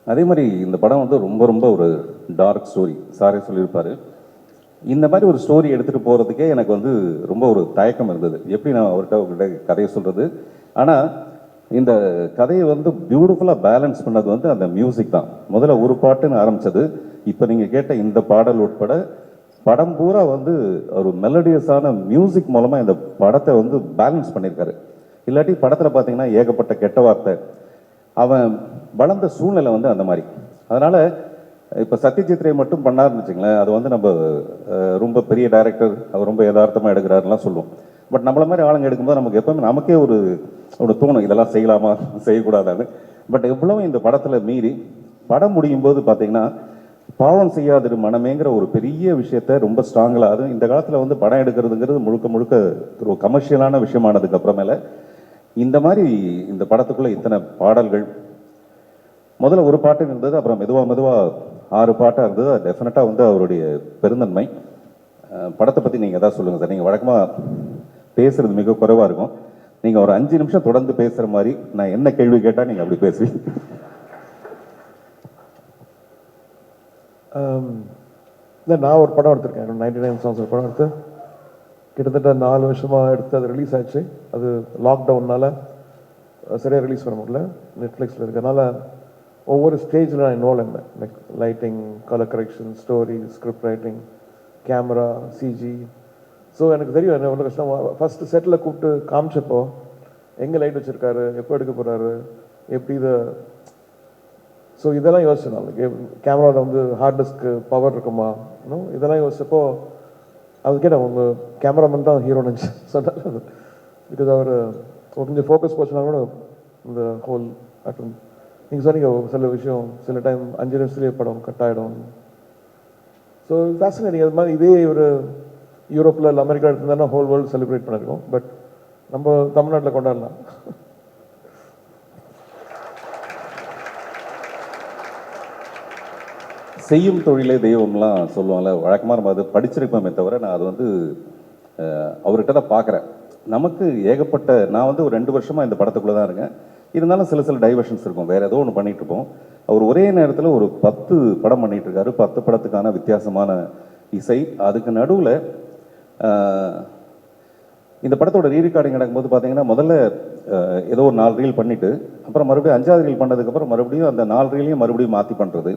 அதே மாதிரி இந்த படம் வந்து ரொம்ப ரொம்ப ஒரு டார்க் ஸ்டோரி. சாரே சொல்லியிருப்பார், இந்த மாதிரி ஒரு ஸ்டோரி எடுத்துகிட்டு போகிறதுக்கே எனக்கு வந்து ரொம்ப ஒரு தயக்கம் இருந்தது, எப்படி நான் அவர்கிட்ட கதையை சொல்கிறது. ஆனால் இந்த கதையை வந்து பியூட்டிஃபுல்லாக பேலன்ஸ் பண்ணது வந்து அந்த மியூசிக் தான். முதல்ல ஒரு பாட்டுன்னு ஆரம்பித்தது, இப்போ நீங்கள் கேட்ட இந்த பாடல் உட்பட படம் பூரா வந்து ஒரு மெலடியஸான மியூசிக் மூலமாக இந்த படத்தை வந்து பேலன்ஸ் பண்ணியிருக்காரு. இல்லாட்டி படத்தில் பார்த்தீங்கன்னா ஏகப்பட்ட கெட்ட வார்த்தை, அவன் வளர்ந்த சூழ்நிலை வந்து அந்த மாதிரி. அதனால் இப்போ சத்யஜித் ரே மட்டும் பண்ணாருன்னு வச்சுங்களேன், அது வந்து நம்ம ரொம்ப பெரிய டைரக்டர், அவர் ரொம்ப யதார்த்தமாக எடுக்கிறாருலாம் சொல்லுவோம். பட் நம்மள மாதிரி ஆளுங்க எடுக்கும்போது நமக்கு எப்பவுமே நமக்கே ஒரு தோணும், இதெல்லாம் செய்யலாமா செய்யக்கூடாதான்னு. பட் எவ்வளவு இந்த படத்தில் மீறி படம் முடியும் போது பார்த்தீங்கன்னா பாவம் செய்யாதிரு மனமேங்கிற ஒரு பெரிய விஷயத்த ரொம்ப ஸ்ட்ராங்கலாக, அது இந்த காலத்தில் வந்து படம் எடுக்கிறதுங்கிறது முழுக்க முழுக்க ஒரு கமர்ஷியலான விஷயமானதுக்கு அப்புறமேல இந்த மாதிரி இந்த படத்துக்குள்ளே இத்தனை பாடல்கள், முதல்ல ஒரு பாட்டு இருந்தது, அப்புறம் மெதுவாக 6 பாட்டாக இருந்தது. அது டெஃபினட்டாக வந்து அவருடைய பெருந்தன்மை. படத்தை பற்றி நீங்கள் எதாவது சொல்லுங்கள் சார். நீங்கள் வழக்கமாக பேசுகிறது மிக குறைவாக இருக்கும், நீங்கள் ஒரு 5 நிமிஷம் தொடர்ந்து பேசுகிற மாதிரி, நான் என்ன கேள்வி கேட்டால் நீங்கள் அப்படி பேசுவீங்க. இல்லை, நான் ஒரு படம் எடுத்திருக்கேன், 99 சாங்ஸ் ஒரு படம் எடுத்து கிட்டத்தட்ட 4 வருஷமாக எடுத்து அது ரிலீஸ் ஆச்சு. அது லாக்டவுன்னால சரியாக ரிலீஸ் பண்ண முடியல, நெட்ஃப்ளிக்ஸில் இருக்கிறதுனால ஒவ்வொரு ஸ்டேஜில் நான் இன்வால்வ் இருந்தேன். Like lighting, colour correction, story, script writing, camera, CG. So எனக்கு தெரியும் என்ன எவ்வளோ கஷ்டம். ஃபஸ்ட்டு செட்டில் கூப்பிட்டு காமிச்சப்போ எங்கே லைட் வச்சுருக்காரு, எப்போ எடுக்க போகிறாரு, எப்படி இதை, ஸோ இதெல்லாம் யோசிச்சேன் நான். கேமராவில் வந்து ஹார்ட் டிஸ்க்கு பவர் இருக்குமா, இன்னும் இதெல்லாம் யோசிச்சப்போ அது கேட்டேன், உங்கள் கேமராமேன் தான் ஹீரோ நினச்சி சொன்னார். பிகாஸ் அவர் கொஞ்சம் ஃபோக்கஸ் போச்சுன்னா கூட இந்த ஹோல் ஆட்டம் நீங்கள் சொன்னீங்க சில விஷயம் சில டைம் 5 நிமிஷத்துலேயே படம் கட் ஆகிடும். So fascinating. அது மாதிரி இதே ஒரு யூரோப்பில் இல்லை அமெரிக்கா எடுத்திருந்தா ஹோல் வேர்ல்டு செலிப்ரேட் பண்ணியிருக்கோம். பட் நம்ம தமிழ்நாட்டில் கொண்டாடலாம். செய்யும் தொழிலே தெய்வம்லாம் சொல்லுவாங்கள்ல, வழக்கமாக நம்ம அது படிச்சிருப்போமே தவிர நான் அது வந்து அவர்கிட்ட தான் பார்க்குறேன். நமக்கு ஏகப்பட்ட, நான் வந்து ஒரு 2 வருஷமாக இந்த படத்துக்குள்ளே தான் இருக்கேன். இருந்தாலும் சில டைவர்ஷன்ஸ் இருக்கும், வேறு ஏதோ ஒன்று பண்ணிகிட்டு இருப்போம். அவர் ஒரே நேரத்தில் ஒரு 10 படம் பண்ணிகிட்டு இருக்காரு, 10 படத்துக்கான வித்தியாசமான இசை. அதுக்கு நடுவில் இந்த படத்தோட ரீரெக்கார்டிங் நடக்கும்போது பார்த்தீங்கன்னா முதல்ல ஏதோ ஒரு 4 ரீல் பண்ணிவிட்டு அப்புறம் மறுபடியும் 5வது ரீல் பண்ணதுக்கப்புறம் மறுபடியும் அந்த 4 ரீலையும் மறுபடியும் மாற்றி பண்ணுறது,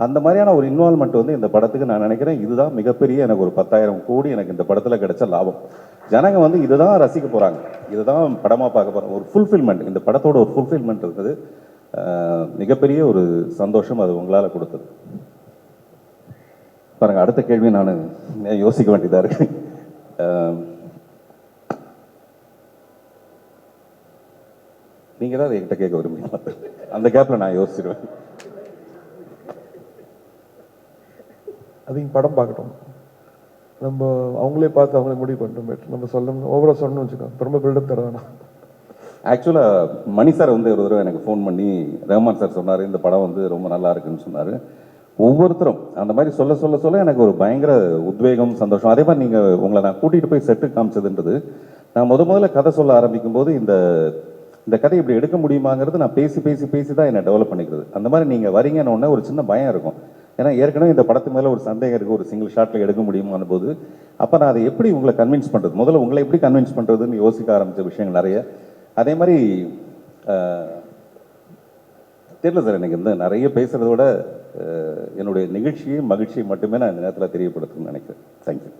அந்த மாதிரியான ஒரு இன்வால்மெண்ட் வந்து இந்த படத்துக்கு நான் நினைக்கிறேன் இதுதான் மிகப்பெரிய எனக்கு ஒரு 10,000 கோடி எனக்கு இந்த படத்தில் கிடைச்ச லாபம். ஜனங்க வந்து இதுதான் ரசிக்க போகிறாங்க, இதுதான் படமாக பார்க்க போகிறாங்க. ஒரு ஃபுல்ஃபில்மெண்ட், இந்த படத்தோட ஒரு ஃபுல்ஃபில்மெண்ட் இருக்குது. மிகப்பெரிய ஒரு சந்தோஷம் அது உங்களால் கொடுத்தது. பாருங்கள், அடுத்த கேள்வி நான் யோசிக்க வேண்டியதாக இருக்கு. நீங்கள் தான் என்கிட்ட கேட்க விரும்புறீங்களா? அந்த கேப்பில் நான் யோசிச்சிருவேன். அதையும் படம் பார்க்கட்டும், நம்ம அவங்களே பார்த்து அவங்களே முடிவு பண்ணிட்டோம். பெட்டர் நம்ம சொல்லணும், ஓவராக சொல்லணும்னு வச்சுக்கோங்க, ரொம்ப பில்டப் தர வேணாம். ஆக்சுவலாக மணி சார் வந்து ஒரு தடவை எனக்கு ஃபோன் பண்ணி ரஹ்மான் சார் சொன்னார் இந்த படம் வந்து ரொம்ப நல்லா இருக்குன்னு சொன்னார். ஒவ்வொருத்தரும் அந்த மாதிரி சொல்ல எனக்கு ஒரு பயங்கர உத்வேகம், சந்தோஷம். அதே மாதிரி நீங்கள் உங்களை நான் கூட்டிகிட்டு போய் செட்டு காமிச்சதுன்றது, நான் முதல்ல கதை சொல்ல ஆரம்பிக்கும் போது இந்த கதை இப்படி எடுக்க முடியுமாங்கிறது நான் பேசி தான் என்னை டெவலப் பண்ணிக்கிறது. அந்த மாதிரி நீங்கள் வரீங்கன்னு ஒன்று ஒரு சின்ன பயம் இருக்கும். ஏன்னா ஏற்கனவே இந்த படத்து மேலே ஒரு சந்தேகம் இருக்குது, ஒரு சிங்கிள் ஷாட்டில் எடுக்க முடியுமான்னு போது அப்போ நான் அதை எப்படி உங்களை கன்வின்ஸ் பண்ணுறது, முதல்ல உங்களை எப்படி கன்வின்ஸ் பண்ணுறதுன்னு யோசிக்க ஆரம்பித்த விஷயங்கள் நிறைய. அதே மாதிரி தெரியல சார், எனக்கு இந்த நிறைய பேசுகிறத விட என்னுடைய நிகழ்ச்சியும் மகிழ்ச்சியும் மட்டுமே நான் இந்த நேரத்தில் தெரியப்படுத்தணும்னு நினைக்கிறேன். தேங்க்யூ.